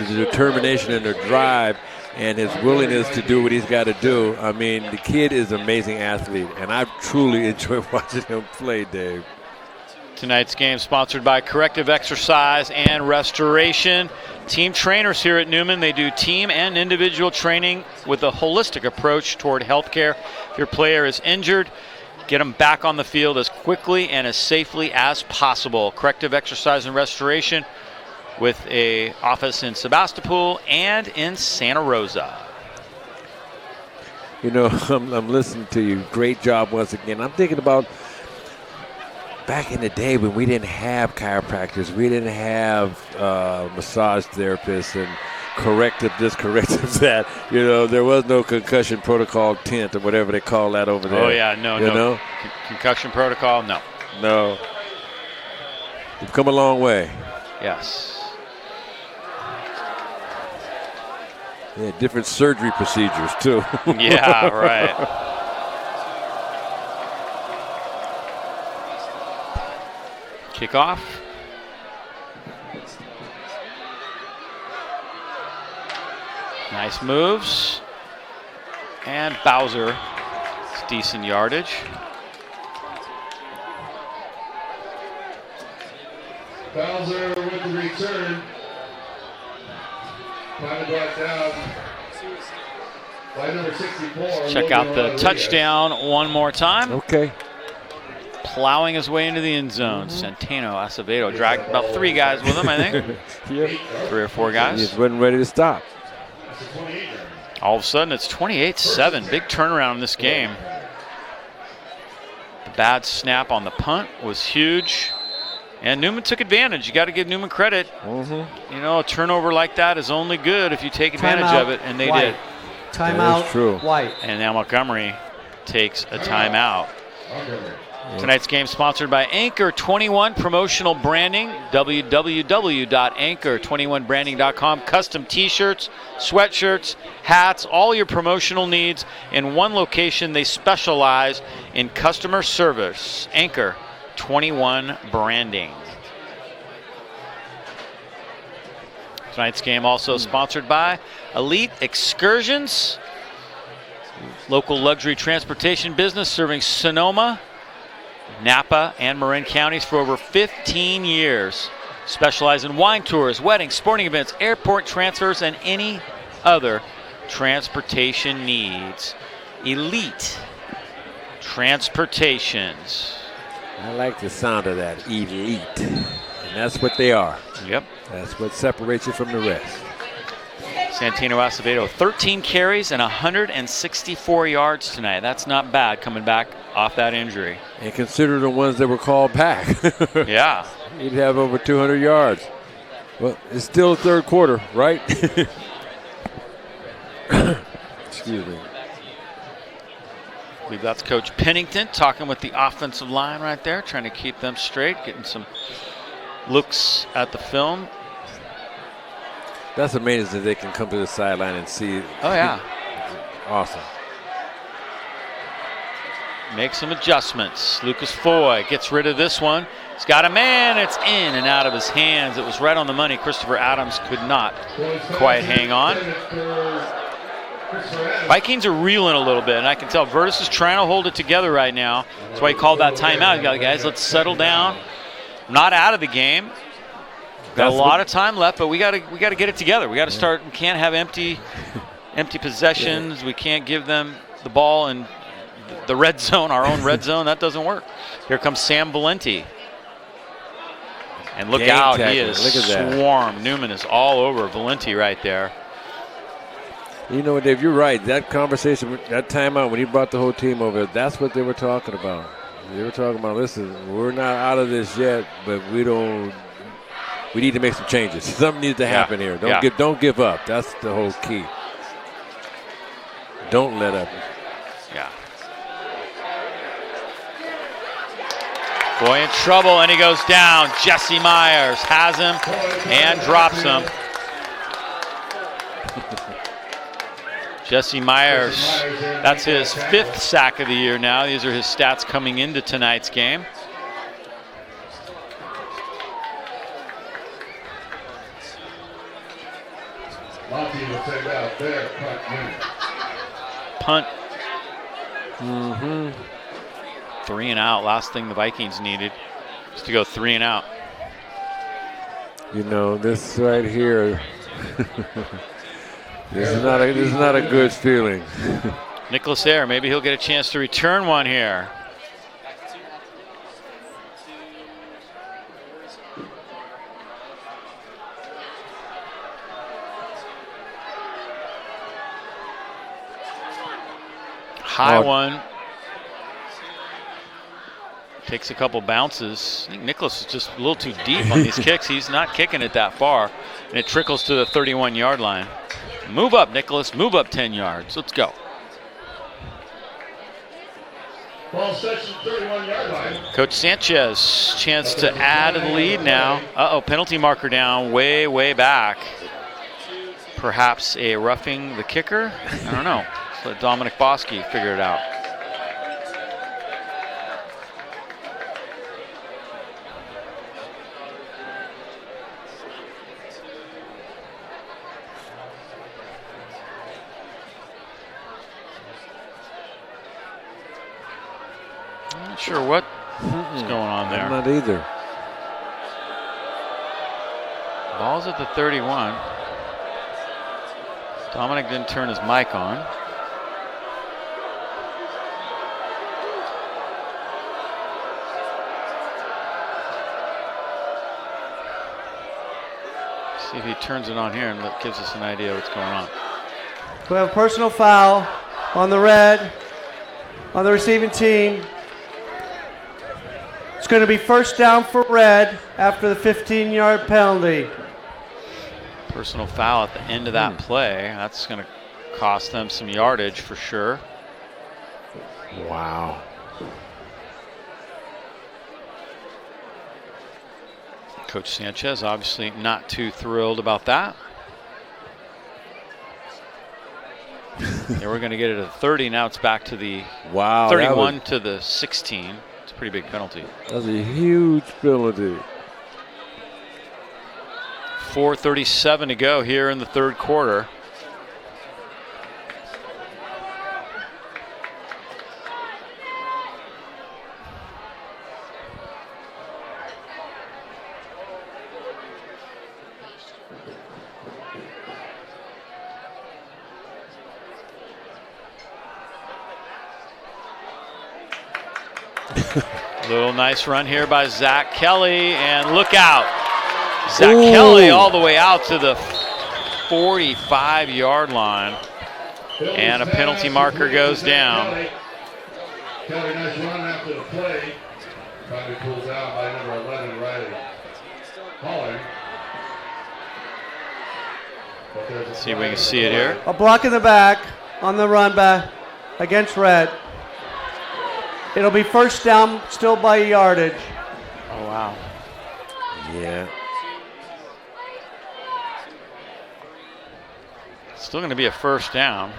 the determination and the drive and his willingness to do what he's got to do. I mean, the kid is an amazing athlete, and I've truly enjoyed watching him play, Dave. Tonight's game sponsored by Corrective Exercise and Restoration. Team trainers here at Newman. They do team and individual training with a holistic approach toward healthcare. If your player is injured, get them back on the field as quickly and as safely as possible. Corrective exercise and restoration with a office in Sebastopol and in Santa Rosa. You know, I'm listening to you. Great job once again. I'm thinking about back in the day when we didn't have chiropractors, we didn't have massage therapists and corrective this, corrective that. You know, there was no concussion protocol tent or whatever they call that over there. Oh, yeah, no. know? Concussion protocol, no. No. We've come a long way. Yes. Yeah, different surgery procedures, too. Yeah, right. Kickoff. Nice moves. And Bowser. It's decent yardage. Bowser with the return. Finally brought down by number 64. Check out the touchdown one more time. Okay. Plowing his way into the end zone. Centeno Acevedo dragged about 3 guys with him, I think. Yep. 3 or 4 guys. He just wasn't ready to stop. All of a sudden, it's 28-7. Big turnaround in this game. The bad snap on the punt was huge. And Newman took advantage. You got to give Newman credit. Mm-hmm. You know, a turnover like that is only good if you take advantage of it, and they did. Timeout. True. White. And now Montgomery takes a timeout. Tonight's game sponsored by Anchor 21 Promotional Branding. www.anchor21branding.com. Custom T-shirts, sweatshirts, hats, all your promotional needs in one location. They specialize in customer service. Anchor 21 Branding. Tonight's game also sponsored by Elite Excursions, local luxury transportation business serving Sonoma, Napa, and Marin counties for over 15 years. Specialize in wine tours, weddings, sporting events, airport transfers, and any other transportation needs. Elite Transportations. I like the sound of that, elite. And that's what they are. Yep. That's what separates you from the rest. Santino Acevedo, 13 carries and 164 yards tonight. That's not bad coming back off that injury. And consider the ones that were called back. Yeah. He'd have over 200 yards. Well, it's still third quarter, right? Excuse me. I believe that's Coach Pennington talking with the offensive line right there, trying to keep them straight, getting some looks at the film. That's amazing that they can come to the sideline and see. Oh, yeah. Awesome. Make some adjustments. Lucas Foy gets rid of this one. He's got a man. It's in and out of his hands. It was right on the money. Christopher Adams could not quite hang on. Vikings are reeling a little bit, and I can tell Virtus is trying to hold it together right now. That's why he called that timeout. He got, guys, let's settle down. Not out of the game. Got a lot of time left, but we got to get it together. We got to start. We can't have empty possessions. We can't give them the ball in the red zone, our own red zone. That doesn't work. Here comes Sam Valenti. And look out, he is swarmed. Newman is all over Valenti right there. You know, Dave, you're right. That conversation, that timeout when he brought the whole team over, that's what they were talking about. They were talking about, listen, we're not out of this yet, but we need to make some changes. Something needs to happen here. Don't give up. That's the whole key. Don't let up. Yeah. Boy in trouble, and he goes down. Jesse Myers has him and drops him. Jesse Myers, that's his 5th sack of the year now. These are his stats coming into tonight's game. Punt. 3 and out. Last thing the Vikings needed is to go 3 and out. You know, this right here, this is not a good feeling. Nicholas Ayer, maybe he'll get a chance to return one here. High one. Takes a couple bounces. I think Nicholas is just a little too deep on these kicks. He's not kicking it that far. And it trickles to the 31-yard line. Move up, Nicholas. Move up 10 yards. Let's go. Ball section 31-yard line. Coach Sanchez, chance to add to the lead now. Uh-oh, penalty marker down way, way back. Perhaps a roughing the kicker? I don't know. Let's let Dominic Bosky figure it out. Not sure what's going on there. I'm not either. Ball's at the 31. Dominic didn't turn his mic on. See if he turns it on here and gives us an idea what's going on. We have a personal foul on the red, on the receiving team. It's going to be first down for red after the 15-yard penalty. Personal foul at the end of that play. That's going to cost them some yardage for sure. Wow. Coach Sanchez obviously not too thrilled about that. They were going to get it at 30. Now it's back to the 31 to the 16. It's a pretty big penalty. That's a huge penalty. 4:37 to go here in the third quarter. Little nice run here by Zach Kelly, and look out. Zach Kelly all the way out to the 45-yard line, and a penalty marker goes down. Kelly, nice run after the play. Finally pulls out by number 11, Riley Holland. See if we can see it here. A block in the back on the run back against red. It'll be first down, still by yardage. Oh, wow. Yeah. Still going to be a first down.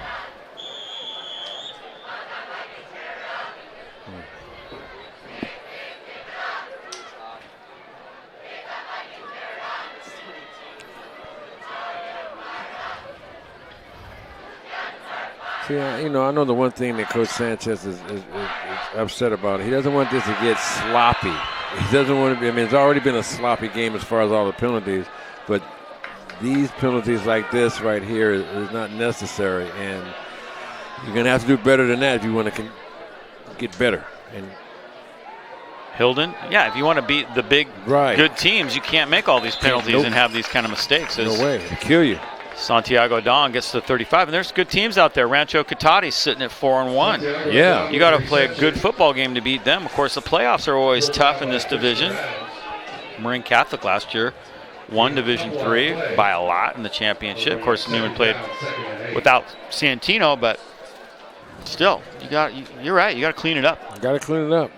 See, you know, I know the one thing that Coach Sanchez is upset about. He doesn't want this to get sloppy. He doesn't want to be. I mean, it's already been a sloppy game as far as all the penalties, but these penalties like this right here is not necessary, and you're going to have to do better than that if you want to get better. And Hilden, yeah, if you want to beat the big, good teams, you can't make all these penalties and have these kind of mistakes. No way, it'll kill you. Santiago Don gets to 35, and there's good teams out there. Rancho Cotati's sitting at 4-1. Yeah. You got to play a good football game to beat them. Of course, the playoffs are always tough in this division. Marin Catholic last year won Division III by a lot in the championship. Of course, Newman played without Santino, but still, you're right. You got to clean it up. You got to clean it up.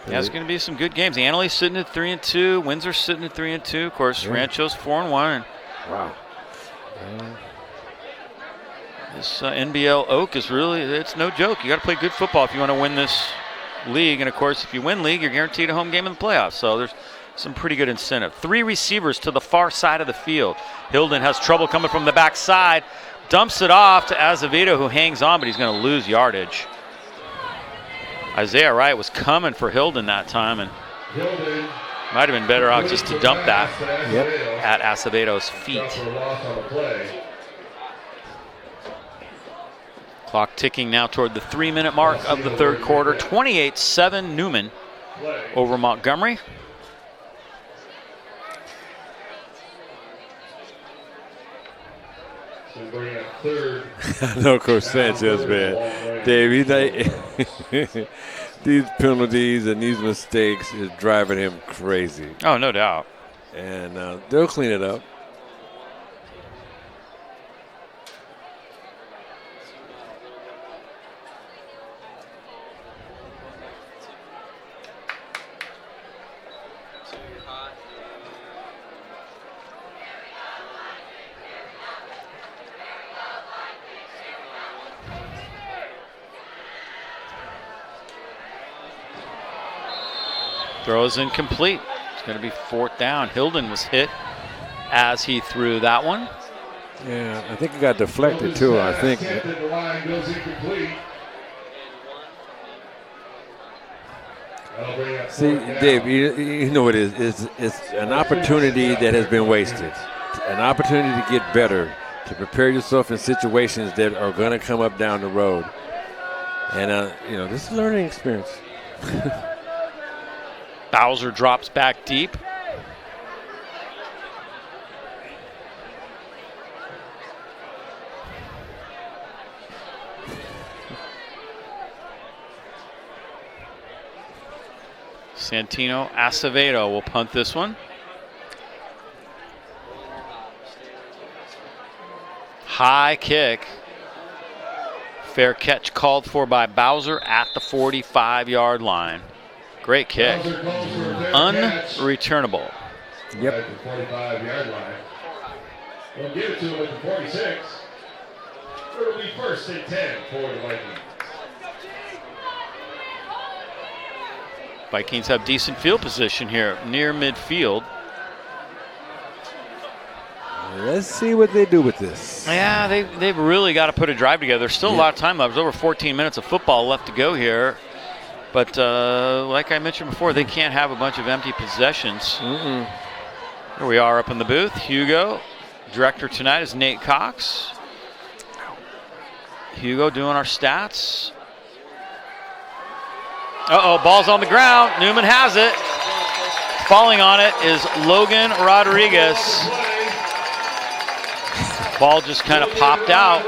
Yeah, it's going to be some good games. Annalise sitting at 3-2. Windsor sitting at 3-2. Of course, Rancho's 4-1. Wow. This NBL Oak is it's no joke. You got to play good football if you want to win this league. And of course, if you win league, you're guaranteed a home game in the playoffs. So there's some pretty good incentive. 3 receivers to the far side of the field. Hilden has trouble coming from the backside. Dumps it off to Azevedo, who hangs on, but he's going to lose yardage. Isaiah Wright was coming for Hilden that time, and might have been better off just to dump that at Acevedo's feet. Clock ticking now toward the 3-minute mark of the third quarter. 28-7 Newman over Montgomery. We'll bring up third. I know Coach Sanchez, man. Dave, he's like, these penalties and these mistakes is driving him crazy. Oh, no doubt. And they'll clean it up. Throw is incomplete. It's going to be 4th down. Hilden was hit as he threw that one. Yeah, I think it got deflected too. I think. The line goes incomplete. See, Dave, you know what it is? It's an opportunity that has been wasted. An opportunity to get better, to prepare yourself in situations that are going to come up down the road. And, this is a learning experience. Bowser drops back deep. Santino Acevedo will punt this one. High kick. Fair catch called for by Bowser at the 45-yard line. Great kick. Unreturnable. Yep. At the 45-yard line. We'll give it to him at the 46. It'll be 1st and 10 for the Vikings. Vikings have decent field position here near midfield. Let's see what they do with this. Yeah, they've really got to put a drive together. There's still a lot of time left. There's over 14 minutes of football left to go here. But like I mentioned before, they can't have a bunch of empty possessions. Here we are up in the booth. Hugo, director tonight is Nate Cox. Hugo doing our stats. Uh-oh, ball's on the ground. Newman has it. Falling on it is Logan Rodriguez. Ball just kind of popped out.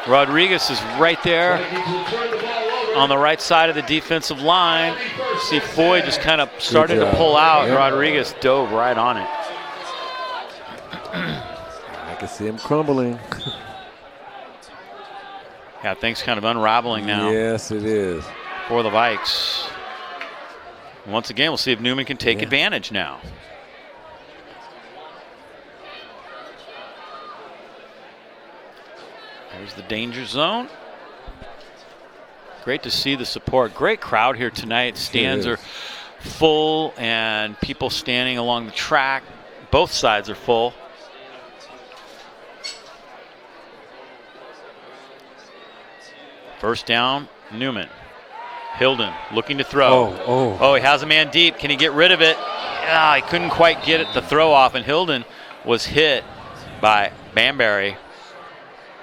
Rodriguez is right there on the right side of the defensive line. See, Foy just kind of started to pull out. Yep. Rodriguez dove right on it. I can see him crumbling. Yeah, things kind of unraveling now. Yes, it is. For the Vikes. Once again, we'll see if Newman can take advantage now. There's the danger zone. Great to see the support. Great crowd here tonight. Stands are full and people standing along the track. Both sides are full. First down, Newman. Hilden looking to throw. Oh, he has a man deep. Can he get rid of it? He couldn't quite get it the throw off, and Hilden was hit by Banbury.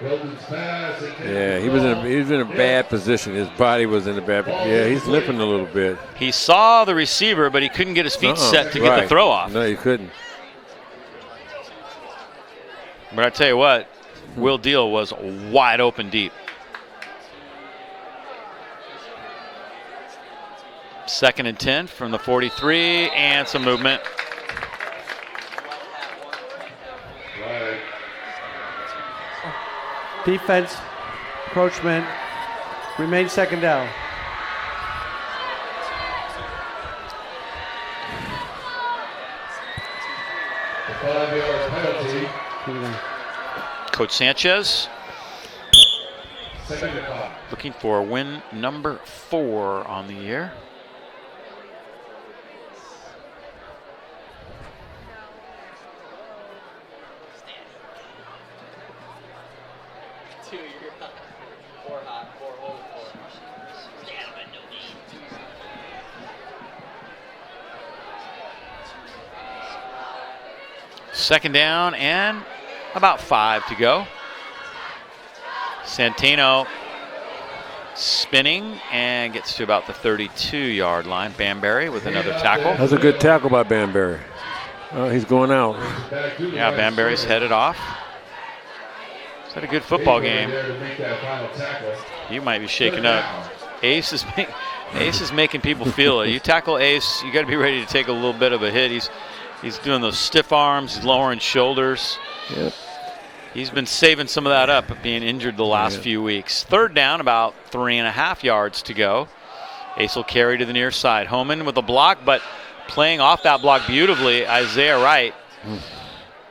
Yeah, he was in a bad position. His body was in a bad position. Yeah, he's limping a little bit. He saw the receiver, but he couldn't get his feet set to get the throw off. No, he couldn't. But I tell you what, Will Deal was wide open deep. 2nd and 10 from the 43, and some movement. Defense, encroachment, remain 2nd down. The 5-yard penalty. Coach Sanchez Second and 5. looking for win number 4 on the year. Second down and about 5 to go. Santino spinning and gets to about the 32-yard line. Banbury with another tackle. That's a good tackle by Banbury. Oh, he's going out. Yeah, Banbury's headed off. Is that a good football game? You might be shaken up. Ace is making people feel it. You tackle Ace, you got to be ready to take a little bit of a hit. He's doing those stiff arms, he's lowering shoulders. Yep. He's been saving some of that up, being injured the last few weeks. Third down, about 3.5 yards to go. Ace will carry to the near side. Homan with a block, but playing off that block beautifully, Isaiah Wright.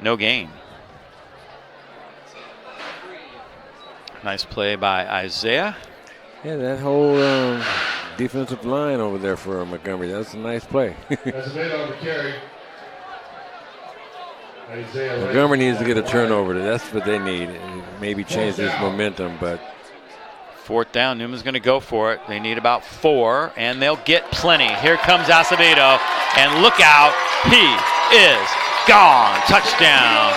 No gain. Nice play by Isaiah. Yeah, that whole defensive line over there for Montgomery, that's a nice play. Montgomery needs to get a turnover. That's what they need. Maybe change this momentum, but. Fourth down, Newman's going to go for it. They need about 4, and they'll get plenty. Here comes Acevedo, and look out, he is gone. Touchdown.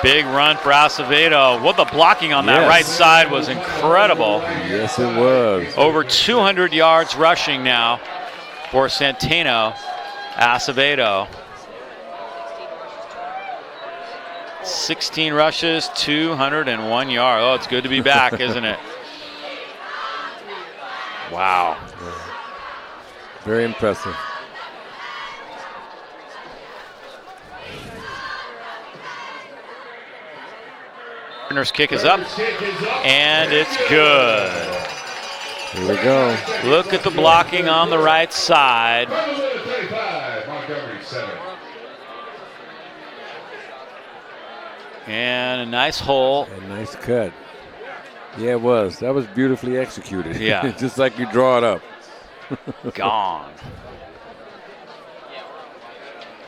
Big run for Acevedo. What the blocking on that right side was incredible. Yes, it was. Over 200 yards rushing now for Centeno. Acevedo. 16 rushes, 201 yards. Oh, it's good to be back, isn't it? Wow. Very impressive. Gardner's kick is up, and it's good. Here we go. Look at the blocking on the right side. And a nice hole. A nice cut. Yeah, it was. That was beautifully executed. Yeah. Just like you draw it up. Gone.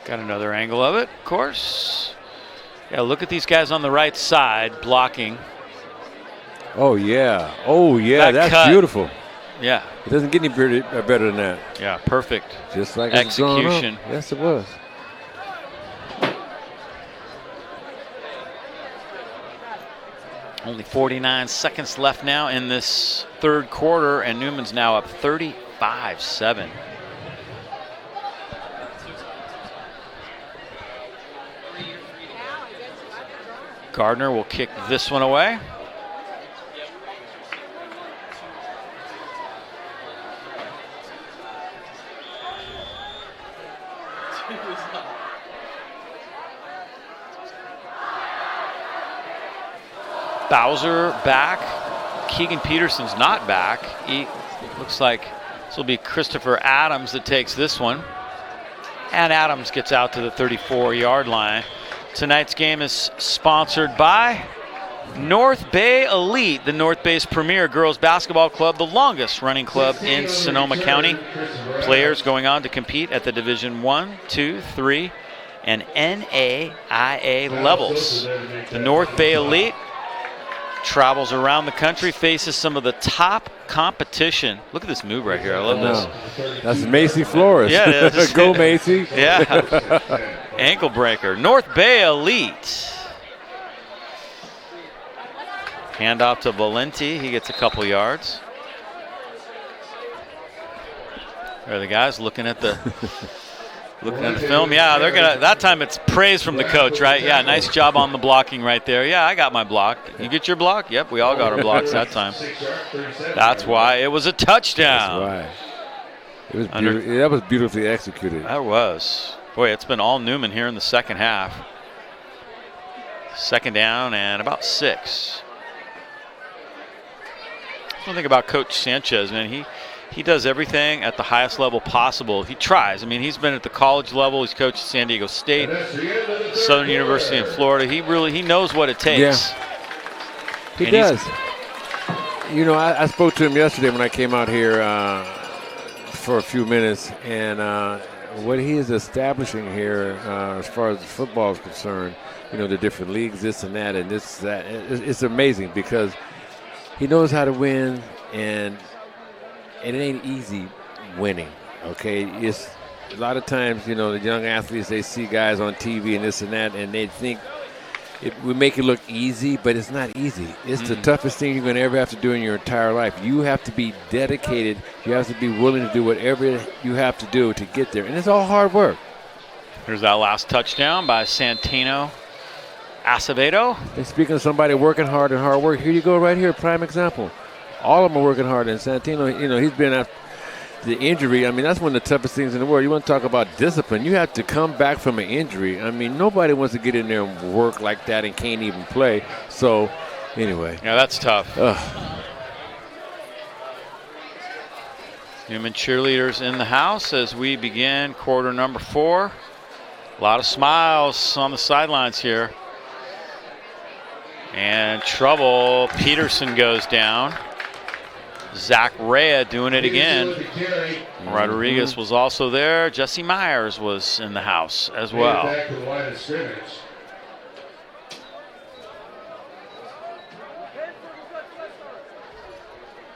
Got another angle of it, of course. Yeah, look at these guys on the right side blocking. Oh, yeah. Oh, yeah. That's cut. Beautiful. Yeah. It doesn't get any better than that. Yeah, perfect. Just like execution. Yes, it was. Only 49 seconds left now in this third quarter, and Newman's now up 35-7. Gardner will kick this one away. Bowser back. Keegan Peterson's not back. He looks like this will be Christopher Adams that takes this one. And Adams gets out to the 34-yard line. Tonight's game is sponsored by North Bay Elite, the North Bay's premier girls basketball club, the longest running club in Sonoma County. Players going on to compete at the Division 1, 2, 3, and NAIA levels. The North Bay Elite travels around the country, faces some of the top competition. Look at this move right here. I love this. That's Macy Flores. Yeah, it is. Go Macy. Yeah. Ankle breaker. North Bay Elite. Hand off to Valenti. He gets a couple yards. There are the guys looking at the film. Yeah, they're gonna. That time it's praise from the coach, right? Yeah, nice job on the blocking right there. Yeah, I got my block. You get your block? Yep, we all got our blocks that time. That's why it was a touchdown. That's why. It was that was beautifully executed. That was. Boy, it's been all Newman here in the second half. Second down and about 6. One thing about Coach Sanchez, man, he does everything at the highest level possible. He tries. I mean, he's been at the college level. He's coached at San Diego State, Southern University in Florida. He knows what it takes. Yeah. He does. You know, I spoke to him yesterday when I came out here for a few minutes, and what he is establishing here as far as football is concerned, you know, the different leagues, this and that, and this, that, it's amazing because he knows how to win, and it ain't easy winning, okay? It's a lot of times, you know, the young athletes, they see guys on TV and this and that, and they think we make it look easy, but it's not easy. It's the toughest thing you're going to ever have to do in your entire life. You have to be dedicated. You have to be willing to do whatever you have to do to get there. And it's all hard work. Here's that last touchdown by Santino Acevedo. And speaking of somebody working hard and hard work, here you go right here, prime example. All of them are working hard. And Santino, you know, he's been at the injury. I mean, that's one of the toughest things in the world. You want to talk about discipline. You have to come back from an injury. I mean, nobody wants to get in there and work like that and can't even play. So, anyway. Yeah, that's tough. Newman cheerleaders in the house as we begin quarter number 4. A lot of smiles on the sidelines here. And trouble. Peterson goes down. Zach Rea doing it again. Rodriguez was also there. Jesse Myers was in the house as well. Back to the line of scrimmage.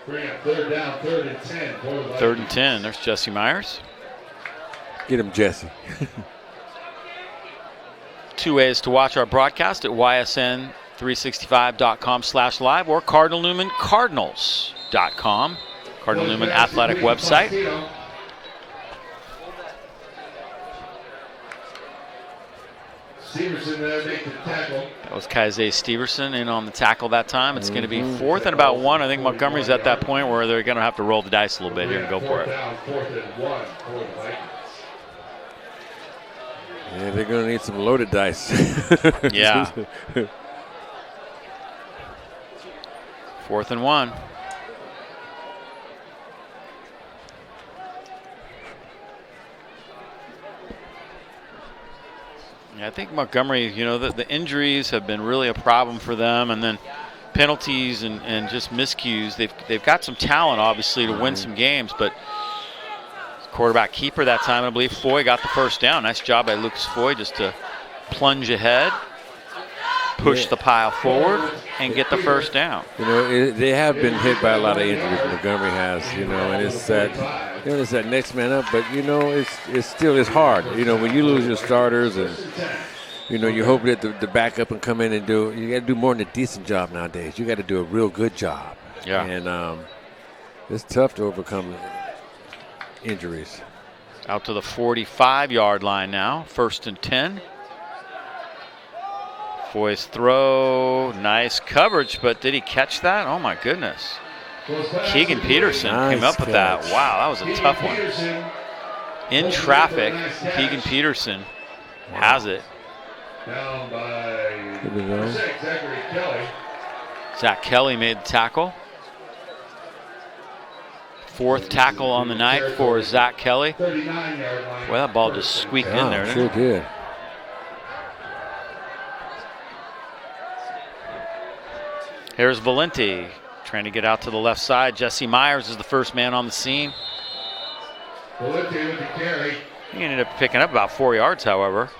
Bring up third down, 3rd and 10. 3rd and 10. There's Jesse Myers. Get him, Jesse. 2 ways to watch our broadcast at ysn365.com/live or Cardinal Newman Cardinals.com. Cardinal Newman athletic website. Stevenson there make the tackle. That was Kaize Steverson in on the tackle that time. It's going to be 4th and about 1. I think Montgomery's at that point where they're going to have to roll the dice a little bit here and go for it. 4th and 1 for the Vikings. Yeah, they're going to need some loaded dice. Yeah. 4th and 1. Yeah, I think Montgomery, you know, the injuries have been really a problem for them, and then penalties and just miscues. They've got some talent, obviously, to win some games, but quarterback keeper that time, I believe Foy got the first down. Nice job by Lucas Foy just to plunge ahead, push the pile forward, and get the first down. You know, they have been hit by a lot of injuries. Montgomery has, you know, and it's that, you know, it's that next man up. But you know, it's hard. You know, when you lose your starters, and you know, you hope that the backup can come in and do. You got to do more than a decent job nowadays. You got to do a real good job. Yeah. And it's tough to overcome injuries. Out to the 45-yard line now. 1st and 10. Foy's throw, nice coverage, but did he catch that? Oh my goodness. Keegan Peterson came up with that. Wow, that was a tough one. In traffic, Keegan Peterson has it. Down by Zachary Kelly. Zach Kelly made the tackle. 4th tackle on the night for Zach Kelly. Well, that ball just squeaked in there, didn't it? Sure did. Here's Valenti trying to get out to the left side. Jesse Myers is the first man on the scene. Valenti with the carry. He ended up picking up about 4 yards, however.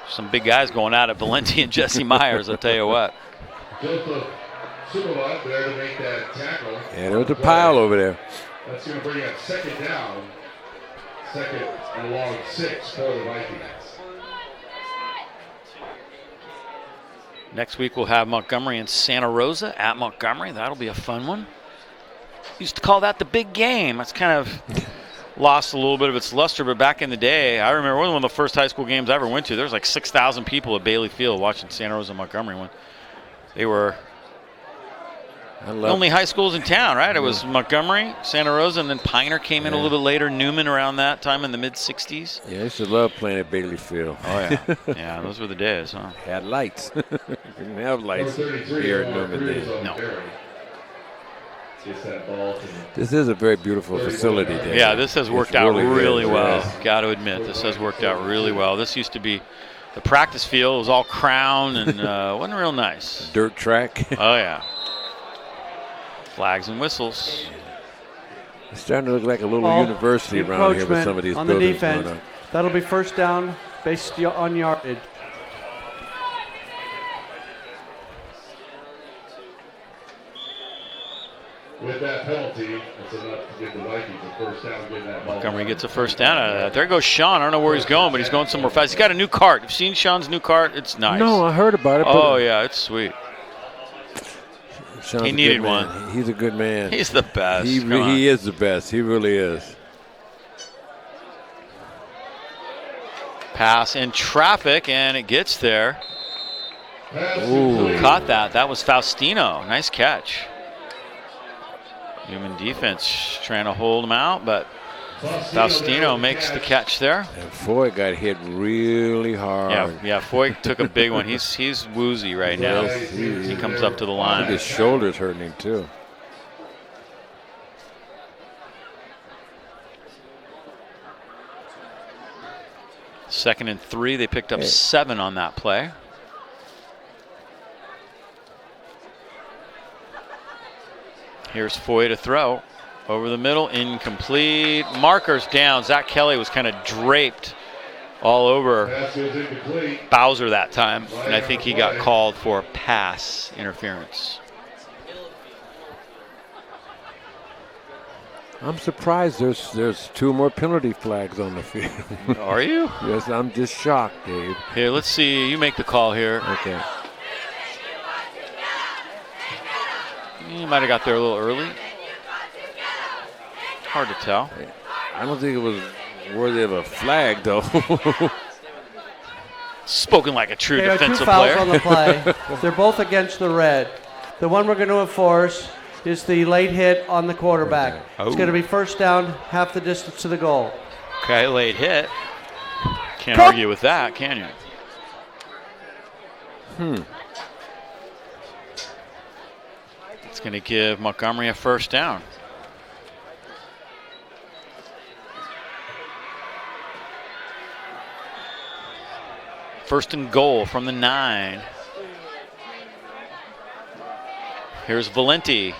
Some big guys going out at Valenti and Jesse Myers, I'll tell you what. Joseph Subola there to make that tackle. Yeah, there was a pile over there. That's going to bring up 2nd down. 2nd and long 6 for the Vikings. Next week we'll have Montgomery and Santa Rosa at Montgomery. That'll be a fun one. Used to call that the big game. That's kind of lost a little bit of its luster, but back in the day, I remember one of the first high school games I ever went to. There was like 6,000 people at Bailey Field watching Santa Rosa and Montgomery when they were the only high schools in town, right? It was Montgomery, Santa Rosa, and then Pioneer came in a little bit later. Newman around that time in the mid-'60s. Yeah, I used to love playing at Bailey Field. Oh, yeah. Yeah, those were the days, huh? Had lights. Didn't have lights here at Newman then. No. This is a very beautiful facility there. Yeah, this has worked out really well. Yes. Got to admit, this has worked out really well. This used to be the practice field. It was all crown and wasn't real nice. Dirt track. Oh, yeah. Flags and whistles. It's starting to look like a little university around here with some of these on the buildings defense. going on. That'll be 1st down based on yardage. With that penalty, that's enough to give the Vikings a first down, getting that ball. Montgomery gets a first down out of that. There goes Sean. I don't know where he's going, but he's going somewhere fast. He's got a new cart. You've seen Sean's new cart? It's nice. No, I heard about it. Oh, yeah, it's sweet. Sean's he needed one. He's a good man. He's the best. He is the best. He really is. Pass in traffic, and it gets there. Ooh. Caught that. That was Faustino. Nice catch. Human defense trying to hold him out, but Faustino makes the catch there. And Foy got hit really hard. Yeah, Foy took a big one. He's woozy right now. He comes up to the I line. think his shoulder's hurting him too. Second and 3. They picked up 7 on that play. Here's Foy to throw. Over the middle, incomplete. Markers down. Zach Kelly was kind of draped all over Bowser that time. And I think he got called for pass interference. I'm surprised there's 2 more penalty flags on the field. Are you? Yes, I'm just shocked, Dave. Here, let's see. You make the call here. Okay. You might have got there a little early. Hard to tell. I don't think it was worthy of a flag, though. Spoken like a true There are 2 defensive fouls player. on the play. They're both against the red. The one we're going to enforce is the late hit on the quarterback. It's going to be first down, half the distance to the goal. Okay, late hit. Can't argue with that, can you? It's going to give Montgomery a first down. First and goal from the 9. Here's Valenti.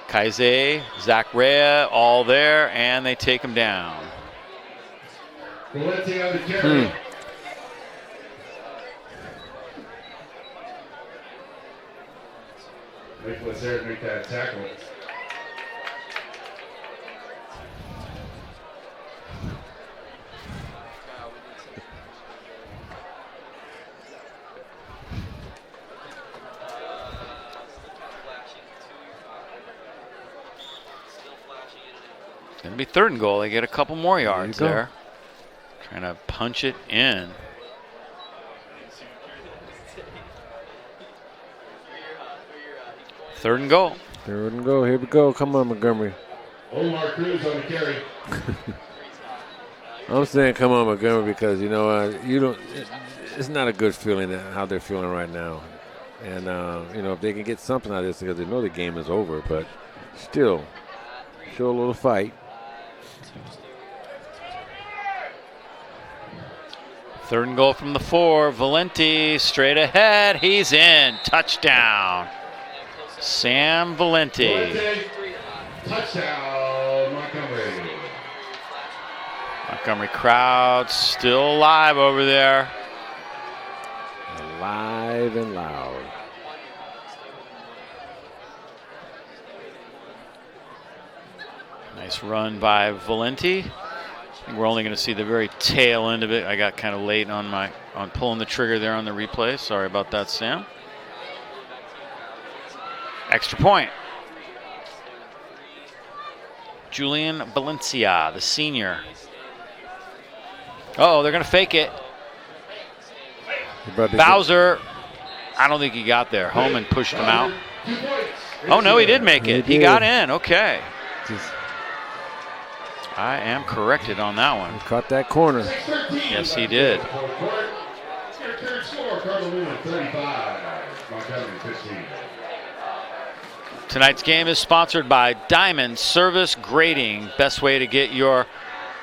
Kaize, Zach Rea, all there, and they take him down. Valenti on the carry. Nicholas there to make that tackle. It's going to be third and goal. They get a couple more yards there. Trying to punch it in. Third and goal. Third and goal. Here we go. Come on, Montgomery. Omar Cruz on the carry. I'm saying come on, Montgomery, because you know you don't. It's not a good feeling how they're feeling right now, and you know if they can get something out of this, because they know the game is over, but still show a little fight. Third and goal from the 4. Valenti straight ahead. He's in. Touchdown. Sam Valenti. Touchdown, Montgomery. Montgomery crowd still alive over there. Alive and loud. Nice run by Valenti. I think we're only going to see the very tail end of it. I got kind of late on pulling the trigger there on the replay. Sorry about that, Sam. Extra point. Julian Valencia, the senior. Oh, they're going to fake it. Bowser, I don't think he got there. Holman pushed him out. Oh, no, he did make it. He got in. Okay. I am corrected on that one. He caught that corner. Yes, he did. Third score, Cardinal Newman 35, Montgomery 15. Tonight's game is sponsored by Diamond Service Grading. Best way to get your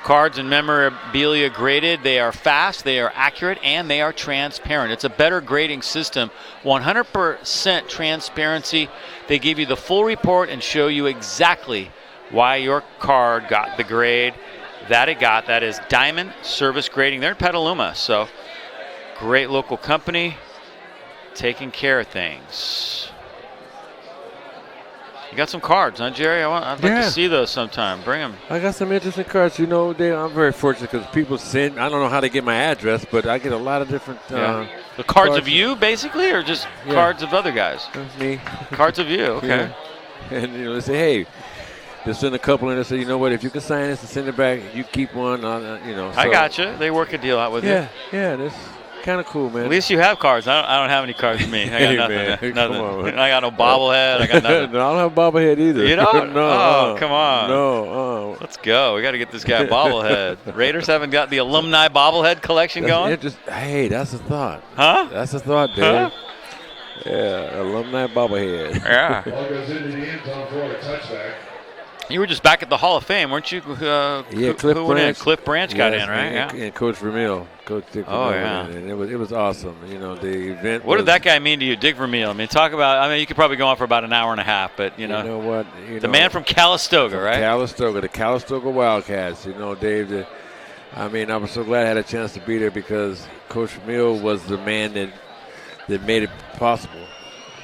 cards and memorabilia graded. They are fast, they are accurate, and they are transparent. It's a better grading system. 100% transparency. They give you the full report and show you exactly why your card got the grade that it got. That is Diamond Service Grading. They're in Petaluma, so great local company taking care of things. You got some cards, huh, Jerry? I'd like to see those sometime. Bring them. I got some interesting cards. You know, I'm very fortunate because people send. I don't know how they get my address, but I get a lot of different. The cards of you, basically, or just cards of other guys? That's me. Cards of you. Okay. Yeah. And they say, hey, they send a couple in and say, you know what? If you can sign this and send it back, you keep one. So. I got you. They work a deal out with you. Yeah. That's kind of cool, man. At least you have cards. I don't have any cards for me. I got nothing. Man, nothing. Come on, I got no bobblehead. I got nothing. No, I don't have a bobblehead either. You don't? No. Come on. No. Let's go. We got to get this guy a bobblehead. Raiders haven't got the alumni bobblehead collection going? Hey, that's a thought. Huh? That's a thought, Dave. Huh? Yeah, alumni bobblehead. Yeah. Ball goes into the end zone for a touchback. You were just back at the Hall of Fame, weren't you? Cliff Branch. Cliff Branch got in, right? And Coach Vermeil. Coach Dick Vermeil. Oh, yeah. And it was awesome. You know, the event. What did that guy mean to you, Dick Vermeil? I mean, you could probably go on for about an hour and a half, but, you know what? The man from Calistoga, right? The Calistoga Wildcats. You know, Dave, I was so glad I had a chance to be there because Coach Vermeil was the man that made it possible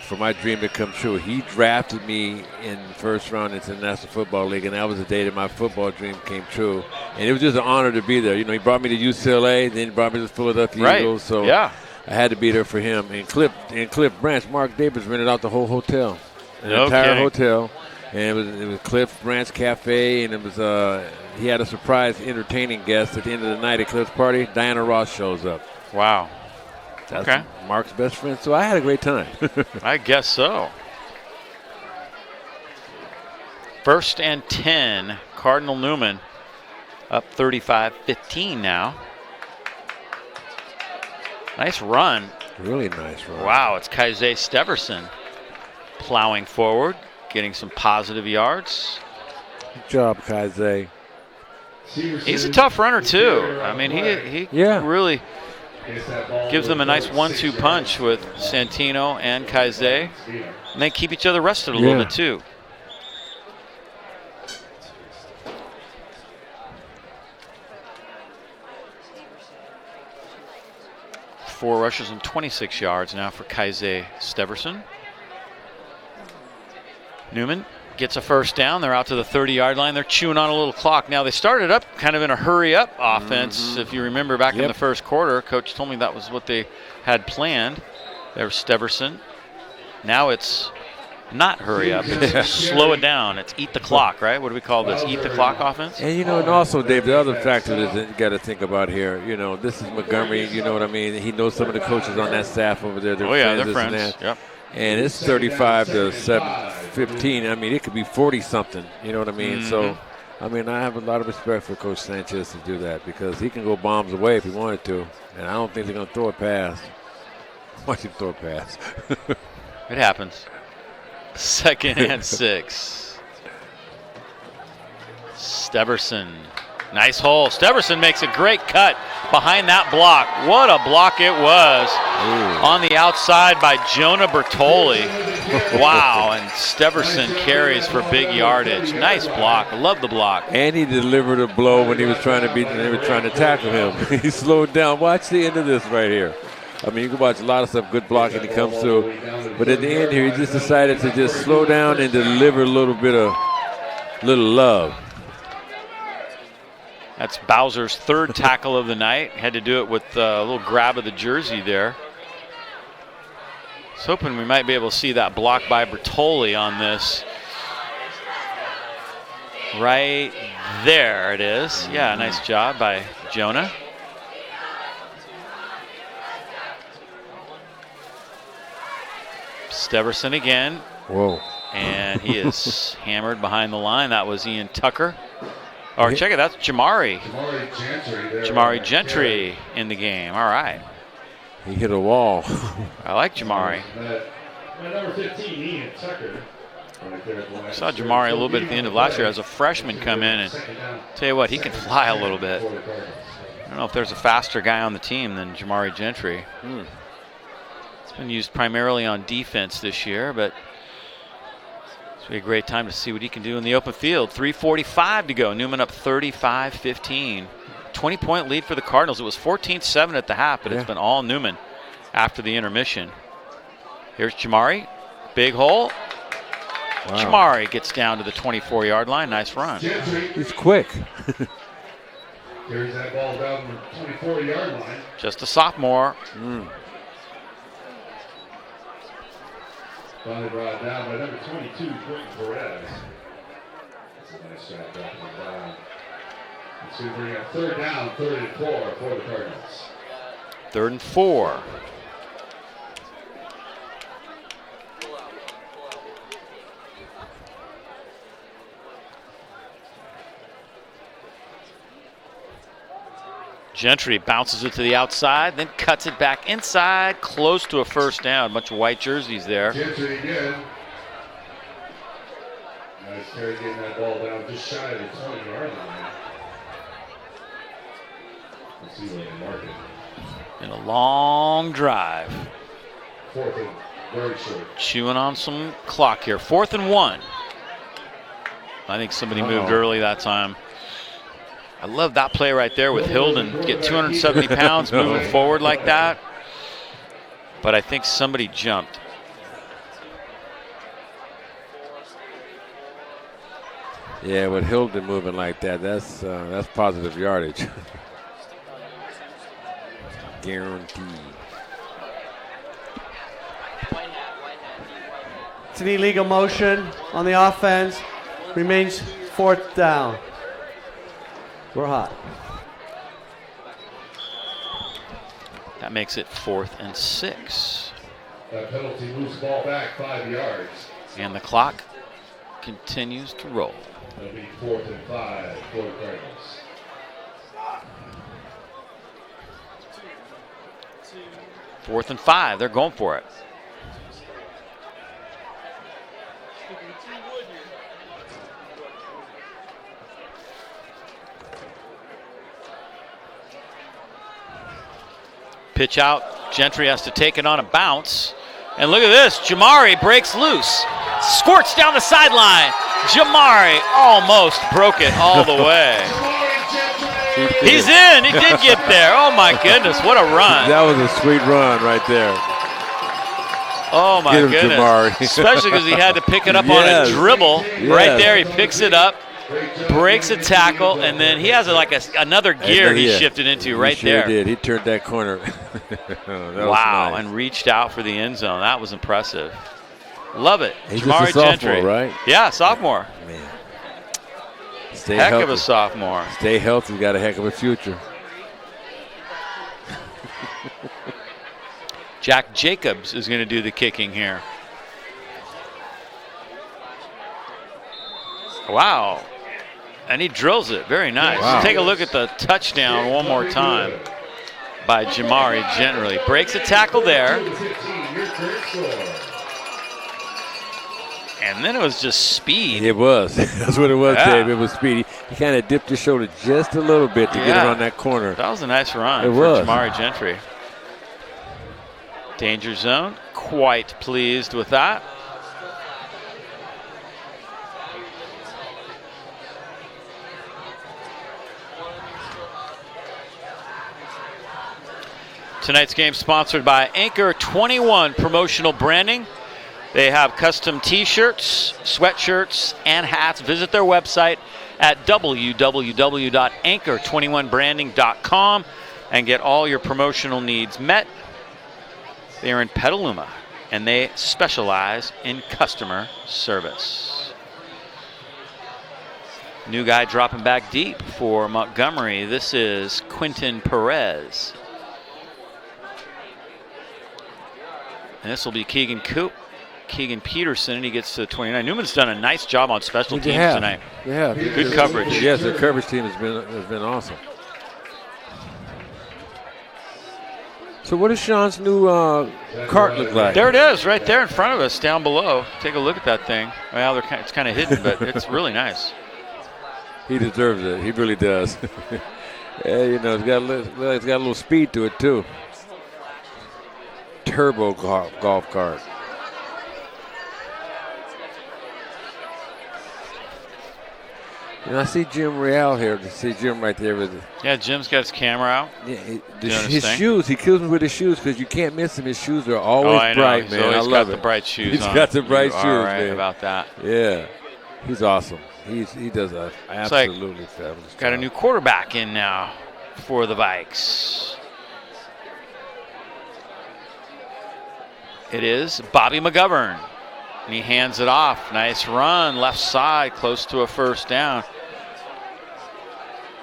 for my dream to come true. He drafted me in the first round into the National Football League, and that was the day that my football dream came true. And it was just an honor to be there. You know, he brought me to UCLA, then he brought me to the Philadelphia Eagles. So I had to be there for him. And Cliff Branch, Mark Davis rented out the whole hotel, entire hotel. And it was Cliff Branch Cafe, and it was he had a surprise entertaining guest at the end of the night at Cliff's party. Diana Ross shows up. Wow. That's Mark's best friend, so I had a great time. I guess so. 1st and 10, Cardinal Newman up 35-15 now. Nice run. Really nice run. Wow, it's Kaize Steverson plowing forward, getting some positive yards. Good job, Kaize. He's a tough runner, too. I mean, he really gives them a nice 1-2 punch with Santino and Kaize. And they keep each other rested a little bit, too. Four rushes and 26 yards now for Kaize Steverson. Newman gets a first down. They're out to the 30-yard line. They're chewing on a little clock. Now, they started up kind of in a hurry-up offense. If you remember back in the first quarter, Coach told me that was what they had planned. There's Steverson. Now it's not hurry up. It's slow it down. It's eat the clock, right? What do we call this? Eat the clock offense? And, you know, and also, Dave, the other factor that you got to think about here, you know, this is Montgomery. You know what I mean? He knows some of the coaches on that staff over there. They're friends. Yep. And it's 35-15. I mean, it could be 40-something. You know what I mean? So, I mean, I have a lot of respect for Coach Sanchez to do that because he can go bombs away if he wanted to. And I don't think they're going to throw it past. Watch him throw it past. It happens. 2nd and 6. Steverson. Nice hole. Steverson makes a great cut behind that block. What a block it was. On the outside by Jonah Bertoli. Wow, and Steverson carries for big yardage. Nice block. I love the block. And he delivered a blow when he was trying to they were trying to tackle him. He slowed down. Watch the end of this right here. I mean, you can watch a lot of stuff, good blocking he comes through. But at the end here, he just decided to just slow down and deliver a little love. That's Bowser's 3rd tackle of the night. Had to do it with a little grab of the jersey there. I was hoping we might be able to see that block by Bertoli on this. Right there it is. Yeah, nice job by Jonah. Steverson again. Whoa. And he is hammered behind the line. That was Ian Tucker. Or check it, that's Jamari. Jamari Gentry in the game. All right. He hit a wall. I like Jamari. Number 15, Ian Tucker. Saw Jamari a little bit at the end of last year as a freshman come in, and tell you what, he can fly a little bit. I don't know if there's a faster guy on the team than Jamari Gentry. It's been used primarily on defense this year, but it's be a great time to see what he can do in the open field. 3:45 to go. Newman up 35-15. 20-point lead for the Cardinals. It was 14-7 at the half, but it's been all Newman after the intermission. Here's Jamari. Big hole. Wow. Jamari gets down to the 24-yard line. Nice run. He's quick. Carries that ball down the 24-yard line. Just a sophomore. Finally brought down by number 22, Quentin Perez. That's a nice shot dropping it down. Let's see, bring up 3rd down, 3rd and 4 for the Cardinals. 3rd and 4. Gentry bounces it to the outside, then cuts it back inside, close to a 1st down. A bunch of white jerseys there. Gentry again. Nice carry getting that ball down just shy of the 20-yard line. Let's see where they mark it. In a long drive. 4th and very short. Chewing on some clock here. 4th and 1. I think somebody moved early that time. I love that play right there with Hilden. Get 270 pounds moving forward like that. But I think somebody jumped. Yeah, with Hilden moving like that, that's positive yardage. Guaranteed. It's an illegal motion on the offense. Remains 4th down. We're hot. That makes it 4th and 6. That penalty moves the ball back 5 yards. And the clock continues to roll. That'll be 4th and 5 for the Cardinals. Fourth and 5. They're going for it. Pitch out. Gentry has to take it on a bounce. And look at this. Jamari breaks loose. Squirts down the sideline. Jamari almost broke it all the way. He's in. He did get there. Oh, my goodness. What a run. That was a sweet run right there. Oh, my goodness. Jamari. Especially because he had to pick it up on a dribble. Yes. Right there, he picks it up, breaks a tackle, and then he has another gear he shifted into right there. He did. He turned that corner. Wow, nice. and reached out for the end zone. That was impressive. Love it. He's Jamari just a sophomore, Gentry. right? Yeah, sophomore. Man. Stay Heck healthy. of a sophomore. Stay healthy. Got a heck of a future. Jack Jacobs is going to do the kicking here. Wow. And he drills it. Very nice. Wow. Take a look at the touchdown one more time by Jamari Gentry. Breaks a tackle there. And then it was just speed. It was. That's what it was, Dave. It was speedy. He kind of dipped his shoulder just a little bit to get around that corner. That was a nice run for Jamari Gentry. Danger zone. Quite pleased with that. Tonight's game sponsored by Anchor 21 Promotional Branding. They have custom t-shirts, sweatshirts, and hats. Visit their website at www.anchor21branding.com and get all your promotional needs met. They are in Petaluma, and they specialize in customer service. New guy dropping back deep for Montgomery. This is Quentin Perez. And this will be Keegan Peterson, and he gets to the 29. Newman's done a nice job on special teams tonight. Yeah, good coverage. Yes, their coverage team has been awesome. So what does Sean's new cart look like? There it is, right there in front of us, down below. Take a look at that thing. Well, it's kind of hidden, but it's really nice. He deserves it. He really does. Yeah, you know, it's got a little speed to it too. Turbo golf cart. And I see Jim Real here. To see Jim right there with it. Yeah, Jim's got his camera out. Yeah, Doing his thing. shoes. He kills me with his shoes because you can't miss him. His shoes are always I know. bright, He's man. always I love got it. the bright shoes He's on. got the bright You shoes, are right man. about that. Yeah, he's awesome. He does a absolutely fabulous Got a job. new quarterback in now for the Vikes. It is Bobby McGovern. And he hands it off. Nice run, left side, close to a first down.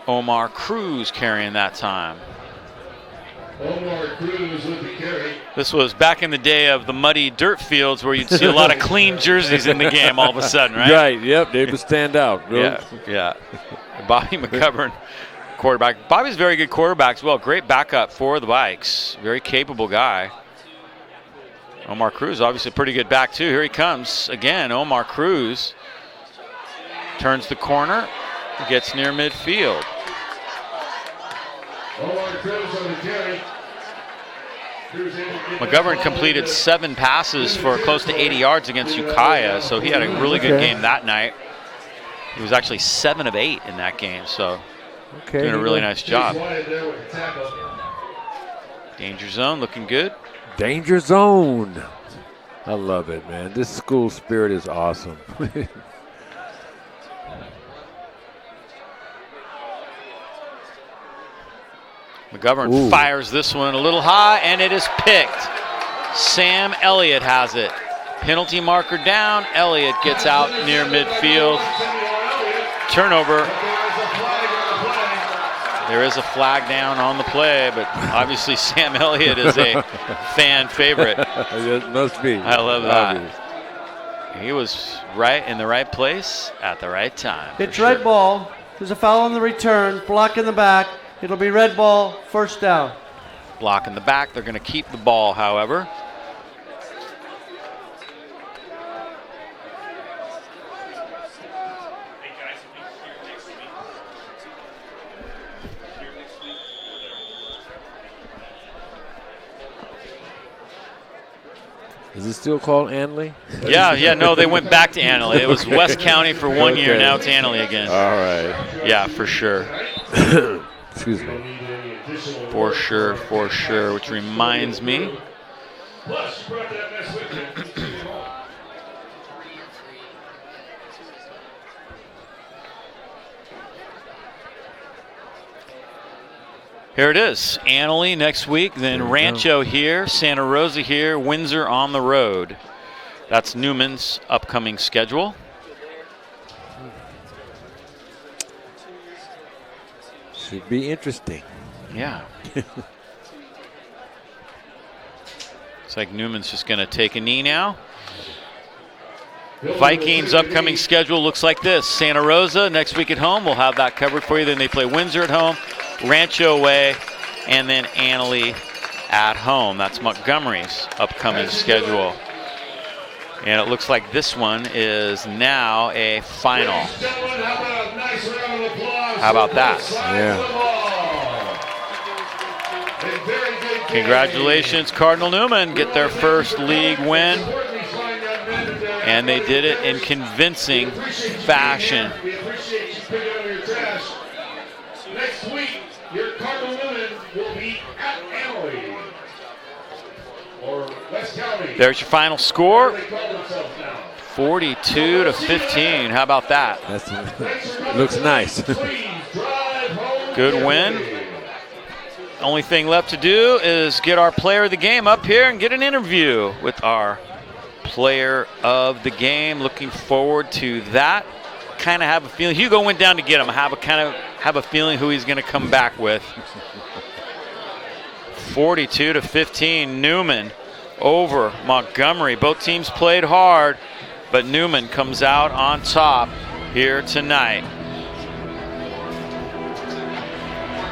Omar Cruz carrying that time. Omar Cruz with the carry. This was back in the day of the muddy dirt fields where you'd see a lot of clean jerseys in the game all of a sudden, right? Right, yep, they would stand out. Really. Yeah. Bobby McGovern, quarterback. Bobby's a very good quarterback as well. Great backup for the Vikes. Very capable guy. Omar Cruz, obviously a pretty good back too. Here he comes again. Omar Cruz turns the corner, gets near midfield. Omar Cruz on the carry. McGovern completed 7 passes for close to 80 yards against Ukiah, so he had a really good game that night. He was actually 7 of 8 in that game, so doing a really nice job. Danger zone looking good. Danger zone. I love it, man. This school spirit is awesome. McGovern fires this one a little high, and it is picked. Sam Elliott has it. Penalty marker down. Elliott gets out near midfield. Turnover. There is a flag down on the play, but obviously Sam Elliott is a fan favorite. It must be. I love that. He was right in the right place at the right time. It's red ball. There's a foul on the return. Block in the back. It'll be red ball, first down. Block in the back. They're going to keep the ball, however. Is it still called Anley? Yeah, no, they went back to Annalee. It was West County for 1 year, now it's Annalee again. All right. Yeah, for sure. Excuse me. For sure, which reminds me. Here it is, Annalee next week, then Rancho here, Santa Rosa here, Windsor on the road. That's Newman's upcoming schedule. Should be interesting. Yeah. Looks like Newman's just going to take a knee now. Vikings' upcoming schedule looks like this. Santa Rosa next week at home. We'll have that covered for you. Then they play Windsor at home, Rancho away, and then Annalee at home. That's Montgomery's upcoming schedule. And it looks like this one is now a final. How about that? Yeah. Congratulations, Cardinal Newman. Get their first league win. And they did it in convincing fashion. We appreciate you picking up your trash. Next week, your Cardinal Newman will be at Annalee or West County. There's your final score. 42-15. How about that? Looks nice. Good win. Only thing left to do is get our player of the game up here and get an interview with our player of the game. Looking forward to that. Kind of have a feeling Hugo went down to get him. Have a feeling who he's going to come back with. 42-15. Newman over Montgomery. Both teams played hard, but Newman comes out on top here tonight.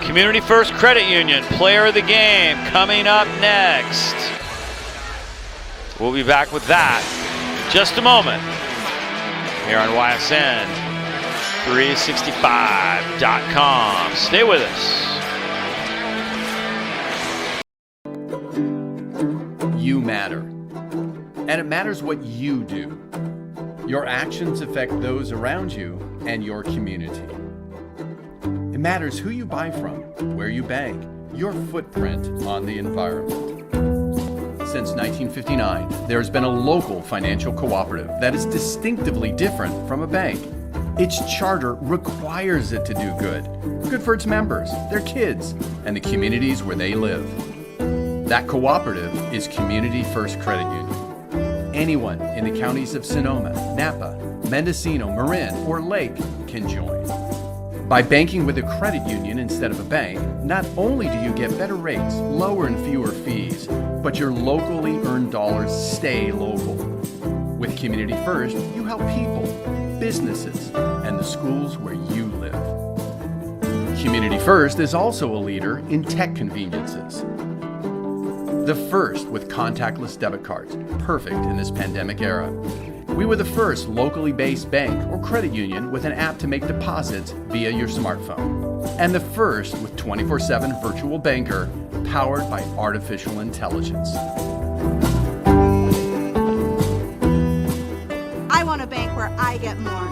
Community First Credit Union player of the game coming up next. We'll be back with that in just a moment here on YSN 365.com. Stay with us. You matter. And it matters what you do. Your actions affect those around you and your community. It matters who you buy from, where you bank, your footprint on the environment. Since 1959, there's been a local financial cooperative that is distinctively different from a bank. Its charter requires it to do good. Good for its members, their kids, and the communities where they live. That cooperative is Community First Credit Union. Anyone in the counties of Sonoma, Napa, Mendocino, Marin, or Lake can join. By banking with a credit union instead of a bank, not only do you get better rates, lower and fewer fees, but your locally earned dollars stay local. With Community First, you help people, businesses, and the schools where you live. Community First is also a leader in tech conveniences. The first with contactless debit cards, perfect in this pandemic era. We were the first locally based bank or credit union with an app to make deposits via your smartphone. And the first with 24/7 virtual banker powered by artificial intelligence. I want a bank where I get more.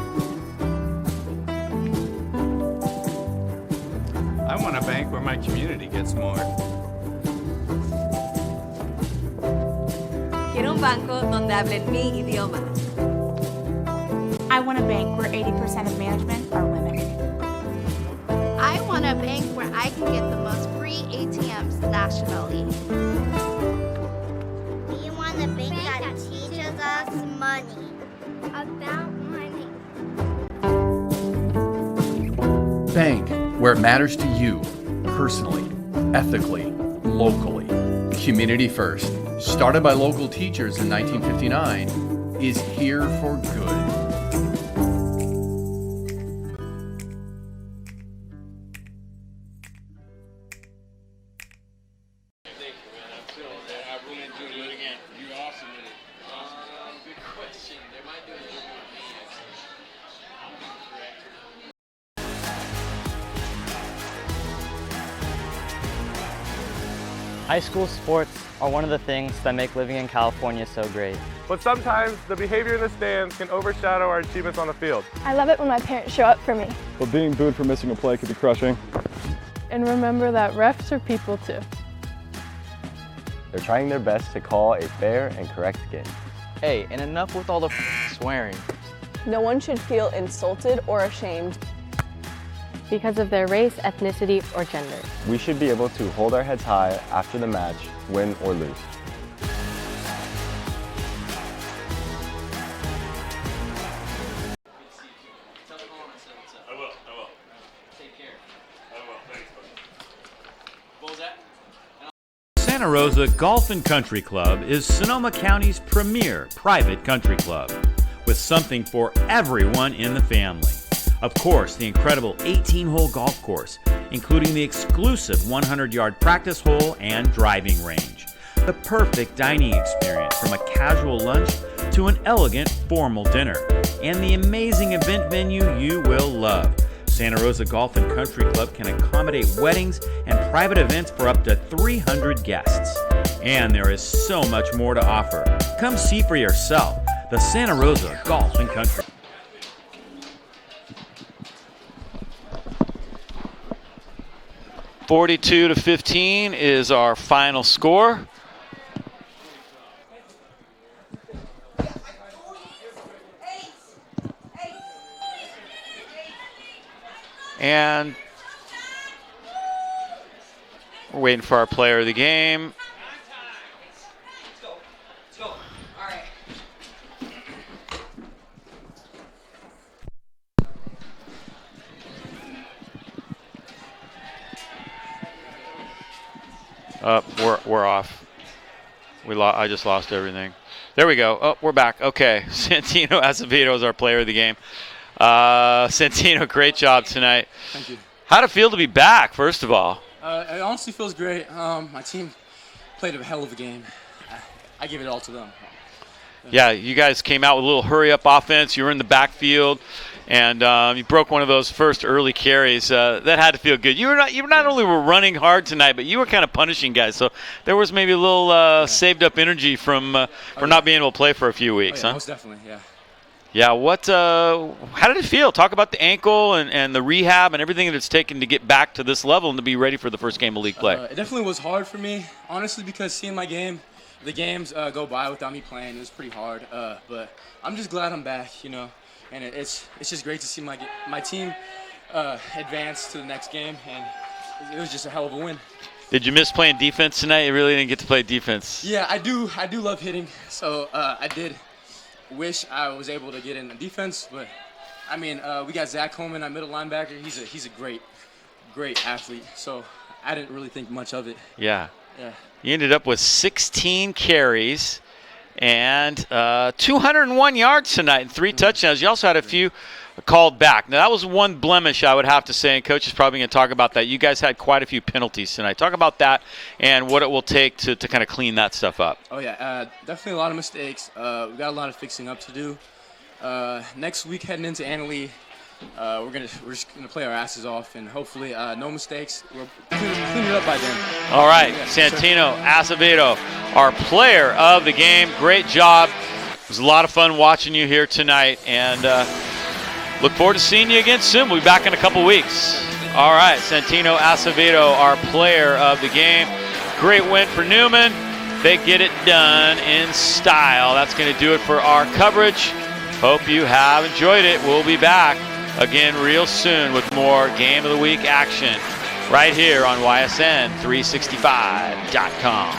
I want a bank where my community gets more. Quiero un banco donde hablen mi idioma. I want a bank where 80% of management are women. I want a bank where I can get the most free ATMs nationally. We want a bank that teaches us money. About money. Bank where it matters to you, personally, ethically, locally. Community First, started by local teachers in 1959, is here for good. High school sports are one of the things that make living in California so great. But sometimes the behavior in the stands can overshadow our achievements on the field. I love it when my parents show up for me. But being booed for missing a play can be crushing. And remember that refs are people too. They're trying their best to call a fair and correct game. Hey, and enough with all the swearing. No one should feel insulted or ashamed because of their race, ethnicity, or gender. We should be able to hold our heads high after the match, win or lose. Santa Rosa Golf and Country Club is Sonoma County's premier private country club, with something for everyone in the family. Of course, the incredible 18-hole golf course, including the exclusive 100-yard practice hole and driving range. The perfect dining experience, from a casual lunch to an elegant formal dinner. And the amazing event venue you will love. Santa Rosa Golf and Country Club can accommodate weddings and private events for up to 300 guests. And there is so much more to offer. Come see for yourself the Santa Rosa Golf and Country. (42-15) is our final score. And we're waiting for our player of the game. Let's go. All right. We're off. I just lost everything. There we go. Oh, we're back. Okay. Santino Acevedo is our player of the game. Santino, great job tonight. Thank you. How'd it feel to be back, first of all? It honestly feels great. My team played a hell of a game. I give it all to them. Yeah, you guys came out with a little hurry-up offense. You were in the backfield, and you broke one of those first early carries. That had to feel good. You not only were running hard tonight, but you were kind of punishing guys. So there was maybe a little saved-up energy from for not being able to play for a few weeks, huh? Most definitely, yeah. Yeah, how did it feel? Talk about the ankle and the rehab and everything that it's taken to get back to this level and to be ready for the first game of league play. It definitely was hard for me, honestly, because seeing the games go by without me playing, it was pretty hard. But I'm just glad I'm back, you know, and it's just great to see my team advance to the next game, and it was just a hell of a win. Did you miss playing defense tonight? You really didn't get to play defense. Yeah, I do love hitting, so I did wish I was able to get in the defense, but I mean, we got Zach Coleman, our middle linebacker. He's a great athlete, so I didn't really think much of it. Yeah. Yeah. You ended up with 16 carries and 201 yards tonight and 3 touchdowns. You also had a few called back. Now, that was one blemish, I would have to say, and Coach is probably going to talk about that. You guys had quite a few penalties tonight. Talk about that and what it will take to kind of clean that stuff up. Oh, yeah, definitely a lot of mistakes. We got a lot of fixing up to do. Next week, heading into Annalee, we're just gonna play our asses off, and hopefully no mistakes. We'll clean it up by then. All right, Yeah, Santino Acevedo, our player of the game. Great job. It was a lot of fun watching you here tonight, and look forward to seeing you again soon. We'll be back in a couple weeks. All right, Santino Acevedo, our player of the game. Great win for Newman. They get it done in style. That's going to do it for our coverage. Hope you have enjoyed it. We'll be back again real soon with more Game of the Week action right here on YSN365.com.